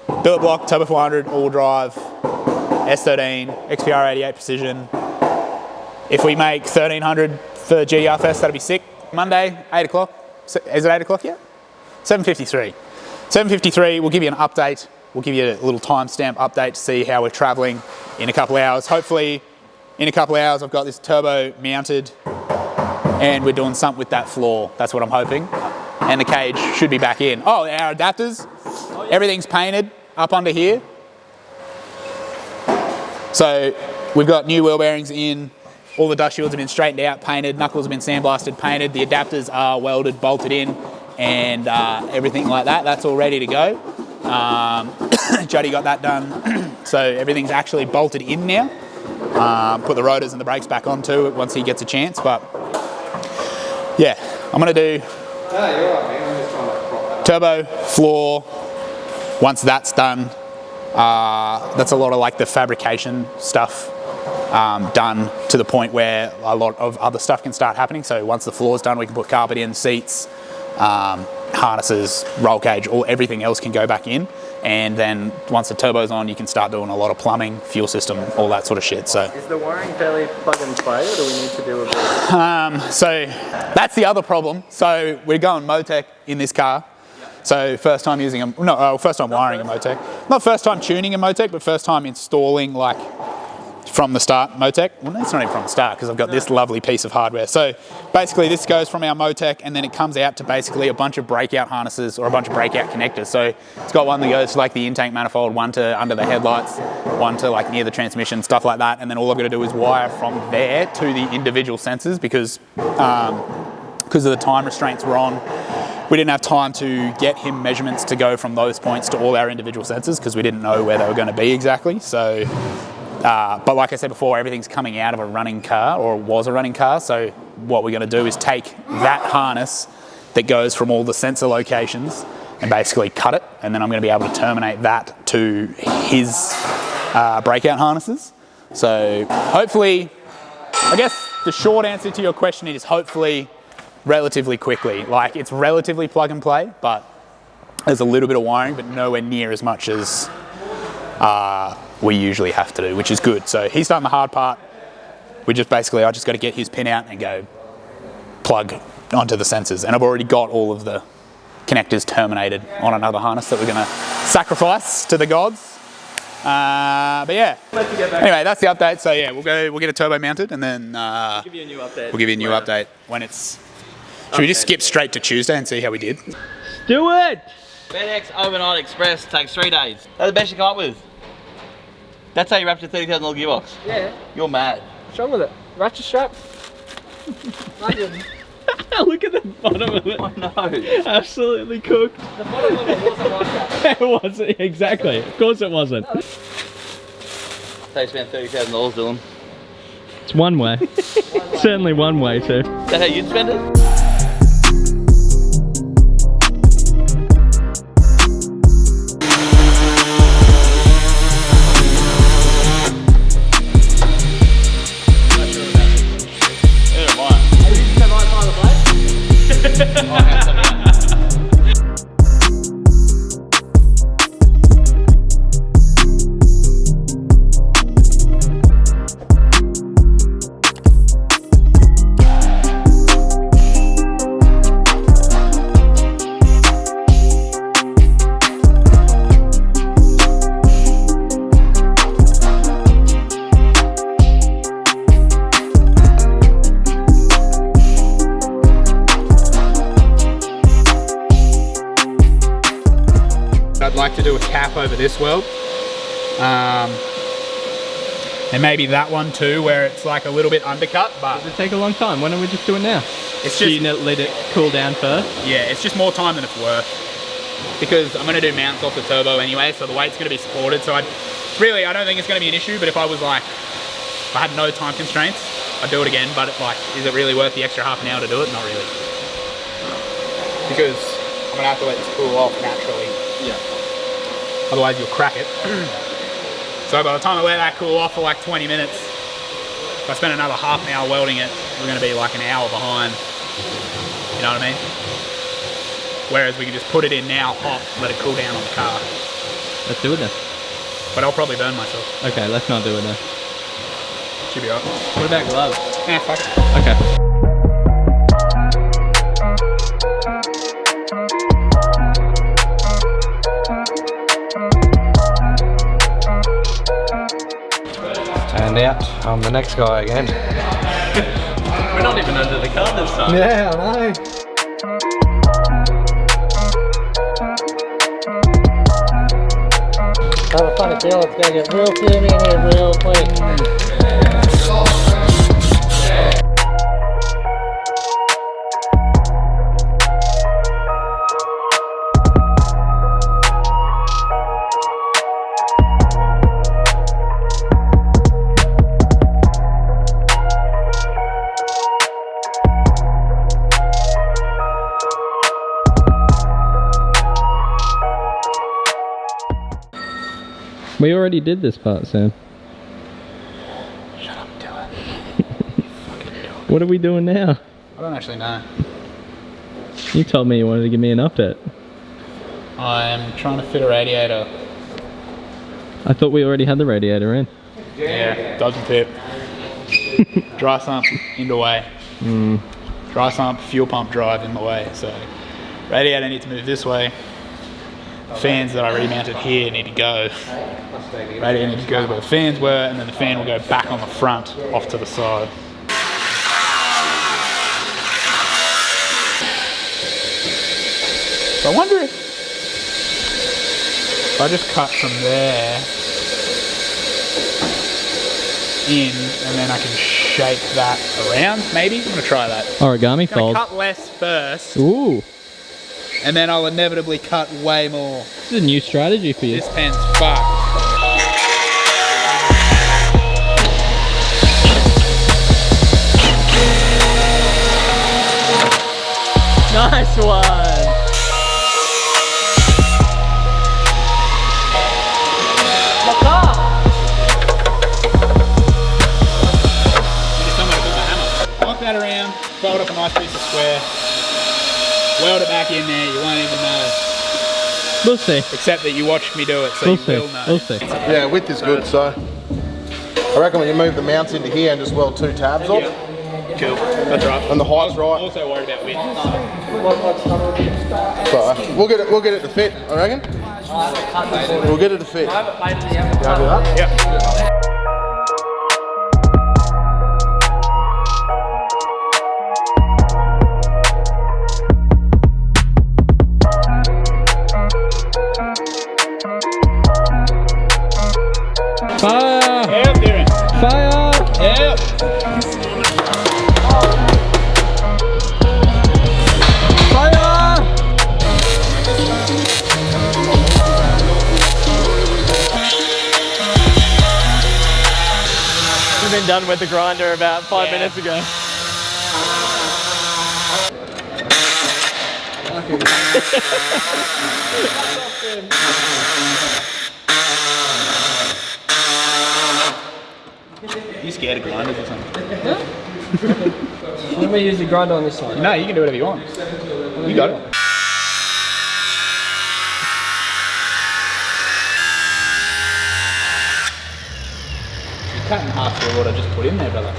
turbo 400, all drive, S13, XPR88 precision. If we make 1300 for GDR Fest, that'll be sick. Monday, 8 o'clock. Is it 8 o'clock yet? 7:53. 7:53, we'll give you an update. We'll give you a little timestamp update to see how we're traveling in a couple of hours. Hopefully, in a couple of hours, I've got this turbo mounted and we're doing something with that floor. That's what I'm hoping. And the cage should be back in. Oh, our adapters, everything's painted up under here. So we've got new wheel bearings in, all the dust shields have been straightened out, painted, knuckles have been sandblasted, painted, the adapters are welded, bolted in, and everything like that. That's all ready to go. Juddy got that done. So everything's actually bolted in now. Put the rotors and the brakes back onto it once he gets a chance. But yeah, I'm gonna do turbo, floor. Once that's done, that's a lot of like the fabrication stuff done to the point where a lot of other stuff can start happening. So once the floor's done, we can put carpet in, seats, harnesses, roll cage, everything else can go back in. And then once the turbo's on, you can start doing a lot of plumbing, fuel system, all that sort of shit. So is the wiring fairly plug and play, or do we need to do a bit? So that's the other problem. So we're going Motec in this car. So first time using first time wiring a Motec. Not first time tuning a Motec, but first time installing like from the start Motec. Well, it's not even from the start because I've got this lovely piece of hardware. So basically this goes from our Motec and then it comes out to basically a bunch of breakout harnesses or a bunch of breakout connectors. So it's got one that goes to like the intake manifold, one to under the headlights, one to like near the transmission, stuff like that. And then all I've got to do is wire from there to the individual sensors because of the time restraints we're on. We didn't have time to get him measurements to go from those points to all our individual sensors because we didn't know where they were going to be exactly. So, but like I said before, everything's coming out of a running car or was a running car. So what we're going to do is take that harness that goes from all the sensor locations and basically cut it. And then I'm going to be able to terminate that to his breakout harnesses. So hopefully, I guess the short answer to your question is hopefully relatively quickly. Like it's relatively plug and play, but there's a little bit of wiring, but nowhere near as much as we usually have to do, which is good. So he's done the hard part. I just got to get his pin out and go plug onto the sensors. And I've already got all of the connectors terminated on another harness that we're going to sacrifice to the gods. But yeah. Anyway, that's the update. So yeah, we'll get a turbo mounted and then We'll give you a new update. We'll give you a new update when it's. Should we just skip straight to Tuesday and see how we did? Do it! FedEx Overnight Express takes 3 days. That's the best you come up with. That's how you wrapped a $30,000 gearbox. Yeah. You're mad. What's wrong with it? Ratchet strap? Look at the bottom of it. I know. Absolutely cooked. The bottom of it wasn't like that. It wasn't, exactly. Of course it wasn't. They spent $30,000, Dylan. It's one way. Certainly one way too. Is that how you'd spend it? this weld. And maybe that one too, where it's like a little bit undercut, but... Does it take a long time? Why don't we just do it now? It's So just... you let it cool down first? Yeah, it's just more time than it's worth. Because I'm gonna do mounts off the turbo anyway, so the weight's gonna be supported. So I don't think it's gonna be an issue, but if I was like, if I had no time constraints, I'd do it again, but like, is it really worth the extra half an hour to do it? Not really. Because I'm gonna have to let this cool off naturally. Yeah. Otherwise you'll crack it. So by the time I let that cool off for like 20 minutes, if I spend another half an hour welding it, we're gonna be like an hour behind. You know what I mean? Whereas we can just put it in now hot, let it cool down on the car. Let's do it then. But I'll probably burn myself. Okay, let's not do it then. Should be alright. What about gloves? Yeah, fuck it. Okay. And out, I'm the next guy again. We're not even under the car this time. Yeah, I know. I have a funny feel it's going to get real fumy in here real quick. We already did this part, Sam. Shut up, do it. What are we doing now? I don't actually know. You told me you wanted to give me an update. I'm trying to fit a radiator. I thought we already had the radiator in. Yeah, doesn't fit. Dry sump in the way. Dry sump, fuel pump drive in the way. So radiator needs to move this way. Fans that I already mounted here need to go. Radiator needs to go where the fans were, and then the fan will go back on the front, off to the side. So I wonder if I just cut from there in, and then I can shape that around, maybe? I'm gonna try that. Origami fold. Cut less first. Ooh. And then I'll inevitably cut way more. This is a new strategy for you. This pen's fucked. Nice one. Lock that around, fold up a nice piece of square. Weld it back in there, you won't even know. We'll see. Except that you watched me do it, so you will know. We'll see. Yeah, width is good, so I reckon when you move the mounts into here and just weld 2 tabs off. Cool, that's right. And the height's right. I'm also worried about width. So we'll get it to fit, I reckon. We'll get it to fit. You happy with that? Yep. Fire! Yep, Darren. Fire! Yep. Fire! We've been done with the grinder about 5 minutes ago. You scared of grinders or something? Let me use the grinder on this side. No, you can do whatever you want. You got it. You're cutting half of what I just put in there, brother.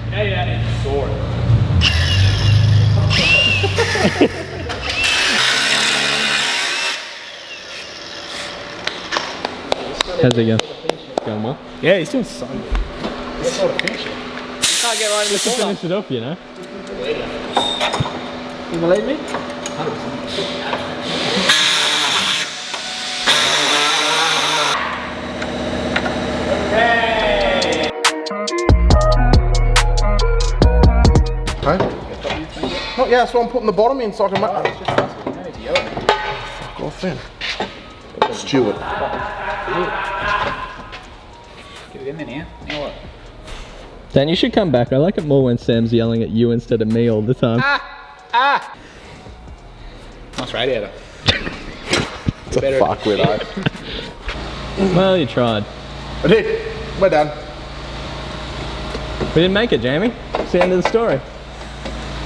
You know you don't need to saw it. How's it going? Going well? Yeah, he's doing so good. He's sort of finish it. Can't get right in the Just to corner. finish it off, you know? You believe me? Not yeah, that's why I'm putting the bottom in so I can make fuck off then. Stewart. Get it in there now. Now what? Dan, you should come back. I like it more when Sam's yelling at you instead of me all the time. Ah! Nice radiator. It's a fuck with that. Well, you tried. I did. We're done. We didn't make it, Jamie. It's the end of the story.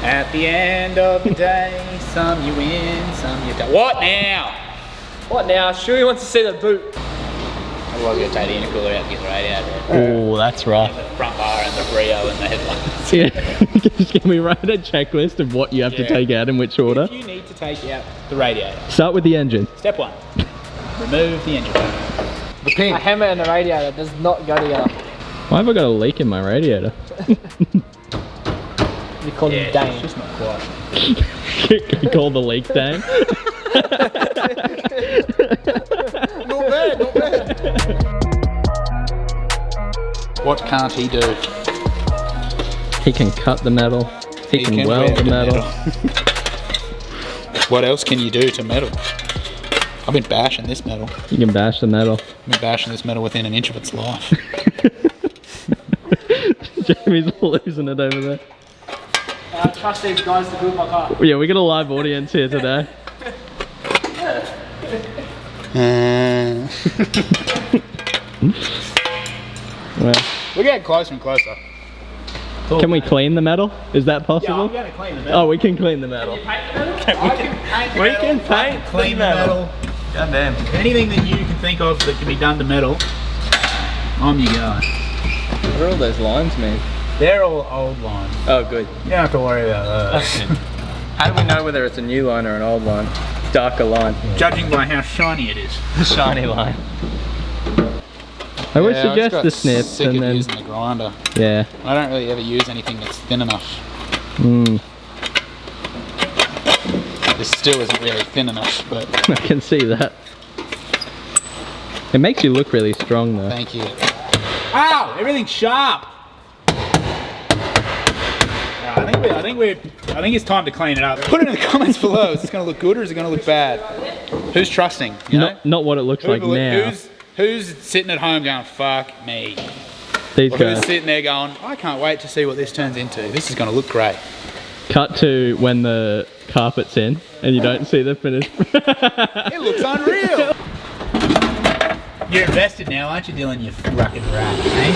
At the end of the day, some you win, some you don't. What now? What now? Shuey wants to see the boot. Otherwise, we're going to take the intercooler out and get the radiator. Oh, that's rough. The front bar and the Brio and the headlights. Yeah. Can we write a checklist of what you have to take out in which order? If you need to take out the radiator. Start with the engine. Step 1. Remove the engine. The pin. A hammer and a radiator does not go together. Why have I got a leak in my radiator? You call him Dane. It's just not quite. You call the leak Dane? Not bad, not bad. What can't he do? He can cut the metal. He can weld the metal. What else can you do to metal? I've been bashing this metal. You can bash the metal. I've been bashing this metal within an inch of its life. Jamie's losing it over there. I trust these guys to build my car. Yeah, we got a live audience here today. Well, we're getting closer and closer. Can we clean the metal? Is that possible? Yeah, I'm going to clean the metal. Oh, we can clean the metal. We can paint clean the metal. God damn. Anything that you can think of that can be done to metal, I'm your guy. What are all those lines mean? They're all old lines. Oh, good. You don't have to worry about those. How do we know whether it's a new line or an old line? Darker line. Judging by how shiny it is. The shiny line. I would suggest the snips sick and of then using the grinder. Yeah. I don't really ever use anything that's thin enough. This still isn't really thin enough, but I can see that. It makes you look really strong though. Thank you. Ow! Everything's sharp. I think it's time to clean it up. Put it in the comments below. Is this going to look good or is it going to look bad? Who's trusting? You know? Not what it looks like now. Who's sitting at home going, fuck me? These or guys. who's sitting there going, I can't wait to see what this turns into. This is going to look great. Cut to when the carpet's in and you don't see the finish. It looks unreal. You're invested now, aren't you, Dylan? You fucking rat, eh?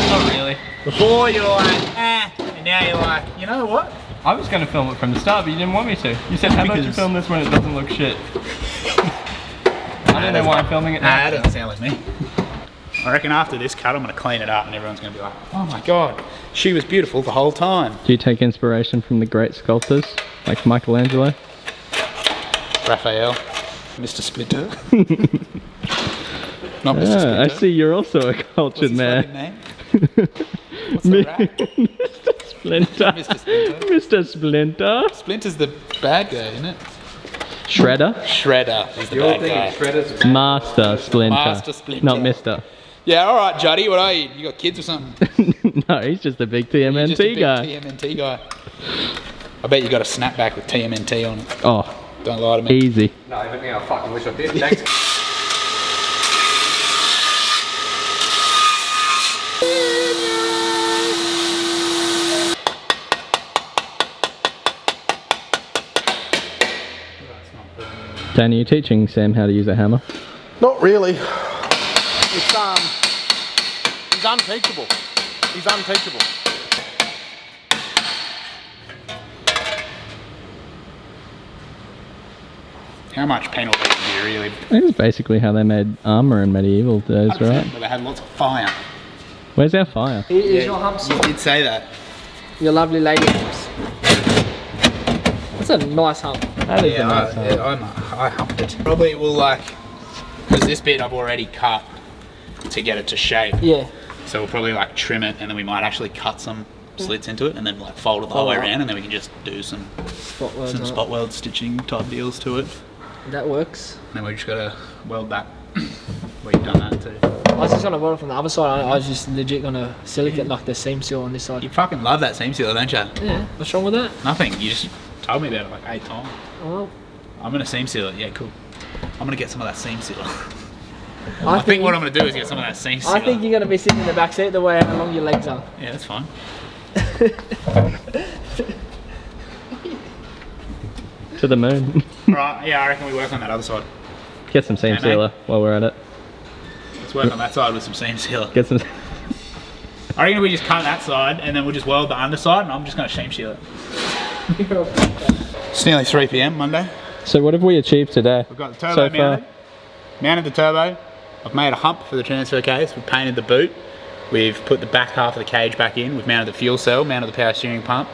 Not really. Before you're like, and now you're like, you know what? I was going to film it from the start, but you didn't want me to. You said, how about you film this when it doesn't look shit? I don't know why I'm filming it now. Nah, that doesn't sound like me. I reckon after this cut, I'm going to clean it up and everyone's going to be like, oh my God, she was beautiful the whole time. Do you take inspiration from the great sculptors like Michelangelo? Raphael. Mr. Splinter. Not Mr. Splinter. I see you're also a cultured man. What's the rat? Mr. Splinter. Mr. Splinter. Mr. Splinter. Splinter's the bad guy, isn't it? Shredder? Shredder is the bad guy. Master Splinter. Master Splinter. Not Mister. Yeah, alright, Juddy, what are you? You got kids or something? No, he's just a big TMNT Just a big guy. TMNT guy. I bet you got a snapback with TMNT on it. Oh. Don't lie to me. Easy. No, but now I fucking wish I did. Thanks. Dan, are you teaching Sam how to use a hammer? Not really. It's he's unteachable. He's unteachable. How much penalty do you really? It's basically how they made armor in medieval days, right? But they had lots of fire. Where's our fire? Here's your humps. You did say that. Your lovely lady humps. That's a nice hump. That is a nice hump. I humped it. Probably will like, because this bit I've already cut to get it to shape. Yeah. So we'll probably like trim it and then we might actually cut some slits into it and then like fold it the whole way around, and then we can just do some spot weld stitching type deals to it. That works. And then we just gotta weld that where you've done that too. I was just gonna weld it from the other side. I was just legit gonna silicate like the seam seal on this side. You fucking love that seam sealer, don't you? Yeah. What's wrong with that? Nothing. You just told me about it like 8 times. Oh. I'm gonna seam seal it. Yeah, cool. I'm gonna get some of that seam sealer. I think what I'm gonna do is get some of that seam sealer. I think you're gonna be sitting in the back seat the way how long your legs are. Yeah, that's fine. To the moon. Right, yeah, I reckon we work on that other side. Get some seam sealer while we're at it. Let's work on that side with some seam sealer. Get some. I reckon we just cut that side and then we'll just weld the underside, and I'm just gonna seam seal it. It's nearly 3 PM Monday. So what have we achieved today? We've got the turbo mounted. Mounted the turbo. I've made a hump for the transfer case. We've painted the boot. We've put the back half of the cage back in. We've mounted the fuel cell, mounted the power steering pump.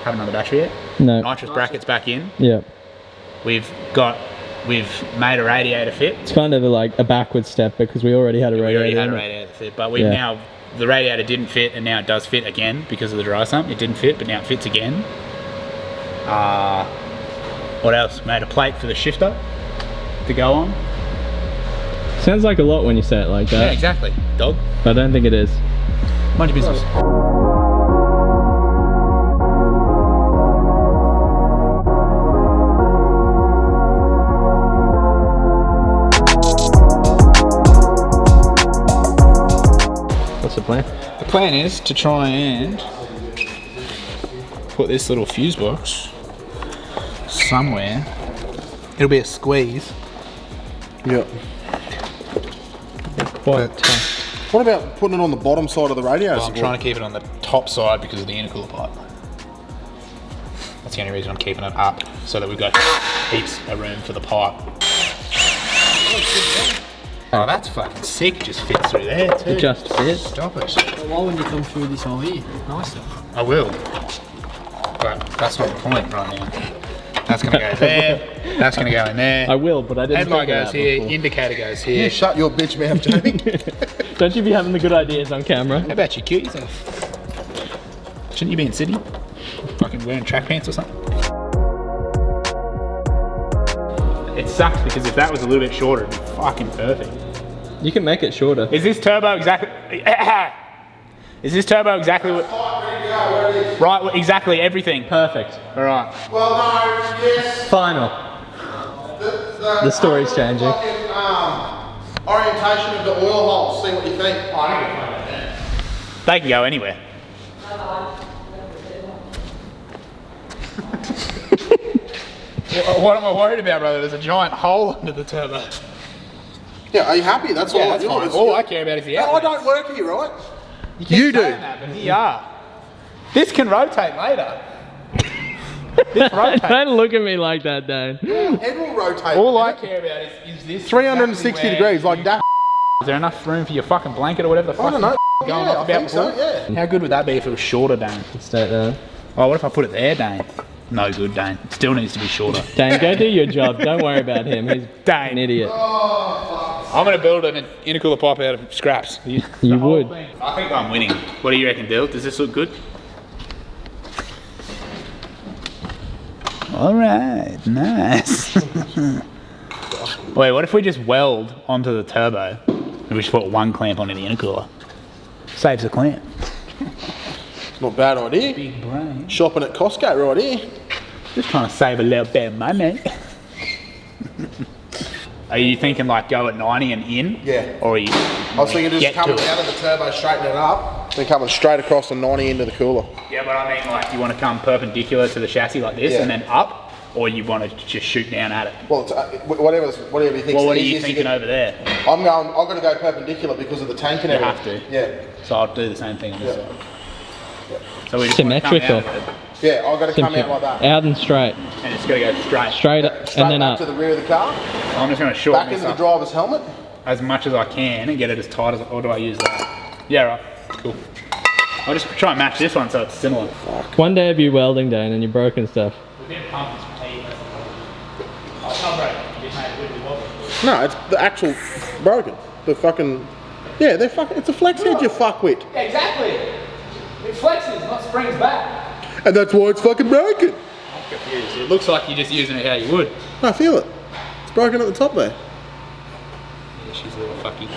Haven't done the battery yet. No. Nitrous brackets back in. Yeah. We've made a radiator fit. It's kind of like a backward step because we already had a radiator. We already had a radiator fit, but we've now, the radiator didn't fit and now it does fit again because of the dry sump. It didn't fit, but now it fits again. What else? Made a plate for the shifter to go on. Sounds like a lot when you say it like that. Yeah, exactly, dog. But I don't think it is. Mind your business. What's the plan? The plan is to try and put this little fuse box somewhere. It'll be a squeeze. Yep. What about putting it on the bottom side of the radiator? Well, I'm trying to keep it on the top side because of the intercooler pipe. That's the only reason I'm keeping it up, so that we've got heaps of room for the pipe. Oh, that's fucking sick. Just fits through there too. It just fits. Stop it. Why wouldn't you come through this hole here? Nice though. I will. But that's not the point right now. That's going to go there. That's going to go in there. I will, but I didn't. Headlight goes here. Before. Indicator goes here. You shut your bitch mouth, Jamie. Don't you be having the good ideas on camera? How about you cute yourself? Shouldn't you be in Sydney? Fucking wearing track pants or something? It sucks because if that was a little bit shorter, it'd be fucking perfect. You can make it shorter. Is this turbo exactly? Is this turbo exactly what? Right, exactly everything. Perfect. All right. Well, no, yes. Final. The story's changing. Orientation of the oil holes. See what you think. They can go anywhere. What am I worried about, brother? There's a giant hole under the turbo. Yeah, are you happy? That's all I do. All I care about is the outlet. I don't work here, right? You do. That, but here you are. This can rotate later. This rotates. Don't look at me like that, Dan. It will rotate. All I care about is this. 360 degrees, like that. Is there enough room for your fucking blanket or whatever the fuck? I don't know. Going off about before? Yeah. How good would that be if it was shorter, Dane? Stay there. Oh, what if I put it there, Dane? No good, Dane. It still needs to be shorter. Dane, go do your job. Don't worry about him. He's an idiot. I'm going to build an intercooler pipe out of scraps. You would. I think I'm winning. What do you reckon, Dill? Does this look good? All right, nice. Wait, what if we just weld onto the turbo and we just put one clamp onto the intercooler? Saves the clamp. Not a bad idea. Big brain. Shopping at Costco right here. Just trying to save a little bit of money. Are you thinking like go at 90 and in? Yeah. Or are you? I was thinking just coming out of the turbo, straighten it up, then coming straight across the 90 into the cooler. Yeah, but I mean like you want to come perpendicular to the chassis like this and then up, or you want to just shoot down at it? Well, it's, whatever you think. Well, what are you thinking over there? I've got to go perpendicular because of the tank and everything. You have to. Yeah. So I'll do the same thing on this side. So we just symmetrical. Yeah, I've got to come out like that. Out and straight. And it's got to go straight. Straight and then up. To the rear of the car. I'm just going to shorten back into the driver's helmet. As much as I can and get it as tight as, or do I use that? Yeah, right. Cool. I'll just try and match this one so it's similar. One day of you welding, Dane, and you're broken stuff. No, it's the actual broken. The fucking, yeah, they're fucking. It's a flex head, you fuckwit. Yeah, exactly. It flexes, not springs back. And that's why it's fucking broken. I'm confused. It looks like you're just using it how you would. I feel it. It's broken at the top there. Yeah, she's a little fucky.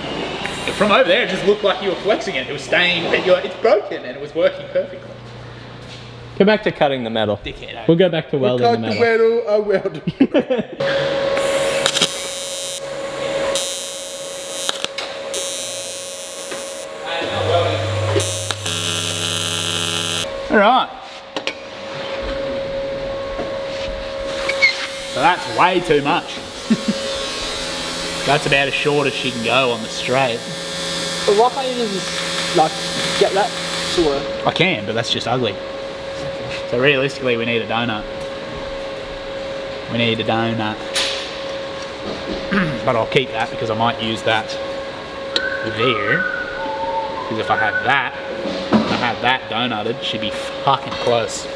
From over there, it just looked like you were flexing it. It was staying, but it's broken and it was working perfectly. Go back to cutting the metal. Dickhead, We'll go back to welding the metal. I weld. All right. So that's way too much. That's about as short as she can go on the straight. But why can't you just like get that to work? I can, but that's just ugly. So realistically, we need a donut. We need a donut. But I'll keep that because I might use that there. Because if I had that, donutted, she'd be fucking close.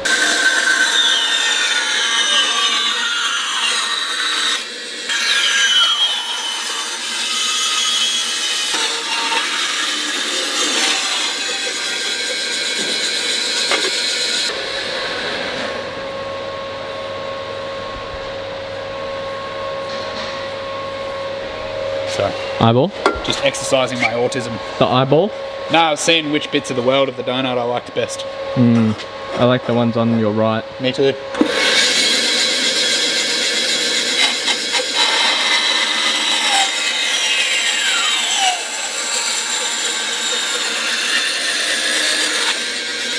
So, eyeball? Just exercising my autism. The eyeball? No, I was seeing which bits of the world of the donut I liked best. I like the ones on your right. Me too.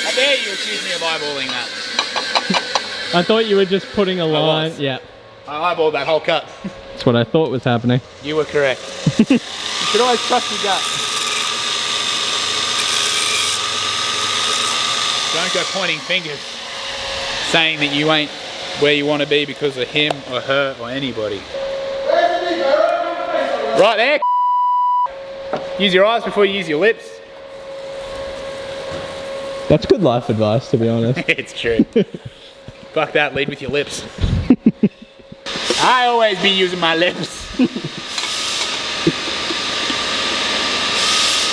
How dare you accuse me of eyeballing that? I thought you were just putting a line. Yeah. I eyeballed that whole cut. That's what I thought was happening. You were correct. You should always trust your gut. Don't go pointing fingers, saying that you ain't where you want to be because of him or her or anybody. Right there. Use your eyes before you use your lips. That's good life advice, to be honest. It's true. Fuck that, lead with your lips. I always be using my lips.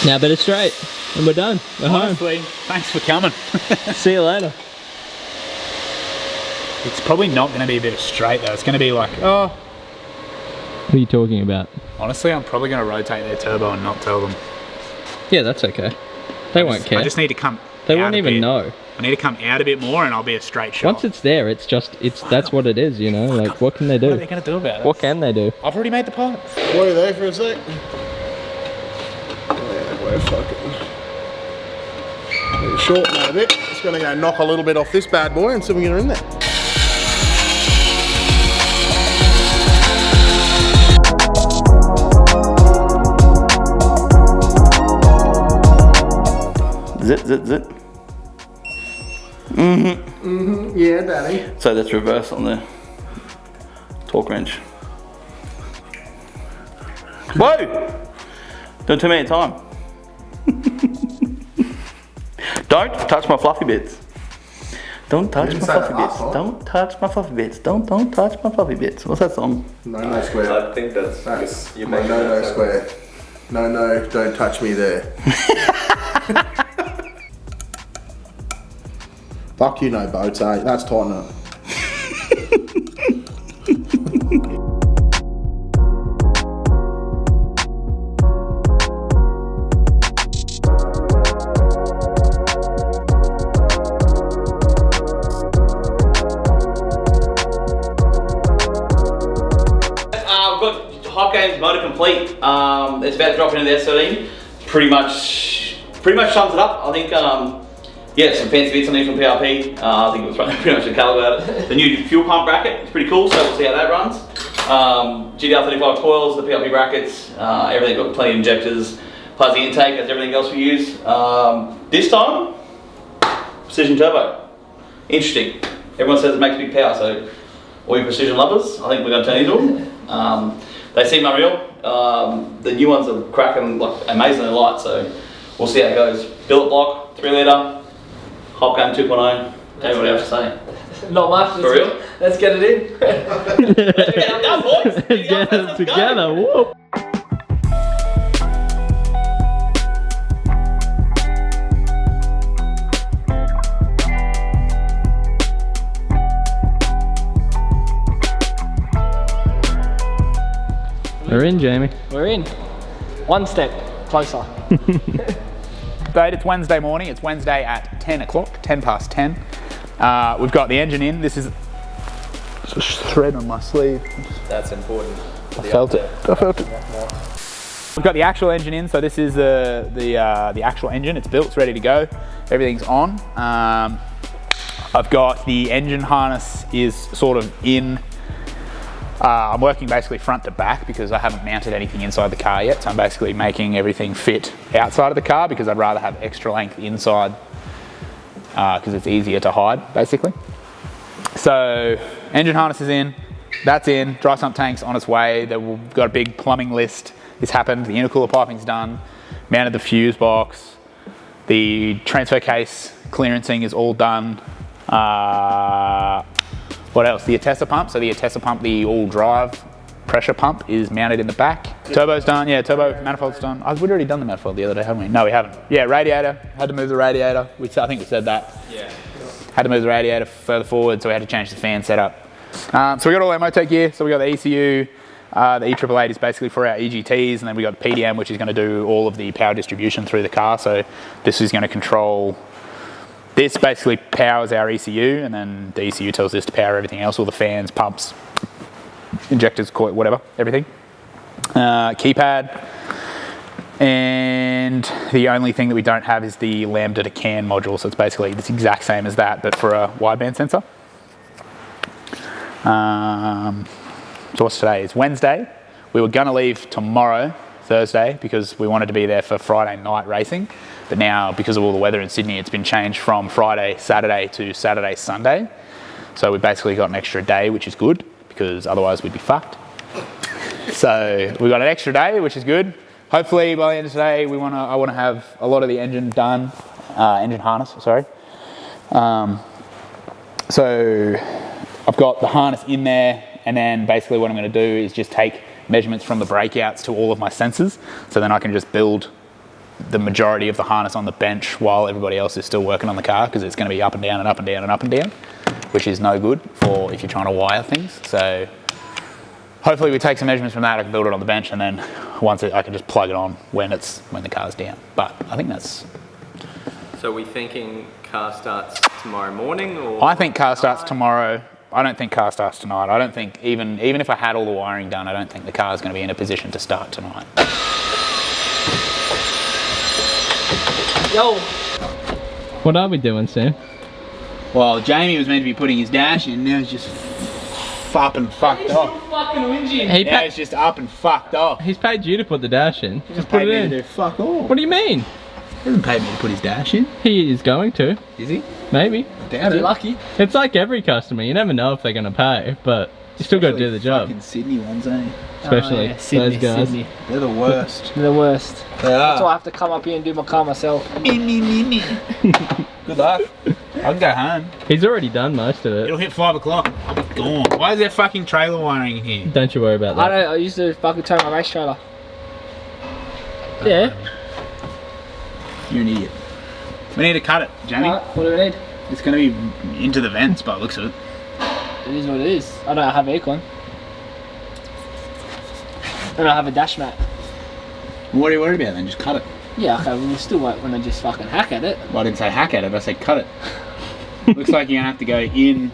Now better straight. And we're done. We're Honestly, thanks for coming. home. See you later. It's probably not going to be a bit of straight though. It's going to be like, oh. What are you talking about? Honestly, I'm probably going to rotate their turbo and not tell them. Yeah, that's okay. They won't care. I just need to come They out won't a even bit. know. I need to come out a bit more and I'll be a straight shot. Once it's there, it's that's what it is, you know? Like, what can they do? What are they going to do about it? What can they do? I've already made the part. Wait there for a sec. Yeah, we're fucking. Shorten that a bit. It's going to go knock a little bit off this bad boy and see if we can get her in there. Zit, zit, zit. Yeah, Daddy. So that's reverse on the torque wrench. Whoa! Doing too many at a time. Don't touch my fluffy bits. Don't touch my fluffy bits. Don't touch my fluffy bits. Don't touch my fluffy bits. What's that song? No square. I think that's you my no square. No, don't touch me there. Fuck you, no boats, eh? That's tighten up. Hot games motor complete. It's about to drop into the S13. Pretty much sums it up. I think yeah, some fancy bits on there from PRP. I think it was pretty much a colour about it. The new fuel pump bracket, it's pretty cool, so we'll see how that runs. GTR35 coils, the PRP brackets, everything got plenty of injectors, plus the intake, as everything else we use. This time, precision turbo. Interesting. Everyone says it makes big power, so all you precision lovers, I think we're going to turn into them. They seem unreal. The new ones are cracking like amazingly light, so we'll see how it goes. Billet block, 3 litre, hop game 2.0. Tell you what I have to say. Not much. For real? Let's get it in. Let's get it done, boys. Let's get it together. Whoop. We're in, Jamie. We're in. One step closer. It's Wednesday morning. It's Wednesday at 10 o'clock, 10 past 10. We've got the engine in. This is a thread on my sleeve. That's important. I felt it. I felt it. We've got the actual engine in. So this is the actual engine. It's built. It's ready to go. Everything's on. I've got the engine harness is sort of in. I'm working basically front to back because I haven't mounted anything inside the car yet. So I'm basically making everything fit outside of the car because I'd rather have extra length inside because it's easier to hide basically. So engine harness is in, that's in, dry sump tank's on its way. We've got a big plumbing list. This happened, the intercooler piping's done, mounted the fuse box, the transfer case clearancing is all done. What else? The Attessa pump. So the Attessa pump, the all-drive pressure pump is mounted in the back. Turbo's done. Yeah, turbo manifold's done. We'd already done the manifold the other day, haven't we? No, we haven't. Yeah, radiator. Had to move the radiator. I think we said that. Yeah. Had to move the radiator further forward, so we had to change the fan setup. So we got all our Motec gear. So we got the ECU. The E888 is basically for our EGTs, and then we got the PDM, which is going to do all of the power distribution through the car. So this is going to control. This basically powers our ECU, and then the ECU tells this to power everything else, all the fans, pumps, injectors, coil, whatever, everything. Keypad. And the only thing that we don't have is the lambda to CAN module, so it's basically the exact same as that, but for a wideband sensor. So what's today? It's Wednesday. We were going to leave tomorrow, Thursday, because we wanted to be there for Friday night racing. But now, because of all the weather in Sydney, it's been changed from Friday, Saturday to Saturday, Sunday. So we've basically got an extra day, which is good, because otherwise we'd be fucked. So we've got an extra day, which is good. Hopefully by the end of today, I want to have a lot of the engine done, engine harness, sorry. So I've got the harness in there, and then basically what I'm going to do is just take measurements from the breakouts to all of my sensors, so then I can just build the majority of the harness on the bench while everybody else is still working on the car, because it's going to be up and down and up and down and up and down, which is no good for if you're trying to wire things. So hopefully we take some measurements from that, I can build it on the bench, and then I can just plug it on when the car's down. But I think that's... So are we thinking car starts tomorrow morning, or...? I think car starts tomorrow. I don't think car starts tonight. I don't think, even if I had all the wiring done, I don't think the car's going to be in a position to start tonight. Yo! What are we doing, Sam? Well, Jamie was meant to be putting his dash in, now he's just up and fucked off. Fucking whinging. Now he's just up and fucked off. He's paid you to put the dash in. Just put it in. To do fuck off. What do you mean? He hasn't paid me to put his dash in. He is going to. Is he? Maybe. Doubt it. You're lucky. It's like every customer, you never know if they're going to pay, but you still got to do the job. Fucking Sydney ones, eh? Especially Sydney, those guys. Sydney. They're the worst. They're the worst. They are. That's why I have to come up here and do my car myself. Good luck. I can go home. He's already done most of it. It'll hit 5 o'clock. I'll be gone. Why is there fucking trailer wiring in here? Don't you worry about that. I used to fucking tow my race trailer. Yeah. You're an idiot. We need to cut it, Jamie. Right, what do we need? It's going to be into the vents by the looks of it. It is what it is. I don't have aircon. I don't have a dash mat. What are you worried about then? Just cut it. Yeah, okay, we'll still won't want to just fucking hack at it. Well, I didn't say hack at it, I said cut it. Looks like you're going to have to go in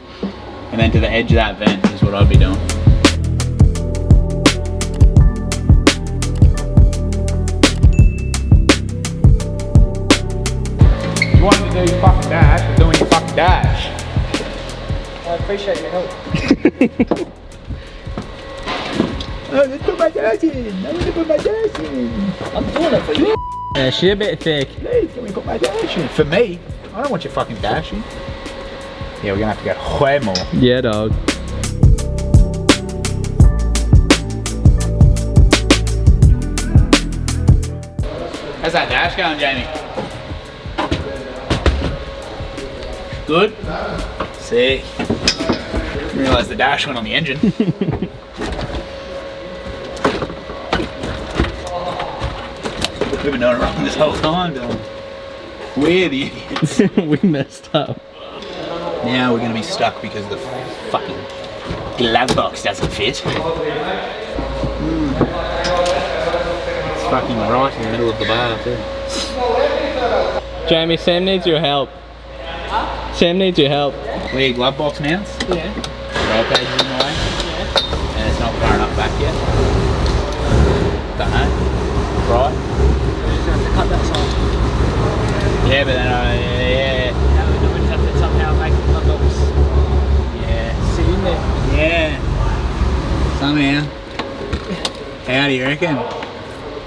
and then to the edge of that vent is what I'd be doing. You wanted to do your fucking dash, we're doing your fucking dash. I appreciate your help. Oh, let's put my dash in. I want to put my dash in. I'm doing it for you. Yeah, she's a bit thick. Please, can we put my dash in? For me? I don't want your fucking dash in. Yeah, we're going to have to go way more. Yeah, dog. How's that dash going, Jamie? Good? Sick. Didn't realise the dash went on the engine. We've been doing it wrong this whole time, Dylan. We're the idiots. We messed up. Now we're going to be stuck because the fucking glove box doesn't fit. fucking right in the middle of the bar too. Jamie, Sam needs your help. Huh? Sam needs your help. Where your glove box mounts? Yeah. Roll cage is in the way? Yeah. And it's not far enough back yet? Don't know. Right? We're just going to have to cut that side. Yeah, but then yeah. No, we would have to somehow make the glove box. Yeah. Sit in there. Yeah. Somehow. How do you reckon?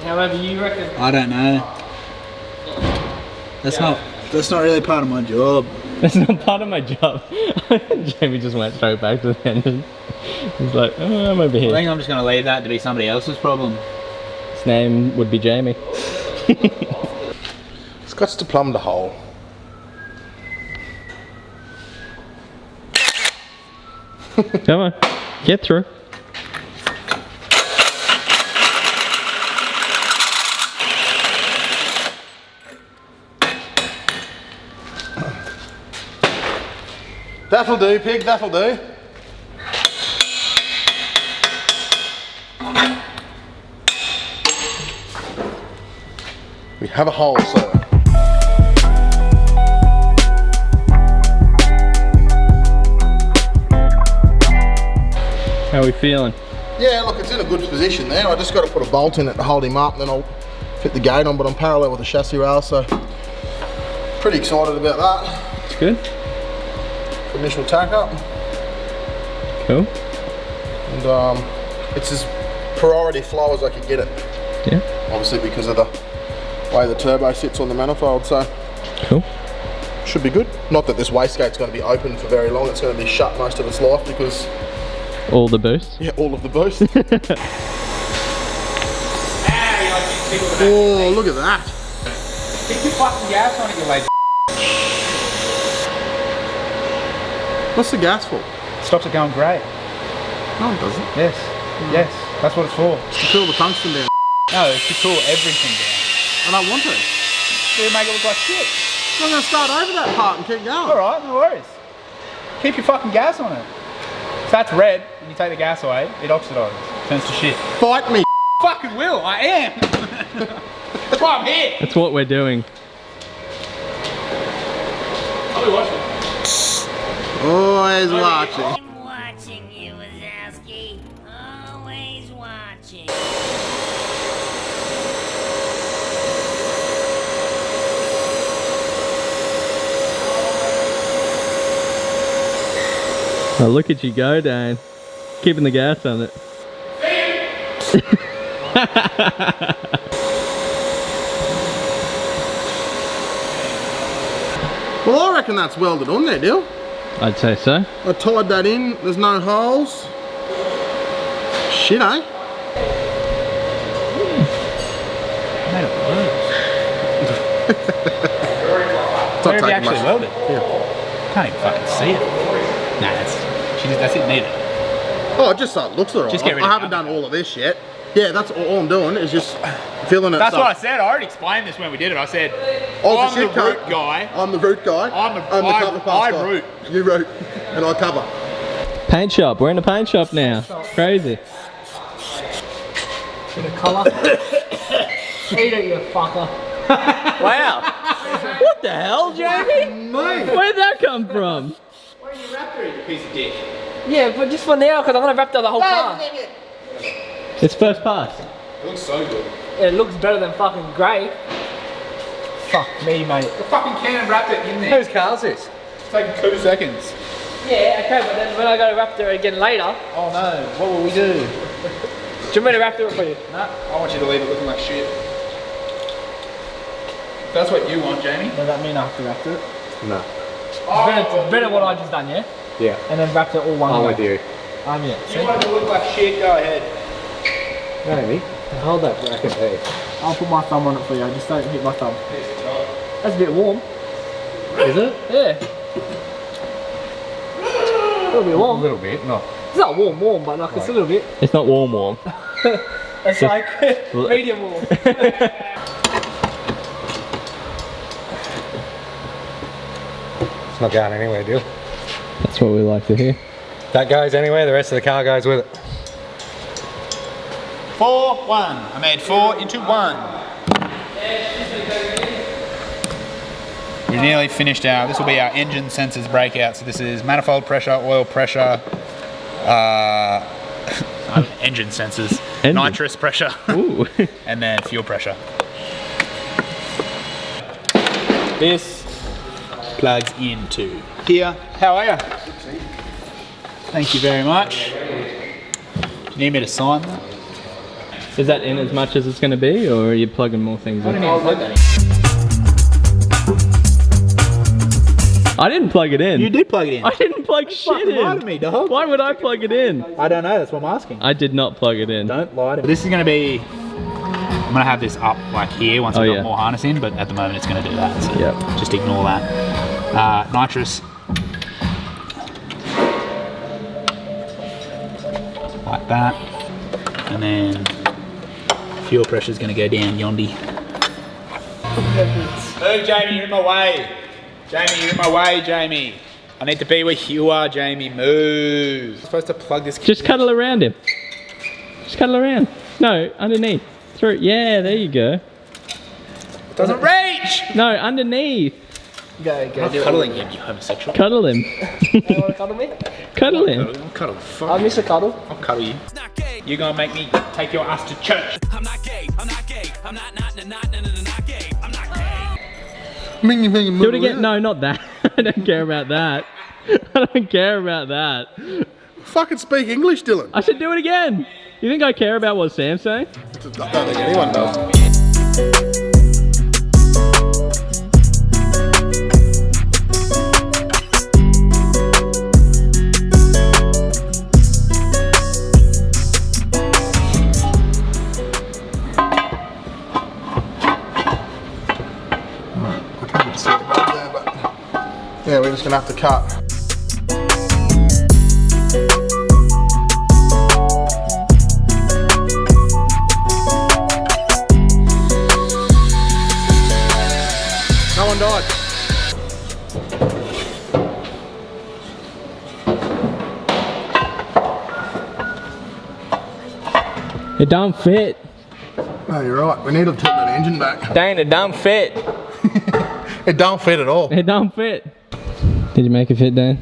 However you reckon. I don't know. That's not really part of my job. That's not part of my job. Jamie just went straight back to the engine. He's like, oh, I'm over here. I think I'm just going to leave that to be somebody else's problem. His name would be Jamie. It's got to plumb the hole. Come on, get through. That'll do, pig, that'll do. We have a hole, sir. How are we feeling? Yeah, look, it's in a good position there. I just got to put a bolt in it to hold him up, and then I'll fit the gate on, but I'm parallel with the chassis rail, so pretty excited about that. It's good. Initial tack up. Cool. And it's as priority flow as I could get it. Yeah. Obviously because of the way the turbo sits on the manifold, so. Cool. Should be good. Not that this wastegate's going to be open for very long, it's going to be shut most of its life because... All the boost? Yeah, all of the boost. Oh, look at that. Get your fucking gas on it, you lazy. What's the gas for? Stops it going grey. No, it doesn't. Yes. Yes. That's what it's for. It's to cool the tungsten down. No, it's to cool everything down. I don't want to. So you make it look like shit. I'm going to start over that part and keep going. Alright, no worries. Keep your fucking gas on it. If that's red, and you take the gas away, it oxidizes. Turns to shit. Fight me. Fucking will, I am. That's why I'm here. That's what we're doing. I'll be watching. Always watching. I'm watching you, Wazowski. Always watching. Oh, look at you go, Dan. Keeping the gas on it. Well, I reckon that's welded on there, Dill. I'd say so. I tied that in, there's no holes. Shit, eh? Made it worse. It's not Where have you taking actually much. welded? Yeah. Can't even fucking see it. Nah, that's it needed. Oh, just so it looks alright. Just get rid I of haven't done all of this yet. Yeah, that's all I'm doing is just filling it. That's so what I said. I already explained this when we did it. I said, Oh, I'm the shit coat. root guy. I'm the root guy. I'm the cover pass I guy. root. You root, and I cover. Paint shop. We're in a paint shop now. Crazy. Bit of colour. Eat it, you fucker. Wow. What the hell, Jamie? Where'd that come from? Why are you Raptor, you piece of dick? Yeah, but just for now, because I'm going to wrap down the whole car. It's first pass. It looks so good. It looks better than fucking grey. Fuck me, mate. The fucking can wrapped it in there. Whose car is this? It's taking 2 seconds. Yeah, okay, but then when I go to Raptor again later... Oh no, what will we do? Do you want me to Raptor it for you? No, I want you to leave it looking like shit. If that's what you want, Jamie. Does that mean I have to Raptor it? No. It's better what I just done, yeah? Yeah. And then Raptor it all one I'm way. with you. Yeah. If you want it to look like shit, go ahead. Jamie, hold that bracket there. I'll put my thumb on it for you, just don't hit my thumb. That's a bit warm. Is it? Yeah. A little bit warm. A little bit, not. It's not warm, but like it's a little bit. It's not warm. It's like medium warm. It's not going anywhere, deal. That's what we like to hear. That goes anywhere, the rest of the car goes with it. 4, 1. I made 4 into 1. We're nearly finished our, this will be our engine sensors breakout. So this is manifold pressure, oil pressure, engine sensors, nitrous pressure, and then fuel pressure. This plugs into here. How are you? Thank you very much. Do you need me to sign that? Is that in as much as it's going to be, or are you plugging more things in? I didn't plug it in. You did plug it in. I didn't plug shit in. Lie to me, dog. Why would I plug it in? I don't know, that's what I'm asking. I did not plug it in. Don't lie to me. This is going to be, I'm going to have this up like here once I've got more harness in, but at the moment it's going to do that. So just ignore that. Nitrous. Like that. And then fuel pressure is going to go down yondy. Oh, Jamie, you're in my way. Jamie, you're in my way, Jamie. I need to be where you are, Jamie. Move. I'm supposed to plug this. Just cuddle around him. Just cuddle around. No, underneath. Through. Yeah, there you go. It doesn't reach. No, underneath. Go. I'm not cuddling him, you homosexual. Cuddle him. You want to cuddle me? Cuddle him. I'll cuddle. Fuck. I miss a cuddle. I'll cuddle you. You're gonna make me take your ass to church. I'm not gay. I'm not gay. I'm not gay. I'm not gay. Do it again. No, not that. I don't care about that. I don't care about that. Fucking speak English, Dylan. I should do it again. You think I care about what Sam's saying? I don't think anyone does. Yeah, we're just gonna have to cut. No one died. It don't fit. No, you're right. We need to take that engine back. Dang, it don't fit. It don't fit at all. It don't fit. Did you make it fit, Dan?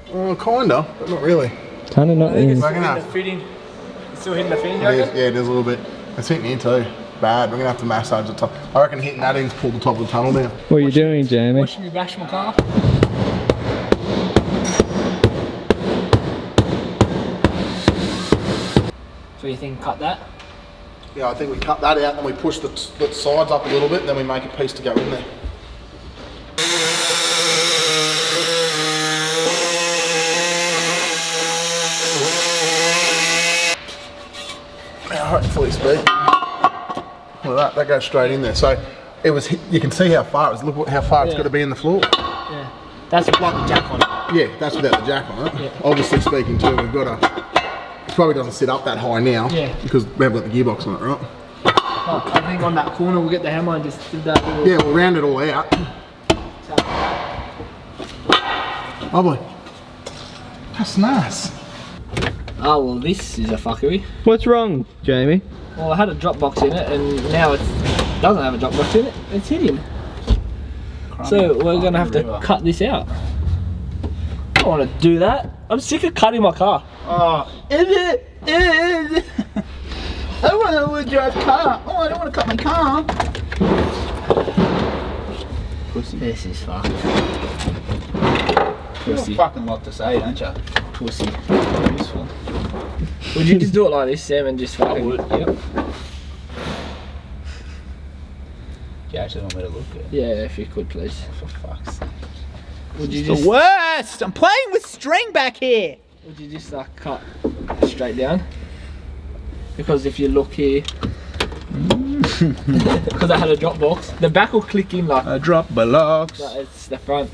Kinda, but not really. Kinda not really. It's still hitting the fitting, you reckon? Yeah, it is a little bit. It's hitting in too. Bad. We're gonna have to massage the top. I reckon hitting that in's pulled the top of the tunnel down. What are you doing, Jamie? Watching me bash my car. So you think cut that? Yeah, I think we cut that out and we push the sides up a little bit, and then we make a piece to go in there. Hopefully speed. Look at that goes straight in there. So it was. You can see how far it is. Look how far it's got to be in the floor. Yeah, that's without the jack on it. Yeah, that's without the jack on it. Yeah. Obviously speaking too, we've got a. It probably doesn't sit up that high now. Yeah. Because we haven't got the gearbox on it, right? Oh, I think on that corner we'll get the hammer and just do that little... Yeah, we'll round it all out. Lovely. That's nice. Oh, well this is a fuckery. What's wrong, Jamie? Well, I had a drop box in it and now it doesn't have a drop box in it. It's hidden. So we're going to have to cut this out. I don't want to do that. I'm sick of cutting my car. Oh. I don't want to drive car. Oh, I don't want to cut my car. Pussy. This is fucked. You have a fucking lot to say, don't you? Pussy. Useful. Would you just do it like this, Sam, and just fucking... I would. Yep. Do you actually want me to look good? Yeah, if you could, please. For fuck's sake. Would you It's just... the worst! I'm playing with string back here! Would you just like cut straight down? Because if you look here... Because I had a drop box, the back will click in like... A drop box. Like it's the front.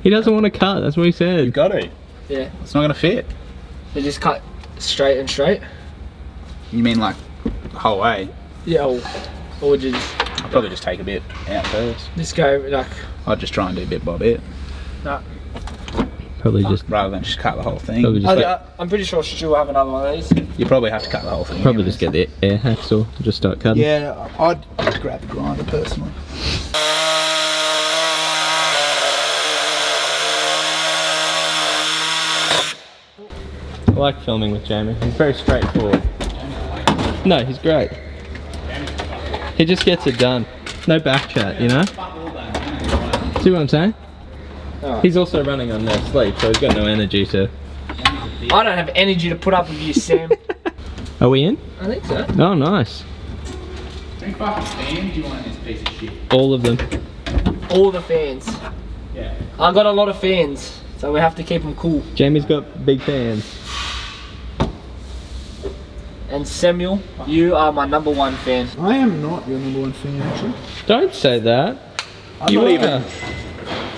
He doesn't want to cut, that's what he said. You got to. Yeah. It's not going to fit. So just cut straight and straight? You mean like the whole way? Yeah, or would you just... I'll probably just take a bit out first. Just go like... I'll just try and do bit by bit. No. Probably just rather than just cut the whole thing. I'm pretty sure Stu will have another one of these. You probably have to cut the whole thing. Probably just get the air hacksaw and just start cutting. Yeah, I'd grab the grinder personally. I like filming with Jamie. He's very straightforward. No, he's great. He just gets it done. No back chat, you know? See what I'm saying? Right. He's also running on no sleep, so he's got no energy to... I don't have energy to put up with you, Sam. Are we in? I think so. Oh, nice. How many fucking fans do you want in this piece of shit? All of them. All the fans. Yeah. I've got a lot of fans, so we have to keep them cool. Jamie's got big fans. And Samuel, you are my #1 fan. I am not your #1 fan, actually. Don't say that.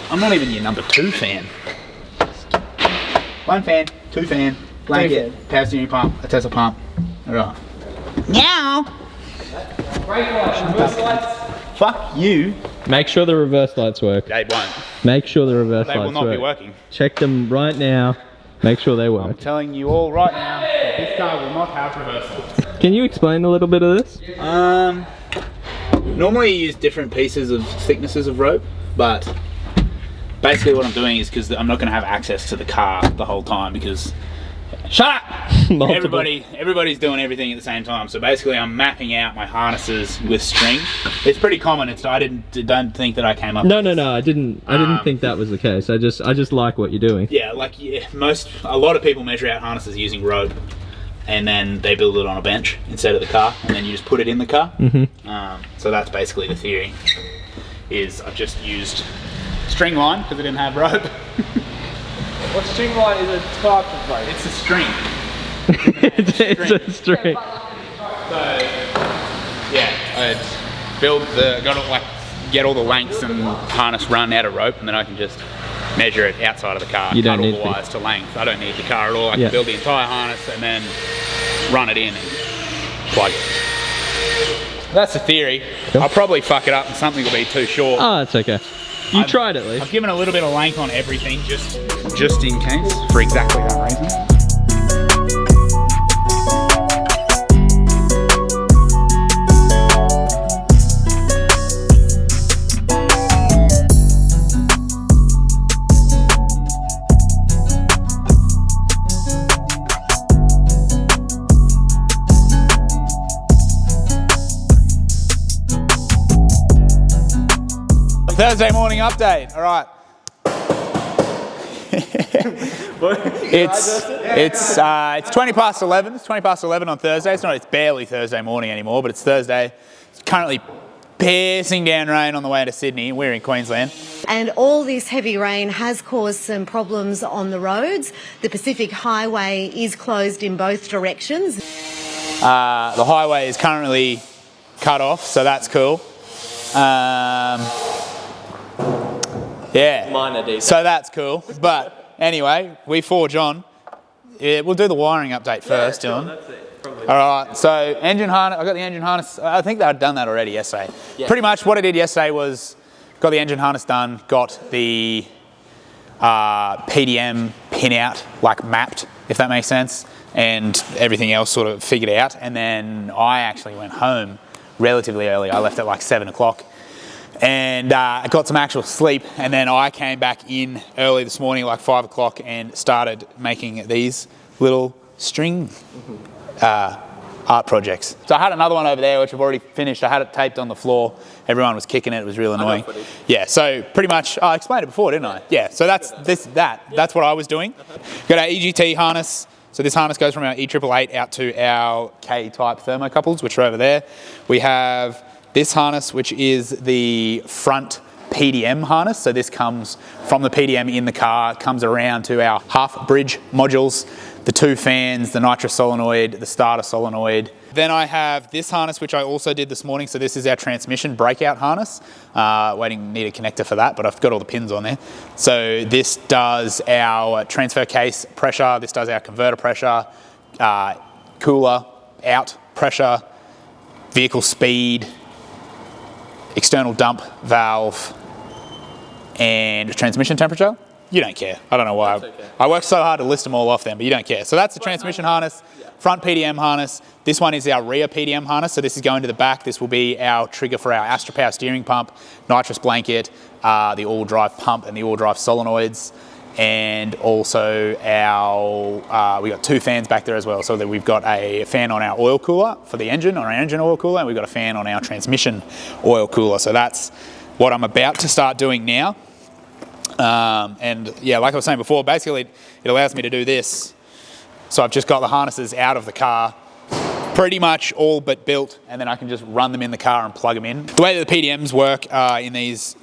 I'm not even your #2 fan. 1 fan, 2 fan, blanket, power steering pump, a Tesla pump. Alright. Meow! Fuck you. Make sure the reverse lights work. They won't. Make sure the reverse lights work. They will not be working. Check them right now. Make sure they work. I'm telling you all right now that this car will not have reverse lights. Can you explain a little bit of this? Normally you use different pieces of thicknesses of rope, but basically what I'm doing is because I'm not going to have access to the car the whole time because shut up! Everybody's doing everything at the same time. So basically I'm mapping out my harnesses with string. It's pretty common. Don't think that I came up No, I didn't think that was the case. I just like what you're doing. Yeah, a lot of people measure out harnesses using rope and then they build it on a bench instead of the car and then you just put it in the car. So that's basically the theory. Is I've just used string line because I didn't have rope. What string line is a type of rope? It's a string. It's a string. So yeah, I'd get all the lengths and harness run out of rope, and then I can just measure it outside of the car. You don't cut all need the wires to length. I don't need the car at all. I can build the entire harness and then run it in and plug it. That's the theory. I'll probably fuck it up and something will be too short. Oh, that's okay. You tried at least. I've given a little bit of length on everything just in case, for exactly that reason. Thursday morning update. All right. It's 20 past 11. It's 20 past 11 on Thursday. It's barely Thursday morning anymore, but it's Thursday. It's currently piercing down rain on the way to Sydney. We're in Queensland. And all this heavy rain has caused some problems on the roads. The Pacific Highway is closed in both directions. The highway is currently cut off, so that's cool. Yeah, minor detail. So that's cool. But anyway, we forge on. Yeah, we'll do the wiring update first, Dylan. That's it. Probably. All right, so engine harness. I got the engine harness. I think they'd done that already yesterday. Yeah. Pretty much what I did yesterday was got the engine harness done, got the PDM pin out, like mapped, if that makes sense, and everything else sort of figured out. And then I actually went home relatively early. I left at like 7 o'clock. And I got some actual sleep, and then I came back in early this morning, like 5 o'clock, and started making these little string art projects. So I had another one over there, which I've already finished. I had it taped on the floor. Everyone was kicking it. It was real annoying. Yeah, so pretty much, I explained it before, didn't I? Yeah, so that's what I was doing. Got our EGT harness. So this harness goes from our E888 out to our K-type thermocouples, which are over there. We have this harness, which is the front PDM harness. So this comes from the PDM in the car, comes around to our half bridge modules, the 2 fans, the nitro solenoid, the starter solenoid. Then I have this harness, which I also did this morning. So this is our transmission breakout harness. Need a connector for that, but I've got all the pins on there. So this does our transfer case pressure. This does our converter pressure, cooler out pressure, vehicle speed, external dump valve, and transmission temperature. you don't care. I don't know why. Okay. I worked so hard to list them all off then, but you don't care. So that's the transmission harness, front PDM harness. This one is our rear PDM harness, so this is going to the back. This will be our trigger for our Astra Power steering pump, nitrous blanket, the all drive pump and the all drive solenoids. And also our, we got 2 fans back there as well. So that we've got a fan on our oil cooler for the engine, on our engine oil cooler, and we've got a fan on our transmission oil cooler. So that's what I'm about to start doing now. And yeah, like I was saying before, basically it allows me to do this. So I've just got the harnesses out of the car, pretty much all but built, and then I can just run them in the car and plug them in. The way that the PDMs work in these,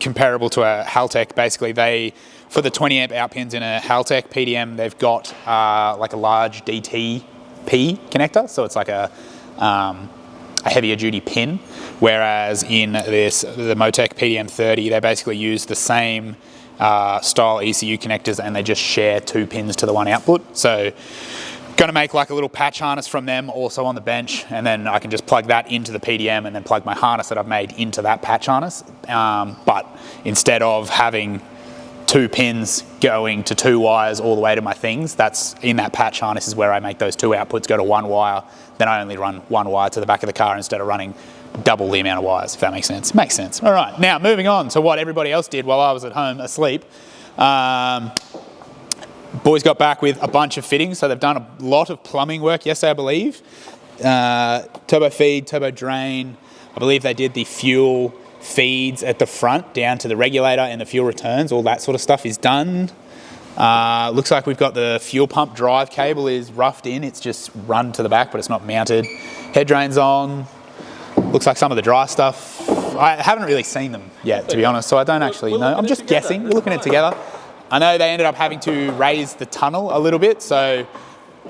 comparable to a Haltech, basically for the 20 amp out pins in a Haltech PDM, they've got like a large DTP connector, so it's like a heavier duty pin, whereas in the Motec PDM 30, they basically use the same style ECU connectors, and they just share 2 pins to the 1 output. So going to make like a little patch harness from them also on the bench, and then I can just plug that into the PDM and then plug my harness that I've made into that patch harness. But instead of having 2 pins going to 2 wires all the way to my things, that's in that patch harness is where I make those 2 outputs go to 1 wire. Then I only run 1 wire to the back of the car instead of running double the amount of wires, if that makes sense. Makes sense. All right, now moving on to what everybody else did while I was at home asleep. Boys got back with a bunch of fittings, so they've done a lot of plumbing work yesterday, I believe. Turbo feed, turbo drain. I believe they did the fuel feeds at the front down to the regulator and the fuel returns. All that sort of stuff is done. Looks like we've got the fuel pump drive cable is roughed in. It's just run to the back, but it's not mounted. Head drain's on. Looks like some of the dry stuff. I haven't really seen them yet, to be honest, so I don't actually know. I'm just guessing. We're looking at it together. I know they ended up having to raise the tunnel a little bit, so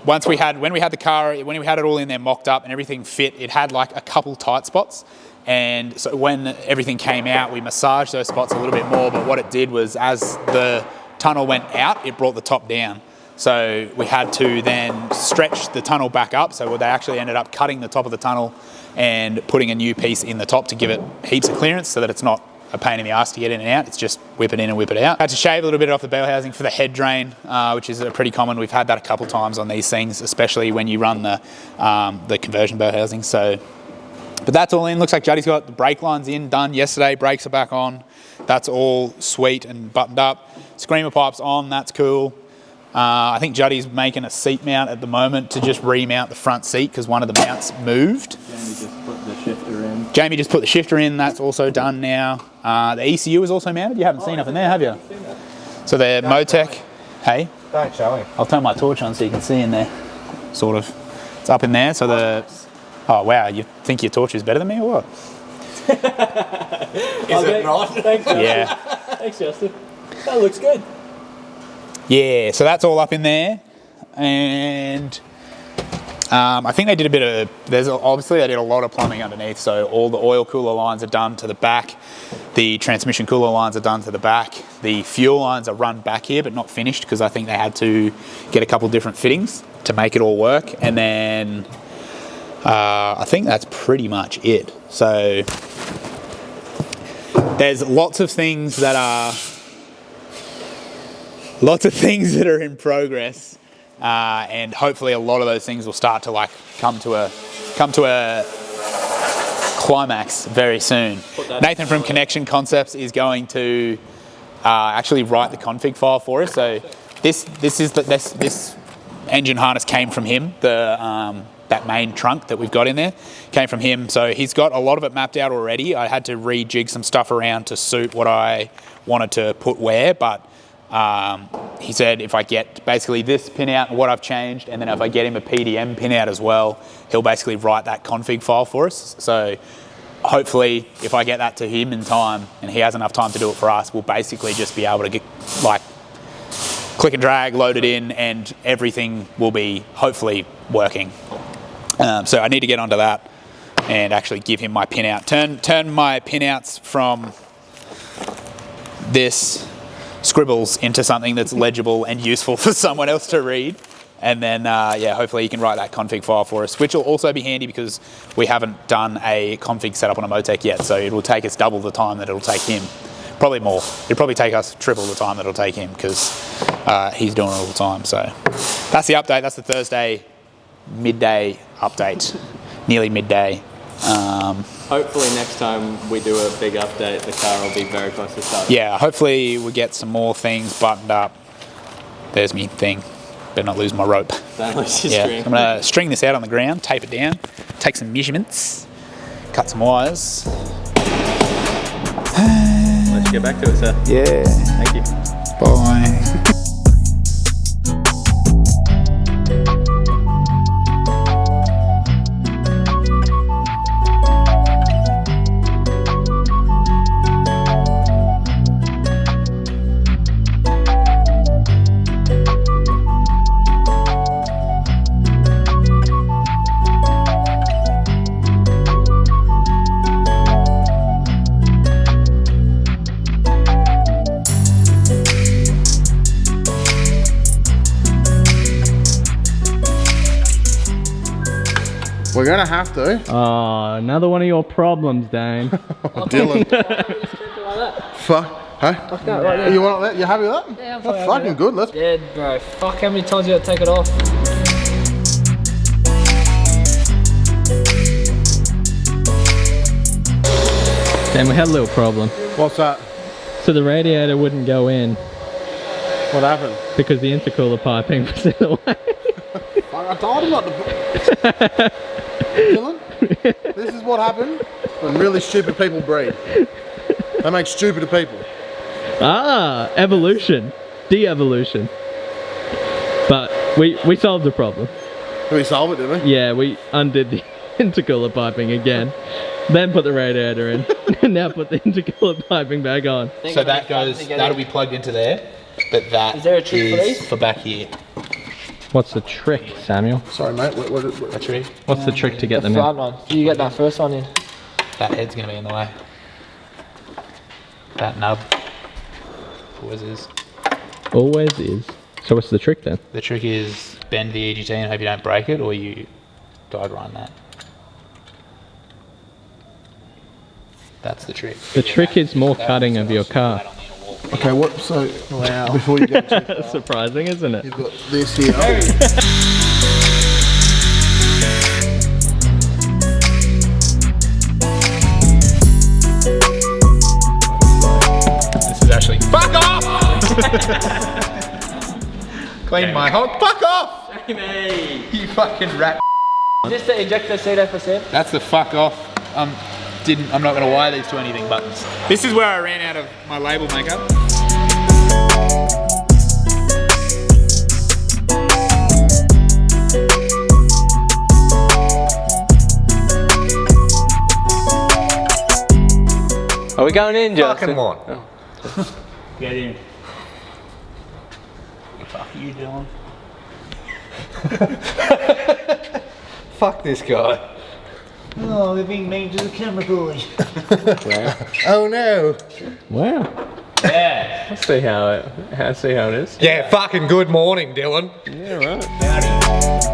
when we had the car, when we had it all in there mocked up and everything fit, it had like a couple tight spots. And so when everything came out, we massaged those spots a little bit more, but what it did was as the tunnel went out, it brought the top down. So we had to then stretch the tunnel back up, so they actually ended up cutting the top of the tunnel and putting a new piece in the top to give it heaps of clearance so that it's not a pain in the ass to get in and out. It's just whip it in and whip it out. I had to shave a little bit off the bell housing for the head drain, which is pretty common. We've had that a couple times on these things, especially when you run the conversion bell housing. So, but that's all in. Looks like Juddy's got the brake lines in, done yesterday. Brakes are back on. That's all sweet and buttoned up. Screamer pipes on, that's cool. I think Juddy's making a seat mount at the moment to just remount the front seat because one of the mounts moved. Jamie just put the shifter in, that's also done now. The ECU is also mounted. You haven't seen up in there, have you? So the Motec, hey? Don't show him. I'll turn my torch on so you can see in there, sort of. It's up in there, so oh wow, you think your torch is better than me or what? Is it not? Thanks, Justin. Yeah. Thanks, Justin. That looks good. Yeah, so that's all up in there. And I think they did a bit of, obviously they did a lot of plumbing underneath, so all the oil cooler lines are done to the back, the transmission cooler lines are done to the back, the fuel lines are run back here but not finished because I think they had to get a couple different fittings to make it all work, and then I think that's pretty much it. So there's lots of things that are in progress. And hopefully a lot of those things will start to like come to a climax very soon. Nathan from Connection Concepts is going to actually write the config file for us. So this engine harness came from him. That main trunk that we've got in there came from him. So he's got a lot of it mapped out already. I had to rejig some stuff around to suit what I wanted to put where, but he said if I get basically this pin out and what I've changed, and then if I get him a PDM pin out as well, he'll basically write that config file for us. So hopefully if I get that to him in time and he has enough time to do it for us, we'll basically just be able to get like click and drag, load it in, and everything will be hopefully working. So I need to get onto that and actually give him my pin out. Turn my pin outs from this scribbles into something that's legible and useful for someone else to read, and then yeah, hopefully he can write that config file for us, which will also be handy because we haven't done a config setup on a Motec yet, so it will take us double the time that it'll take him, Probably more. It'll probably take us triple the time that it'll take him because he's doing it all the time. So that's the update. That's the Thursday midday update. Nearly midday. Hopefully next time we do a big update, the car will be very close to start. Yeah, hopefully we get some more things buttoned up. There's me thing. Better not lose my rope. Don't lose your string. I'm going to string this out on the ground, tape it down, take some measurements, cut some wires. Let's get back to it, sir. Yeah. Thank you. Bye. We're gonna have to. Oh, another one of your problems, Dane. Dylan. Fuck. Huh? Fuck that right there. You want that? You happy with that? Yeah, I'm That's fucking good. Let's. Dead, bro. Fuck, how many times you gotta take it off? Dan, we had a little problem. What's that? So the radiator wouldn't go in What happened? because the intercooler piping was in the way. I told him not to. Dylan, this is what happened when really stupid people breed. They make stupider people. Ah, evolution. De-evolution. But we solved the problem. We solved it, didn't we? Yeah, we undid the intercooler piping again. Then put the radiator in. And now put the intercooler piping back on. So that goes, that'll be plugged into there, but that Is there a trick for these? for back here. What's the trick, Samuel? Sorry, mate. What A trick? What's the trick to get them in? Front one. You get that first one in. That head's going to be in the way. That nub always is. Always is. So what's the trick then? The trick is bend the EGT and hope you don't break it, or you guide grind that. That's the trick. The trick is more cutting of your car. Okay, what? So Wow. before you go too far, Surprising, isn't it? you've got this here. This is actually fuck off. Clean my hog. Fuck off. Jamie! You fucking rat. Is this the injector C8%? That's the fuck off. I'm not going to wire these to anything buttons. This is where I ran out of my label makeup. Are we going in, Justin? Fucking what? Oh. Get in. Fuck you, Dylan. Fuck this guy. Oh, they're being mean to the camera boy. Wow. Oh no. Wow. Yeah. Let's see how it is. Yeah, fucking good morning, Dylan. Yeah, right.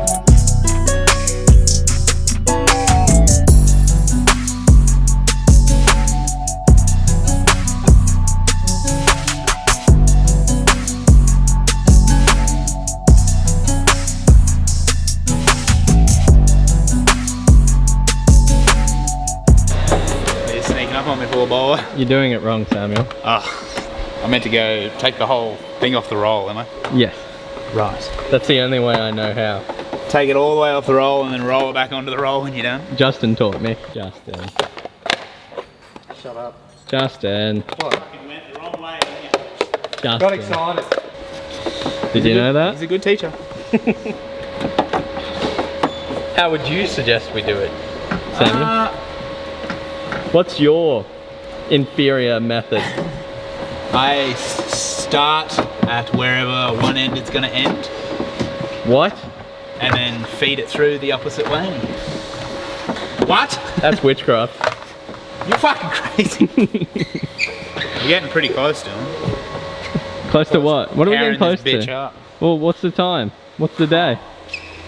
You're sneaking up on me, poor boy. You're doing it wrong, Samuel. I meant to go take the whole thing off the roll, am I? Yes. Right. That's the only way I know how. Take it all the way off the roll and then roll it back onto the roll when you're done. Justin taught me. Justin. Shut up. Justin. What? Went the wrong way, Justin. Got excited. Did you know that? He's a good teacher. How would you suggest we do it, Samuel? What's your inferior method? I start at wherever one end is going to end. What? And then feed it through the opposite way. What? That's witchcraft. You're fucking crazy. You're getting pretty close to him. Close to what? What are we getting Powering close this bitch to? up. Well, what's the time? What's the day?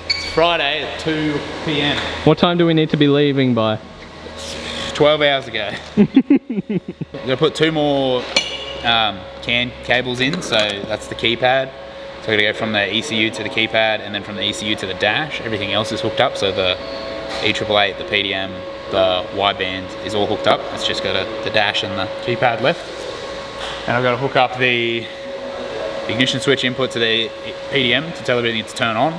It's Friday at 2 p.m. What time do we need to be leaving by? 12 hours ago. I'm gonna put 2 more CAN cables in, so that's the keypad. So we're gonna go from the ECU to the keypad, and then from the ECU to the dash. Everything else is hooked up, so the E888, the PDM, the wideband is all hooked up. It's just got the dash and the keypad left. And I've got to hook up the ignition switch input to the PDM to tell everything to turn on.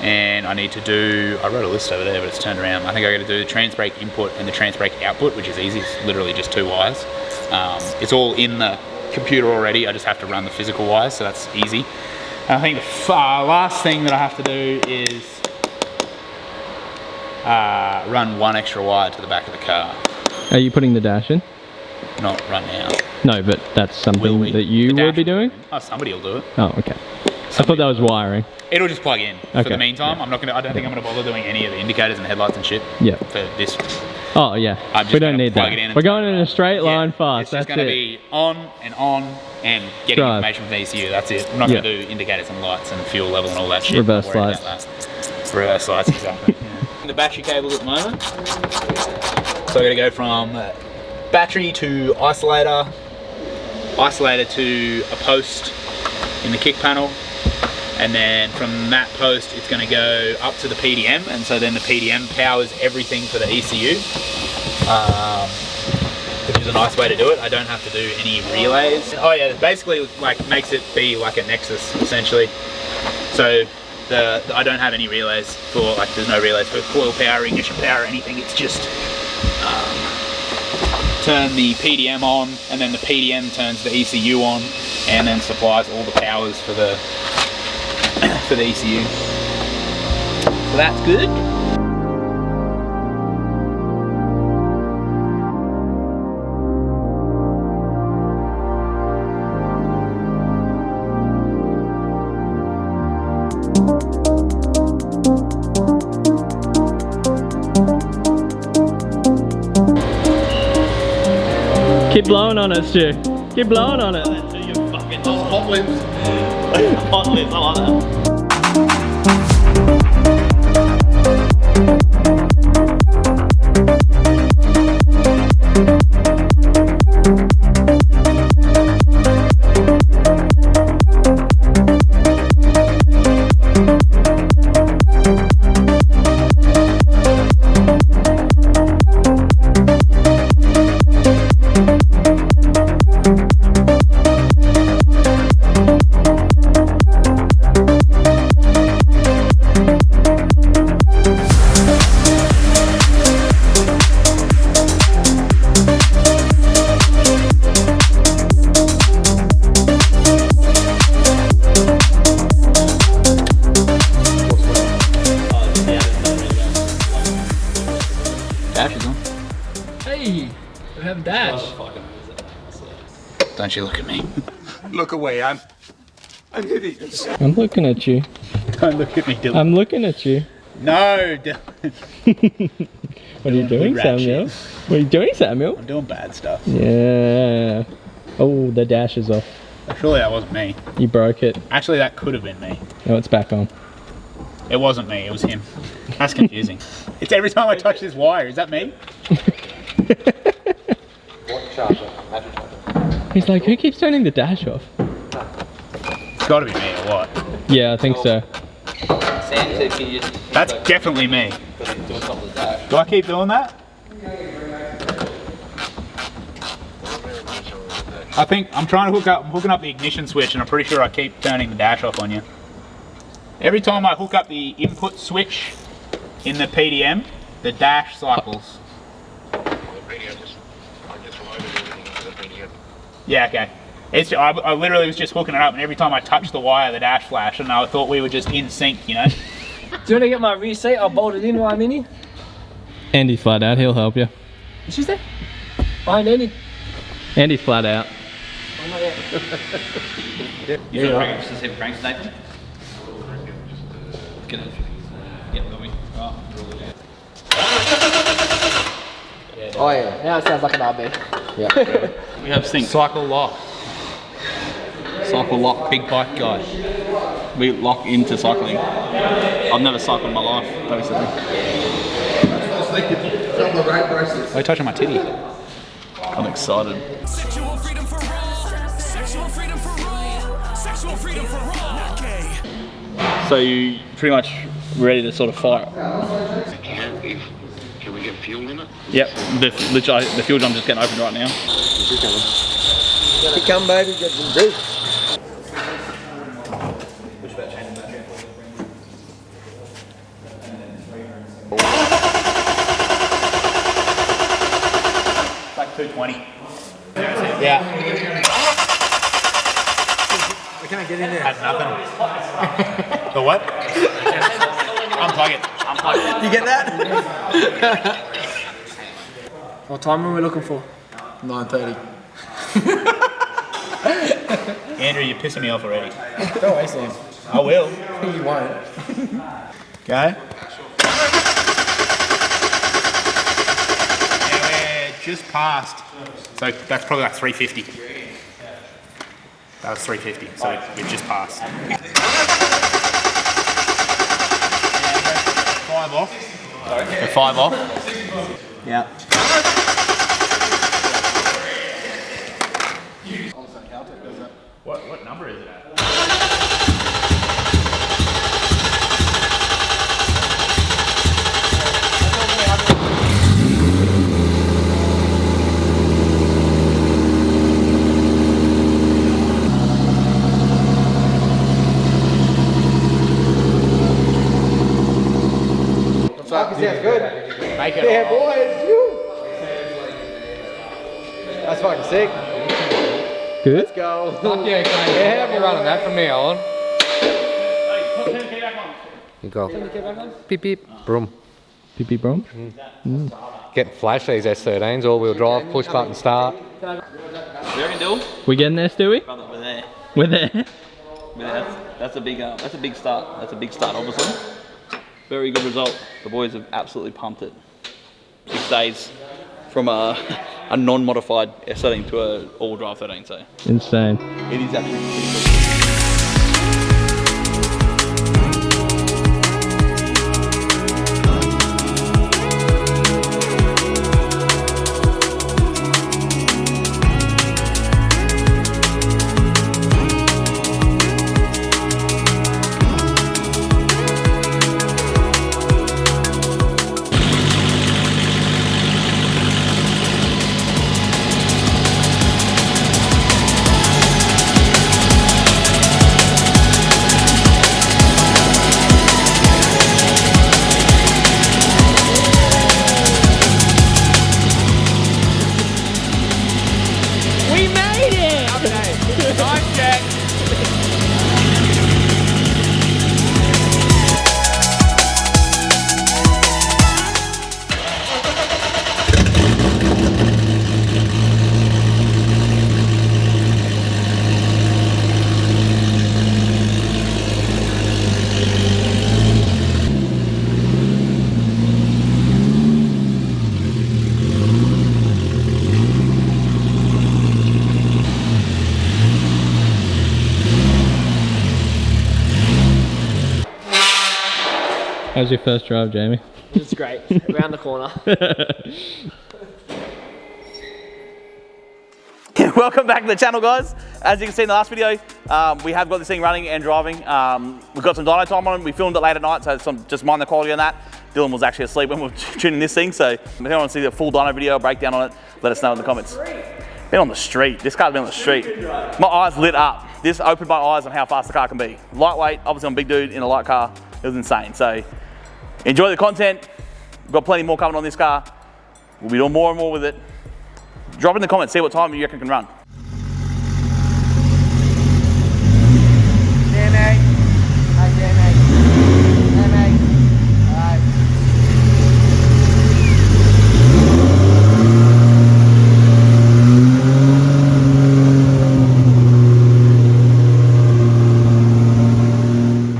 And I need to do, I wrote a list over there, but it's turned around. I think I got to do the trans brake input and the trans brake output, which is easy. It's literally just 2 wires. It's all in the computer already. I just have to run the physical wires, so that's easy. And I think the last thing that I have to do is run 1 extra wire to the back of the car. Are you putting the dash in? Not right now. No, but that's something that you will be doing? Oh, somebody will do it. Oh, okay. I thought that was wiring. It'll just plug in. Okay. For the meantime, I don't think I'm gonna bother doing any of the indicators and headlights and shit. Yeah. For this. Oh yeah. We don't need that. We're going in a straight line fast. It's just gonna be on and getting information from the ECU. That's it. I'm not gonna do indicators and lights and fuel level and all that shit. Reverse lights. Reverse lights, exactly. The battery cables at the moment. So I'm gonna go from battery to isolator, isolator to a post in the kick panel, and then from that post it's going to go up to the PDM, and so then the PDM powers everything for the ECU, which is a nice way to do it. I don't have to do any relays. Oh yeah, basically like makes it be like a Nexus essentially. So I don't have any relays for, like, there's no relays for coil power, ignition power, anything. It's just turn the PDM on, and then the PDM turns the ECU on, and then supplies all the powers for the ECU. So that's good. Keep blowing on it, Stu. Keep blowing on it. Hot lips. Hot lips, I like that. Don't you look at me. Look away, I'm hideous. I'm looking at you. Don't look at me, Dylan. I'm looking at you. No, Dylan. What are you doing, Samuel? What are you doing, Samuel? I'm doing bad stuff. Yeah. Oh, the dash is off. Surely that wasn't me. You broke it. Actually, that could have been me. No, it's back on. It wasn't me, it was him. That's confusing. It's every time I touch this wire. Is that me? He's like, who keeps turning the dash off? It's got to be me or what? Yeah, I think so. That's definitely me. Do I keep doing that? I think I'm trying to hooking up the ignition switch, and I'm pretty sure I keep turning the dash off on you. Every time I hook up the input switch in the PDM, the dash cycles. Yeah, okay. I literally was just hooking it up, and every time I touched the wire, the dash flashed, and I thought we were just in sync, you know? Do you want to get my rear seat? I'll bolt it in while I'm in here. Andy's flat out, he'll help you. She's there? Behind Andy. Andy's flat out. I'm not yet. You feel like just to see cranks, Nathan? Get it. Yep, got me. Oh yeah. Now it sounds like an RB. Yeah. We have sync. Cycle lock. Cycle lock, big bike guy. We lock into cycling. I've never cycled in my life, basically. Why are you touching my titty? I'm excited. Sexual freedom for all. Sexual freedom for all. Sexual freedom for all. Not gay. So you pretty much ready to sort of fire? Can we get fuel in it? Yep. Literally, the fuel jump's just getting opened right now. Here come, baby, get some juice. Like 220. Yeah. Can I get in there? Had nothing. The what? Unplug it. Unplug it. You get that? What time are we looking for? 9:30. Andrew, you're pissing me off already. Don't waste him. I will. You won't. Go. Yeah, we're just past. So that's probably like 350. That was 350, so we just passed. 5 off. Sorry? 5 off. Yeah. What number is it at? Sounds good. Make it. Yeah, boys. That's fucking sick. Good? Let's go. Fuck yeah, Yeah, you're running that from me on. You go. Beep beep. Broom. Beep beep broom? Getting flash these S13s, all-wheel drive, push button start. We getting there, Stewie? Brother, we're there. We're there. We're there. That's a big start. That's a big start, obviously. Very good result. The boys have absolutely pumped it. 6 days from a non-modified S13 to a all-wheel drive 13. So Insane. it is actually pretty cool. How's your first drive, Jamie? It's great. Around the corner. Welcome back to the channel, guys. As you can see in the last video, we have got this thing running and driving. We've got some dyno time on it. We filmed it late at night, so just mind the quality on that. Dylan was actually asleep when we were tuning this thing, so if you want to see the full dyno video breakdown on it, let us know in the comments. Been on the street. This car's been on the street. My eyes lit up. This opened my eyes on how fast the car can be. Lightweight, obviously I'm a big dude in a light car. It was insane. So enjoy the content. We've got plenty more coming on this car. We'll be doing more and more with it. Drop in the comments, see what time you reckon can run.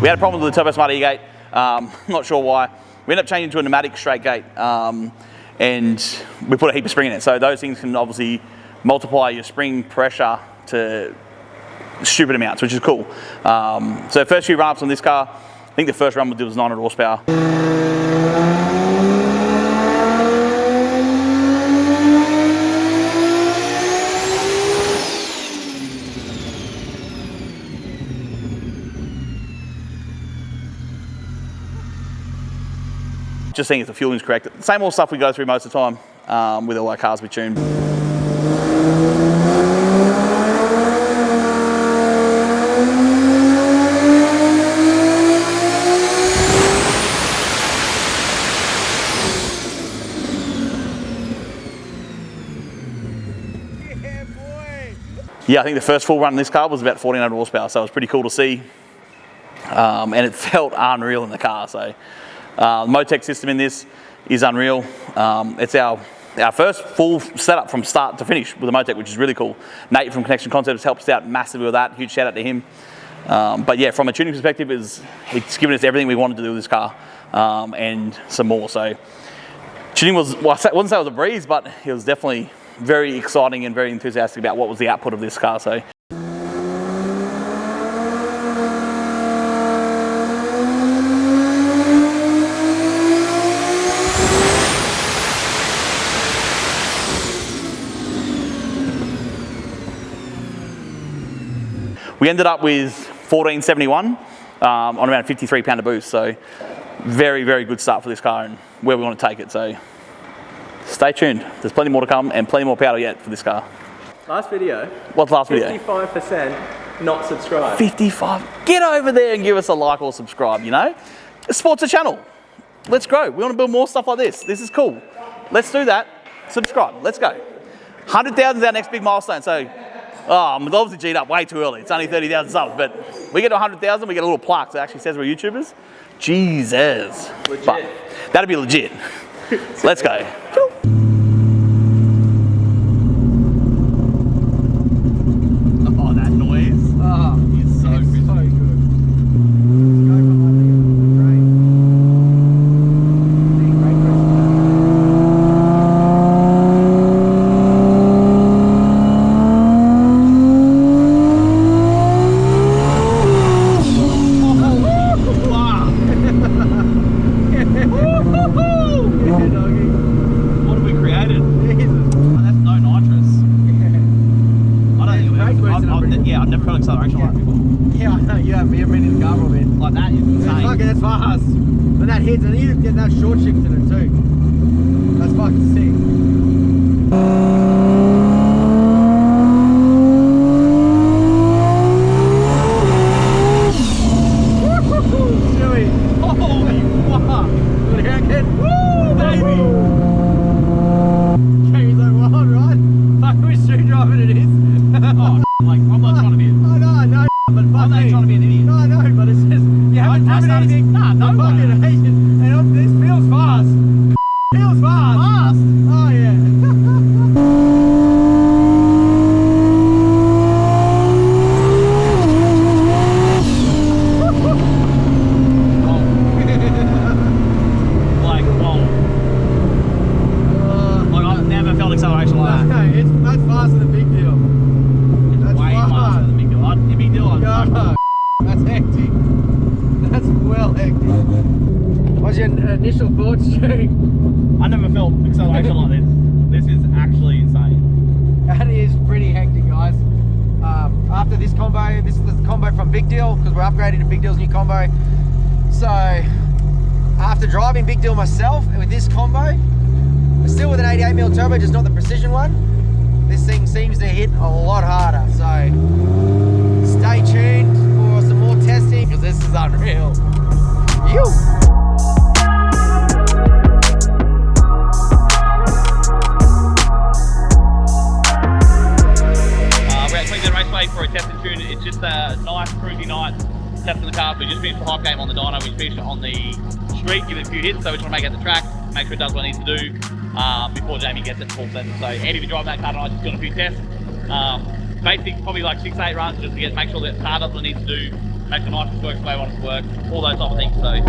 We had a problem with the Turbo Smart E-gate, not sure why. We ended up changing to a pneumatic straight gate and we put a heap of spring in it. So those things can obviously multiply your spring pressure to stupid amounts, which is cool. So first few run-ups on this car, I think the first run we did was 900 horsepower. Just seeing if the fueling's correct. Same old stuff we go through most of the time with all our cars we tune. Yeah, I think the first full run in this car was about 1400 horsepower, so it was pretty cool to see. And it felt unreal in the car. So the Motec system in this is unreal. It's our first full setup from start to finish with the Motec, which is really cool. Nate from Connection Concepts helped us out massively with that. Huge shout out to him. But yeah, from a tuning perspective, it's given us everything we wanted to do with this car and some more. So tuning was, well, I wouldn't say it was a breeze, but it was definitely very exciting and very enthusiastic about what was the output of this car. So. We ended up with 1471 on around 53 pounder boost, so very, very good start for this car and where we want to take it. So stay tuned. There's plenty more to come and plenty more powder yet for this car. Last video. What's last video? 55% not subscribed. 55. Get over there and give us a like or subscribe, you know? Sports a channel. Let's grow. We want to build more stuff like this. This is cool. Let's do that. Subscribe. Let's go. 100,000 is our next big milestone. So, I'm obviously G'd up way too early. It's only 30,000 subs, but we get to 100,000, we get a little plaque that actually says we're YouTubers. Jesus. Legit. But that'd be legit. Let's go. Oh, that noise. Oh, it's so good. So good. Myself with this combo, still with an 88mm turbo, just not the precision one. This thing seems to hit a lot harder, so stay tuned for some more testing because this is unreal. We're at Queensland Raceway for a test and tune. It's just a nice cruisy night testing the car. We just finished the hype game on the dyno. We finished it on the street, give it a few hits, so we just want to make it the track, make sure it does what it needs to do before Jamie gets it full sentence. So Andy will be driving that car tonight, just doing a few tests. Basic, probably like 6 to 8 runs just to make sure that the car does what it needs to do, make the nitrous work the way we want it to work, all those type of things. So.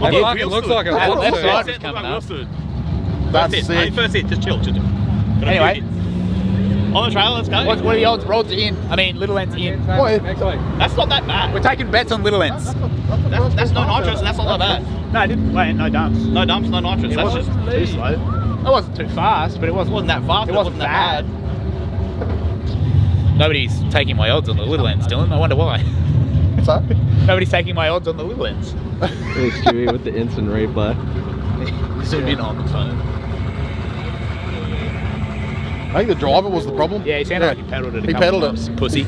It fucking looks like a Left hot side suit. is coming up. That's sick. First hit, just chill. Got a few Anyway. hits. On the trailer, let's go. What are the odds? Rods in. I mean, little ends in. That's not that bad. We're taking bets on little ends. That's no nitrous, and that's not that bad. No, I didn't. Wait, no dumps. No dumps, no nitrous. That's just Too slow. It wasn't too fast, but it wasn't that fast. It wasn't that bad. Nobody's taking my odds on the little ends, Dylan. I wonder why. What's that? Nobody's taking my odds on the little ends. It's Stewie with the instant replay. Zoom in on the phone. I think the driver was the problem. Yeah, he sounded like he pedalled it. He pedalled it. Pussy.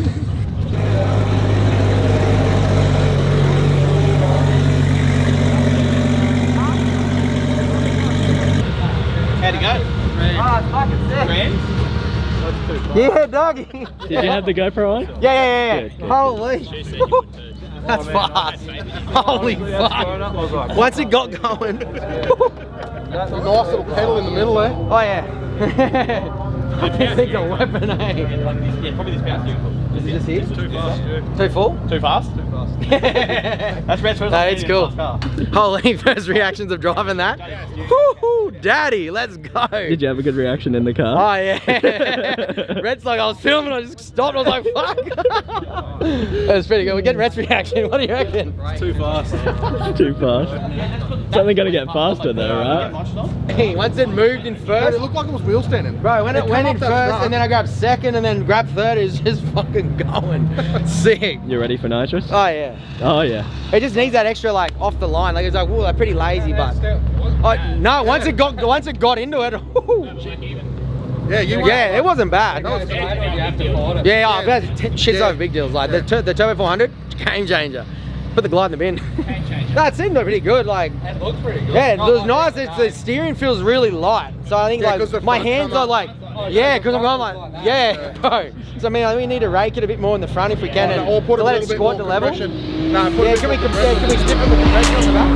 How'd it go? Oh, it's fucking sick. Yeah, doggy. Did you have the GoPro on? Yeah. Good, good. Holy. That's fast. Holy fuck. Once it got going. That's a nice little pedal in the middle there. Oh, yeah. This thing's a weapon, eh? Yeah, probably this bounce. Is it just here? Too fast. Too full? Too fast? That's Red's first. No, it's cool. Holy first reactions of driving that. Woo-hoo, daddy, let's go. Did you have a good reaction in the car? Oh yeah. Red's like, I was filming, I just stopped, I was like, fuck. That was pretty good. We get Red's reaction. What do you reckon? Too fast. Too fast. It's only gonna get faster though, right? Hey, once it moved in first. It looked like it was wheel standing. Bro, when it went in first and then I grabbed second and then grabbed third, it was just fucking going. Sick. You ready for nitrous? Oh yeah. Oh yeah. It just needs that extra like off the line. Like it's like, whoa, they're pretty lazy, but no, once it got into it, yeah, it wasn't bad. Yeah, shit's over big deals. Like the Turbo 400, game changer. Put the glide in the bin. No, it seemed pretty good. Like it looked pretty good. Yeah, it was nice. The steering feels really light. So I think like my hands are like, yeah, because I'm going like, yeah, bro. So I mean, we need to rake it a bit more in the front if we can, and or put to a let it little bit squat more to level. compression. No, put Yeah, a can we bit more stiffen the compression on the back?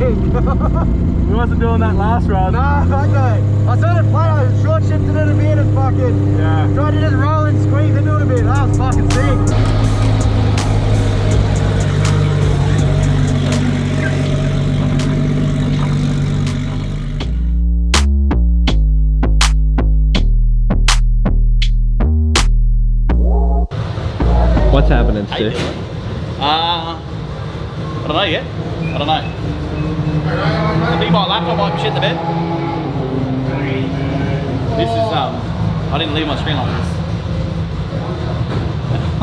We wasn't doing that last run. Nah, fuck no. I saw it flat, I was short shifting it a bit and fucking tried to just roll and squeeze into it a bit. That was fucking sick. What's happening, Stu? I don't know yet. I don't know. I think my laptop might be shit in the bed. This is I didn't leave my screen like this.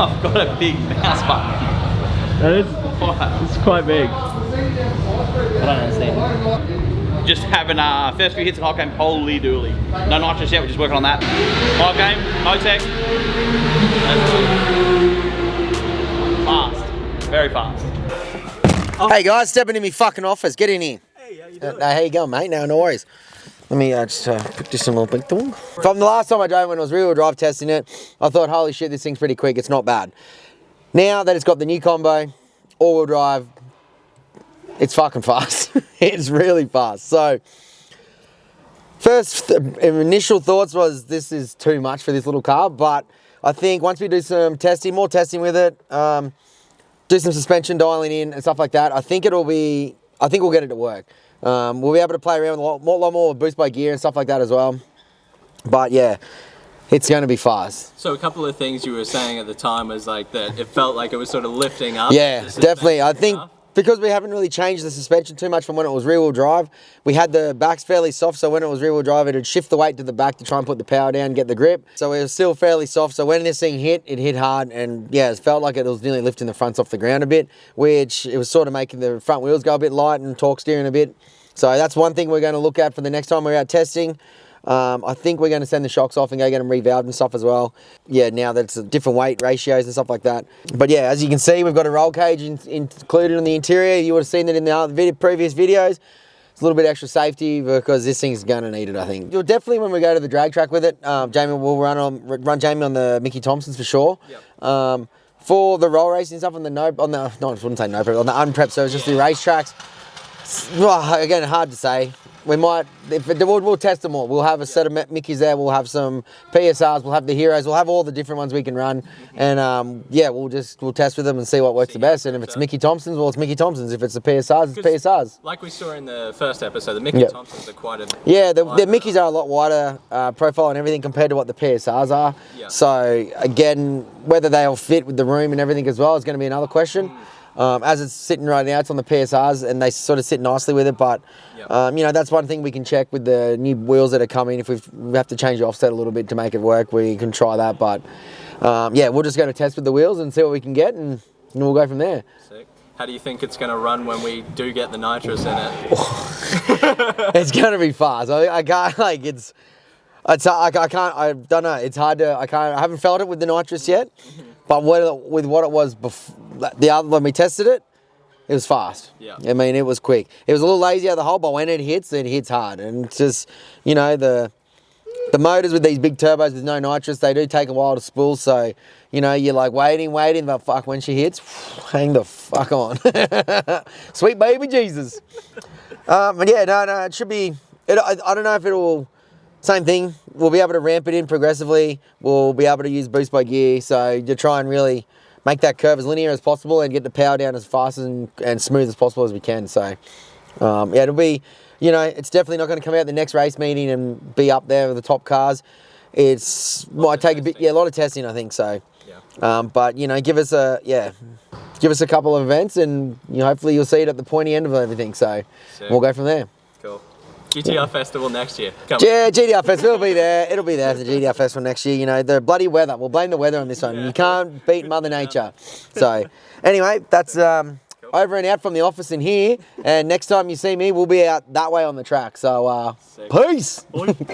I've got a big mouse button. That is, it's quite big. I don't understand. Just having first few hits of hot game, holy dooly. No nitrous yet, we're just working on that. Hot game, no tech. Fast, very fast. Hey guys, step into me fucking office. Get in here. Hey, how you doing? How you going, mate? No worries. Let me just put this in a little bit. From the last time I drove when I was rear-wheel drive testing it, I thought, holy shit, this thing's pretty quick. It's not bad. Now that it's got the new combo, all-wheel drive, it's fucking fast. It's really fast. So First initial thoughts was this is too much for this little car, but I think once we do some testing, more testing with it, do some suspension dialing in and stuff like that, I think we'll get it to work. We'll be able to play around with a lot more boost by gear and stuff like that as well. But yeah, it's going to be fast. So a couple of things you were saying at the time was like that it felt like it was sort of lifting up. Yeah, definitely. I think because we haven't really changed the suspension too much from when it was rear-wheel drive, we had the backs fairly soft, so when it was rear-wheel drive, it'd shift the weight to the back to try and put the power down, get the grip. So it was still fairly soft, so when this thing hit, it hit hard, and yeah, it felt like it was nearly lifting the fronts off the ground a bit, which it was sort of making the front wheels go a bit light and torque steering a bit. So that's one thing we're going to look at for the next time we're out testing. I think we're going to send the shocks off and go get them revalved and stuff as well. Yeah, now that it's different weight ratios and stuff like that. But yeah, as you can see, we've got a roll cage included in the interior. You would have seen it in the previous videos. It's a little bit extra safety because this thing's going to need it, I think. You'll definitely, when we go to the drag track with it, Jamie will run Jamie on the Mickey Thompsons for sure. Yep. For the roll racing stuff on the unprep, so it's just the race tracks. Well, again, hard to say. We might, we'll test them all. We'll have a set of Mickeys there. We'll have some PSRs. We'll have the Heroes. We'll have all the different ones we can run. And yeah, we'll test with them and see what works the best. And if it's Mickey Thompsons, well, it's Mickey Thompsons. If it's the PSRs, it's PSRs. Like we saw in the first episode, the Mickey Thompsons are quite a... Yeah, the Mickeys are a lot wider profile and everything compared to what the PSRs are. Yep. So again, whether they'll fit with the room and everything as well is going to be another question. As it's sitting right now, it's on the PSRs and they sort of sit nicely with it, but you know, that's one thing we can check with the new wheels that are coming. If we have to change the offset a little bit to make it work, we can try that, but yeah, we're just going to test with the wheels and see what we can get, and we'll go from there. Sick. How do you think it's going to run when we do get the nitrous in it? It's going to be fast. I can't, like, I don't know, it's hard to, I haven't felt it with the nitrous yet. But with what it was before, when we tested it, it was fast. Yeah. I mean, it was quick. It was a little lazy out of the hole, but when it hits hard. And it's just, you know, the motors with these big turbos with no nitrous, they do take a while to spool. So, you know, you're like waiting, but fuck, when she hits, hang the fuck on. Sweet baby Jesus. But yeah, no, it should be, I don't know if it'll, same thing, we'll be able to ramp it in progressively. We'll be able to use boost by gear, so to try and really make that curve as linear as possible and get the power down as fast and smooth as possible as we can. So yeah, it'll be, you know, it's definitely not going to come out the next race meeting and be up there with the top cars. It's might take a bit, a lot of testing, I think so. Yeah. But you know, give us a couple of events, and you know, hopefully you'll see it at the pointy end of everything. So we'll go from there. Cool. GT-R Festival next year. Yeah, GT-R Festival will be there. It'll be there for the GT-R Festival next year. You know, the bloody weather. We'll blame the weather on this one. You can't beat Mother Nature. So, anyway, that's over and out from the office in here. And next time you see me, we'll be out that way on the track. So, peace.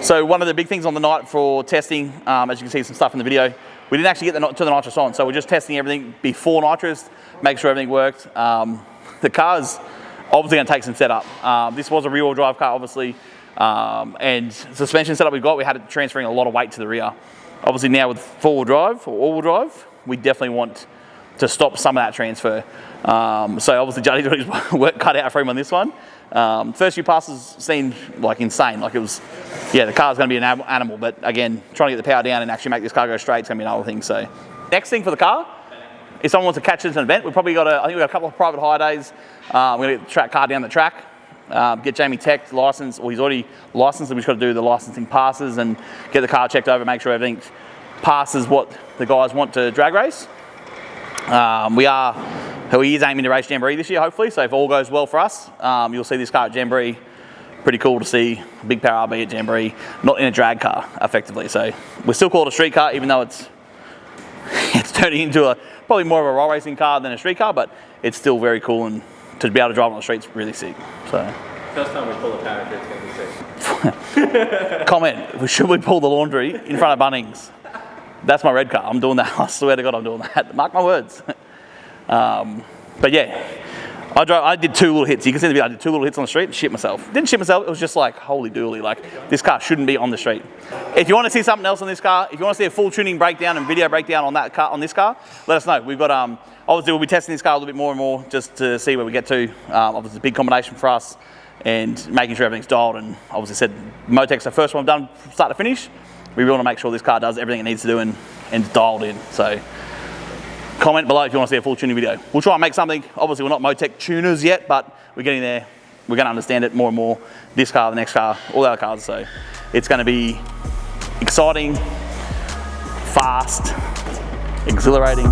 So, one of the big things on the night for testing, as you can see some stuff in the video, we didn't actually get to the nitrous on. So, we're just testing everything before nitrous, make sure everything worked. The car's obviously going to take some setup. This was a rear-wheel drive car, obviously, and suspension setup we had transferring a lot of weight to the rear. Obviously now with four-wheel drive or all-wheel drive, we definitely want to stop some of that transfer. So obviously Juddy's got his work cut out for him on this one. First few passes seemed like insane, like it was, yeah, the car's going to be an animal, but again, trying to get the power down and actually make this car go straight is going to be another thing. So next thing for the car, if someone wants to catch it at an event, we've probably got I think we've got a couple of private hire days. We're going to get the car down the track, get Jamie teched, licensed, or he's already licensed, and we've just got to do the licensing passes and get the car checked over, make sure everything passes what the guys want to drag race. He is aiming to race Jamboree this year, hopefully, so if all goes well for us, you'll see this car at Jamboree. Pretty cool to see a big power RB at Jamboree, not in a drag car, effectively. So we still call it a street car, even though it's turning into probably more of a roll racing car than a street car, but it's still very cool, and to be able to drive on the street's really sick. So first time we pull a paratroof, it's going to be sick. Comment, should we pull the laundry in front of Bunnings? That's my red car. I'm doing that. I swear to God I'm doing that. Mark my words. But yeah, I did 2 little hits. You can see the video, I did 2 little hits on the street and shit myself. Didn't shit myself, it was just like, holy dooly, like this car shouldn't be on the street. If you want to see something else on this car, if you want to see a full tuning breakdown and video breakdown on that car, on this car, let us know. We've got, obviously we'll be testing this car a little bit more and more just to see where we get to. Obviously it's a big combination for us. and making sure everything's dialed, and obviously said Motec's the first one I've done from start to finish. We really want to make sure this car does everything it needs to do and dialed in. So comment below if you want to see a full tuning video. We'll try and make something. Obviously we're not Motec tuners yet, but we're getting there. We're going to understand it more and more. This car, the next car, all the other cars. So it's going to be exciting, fast, exhilarating.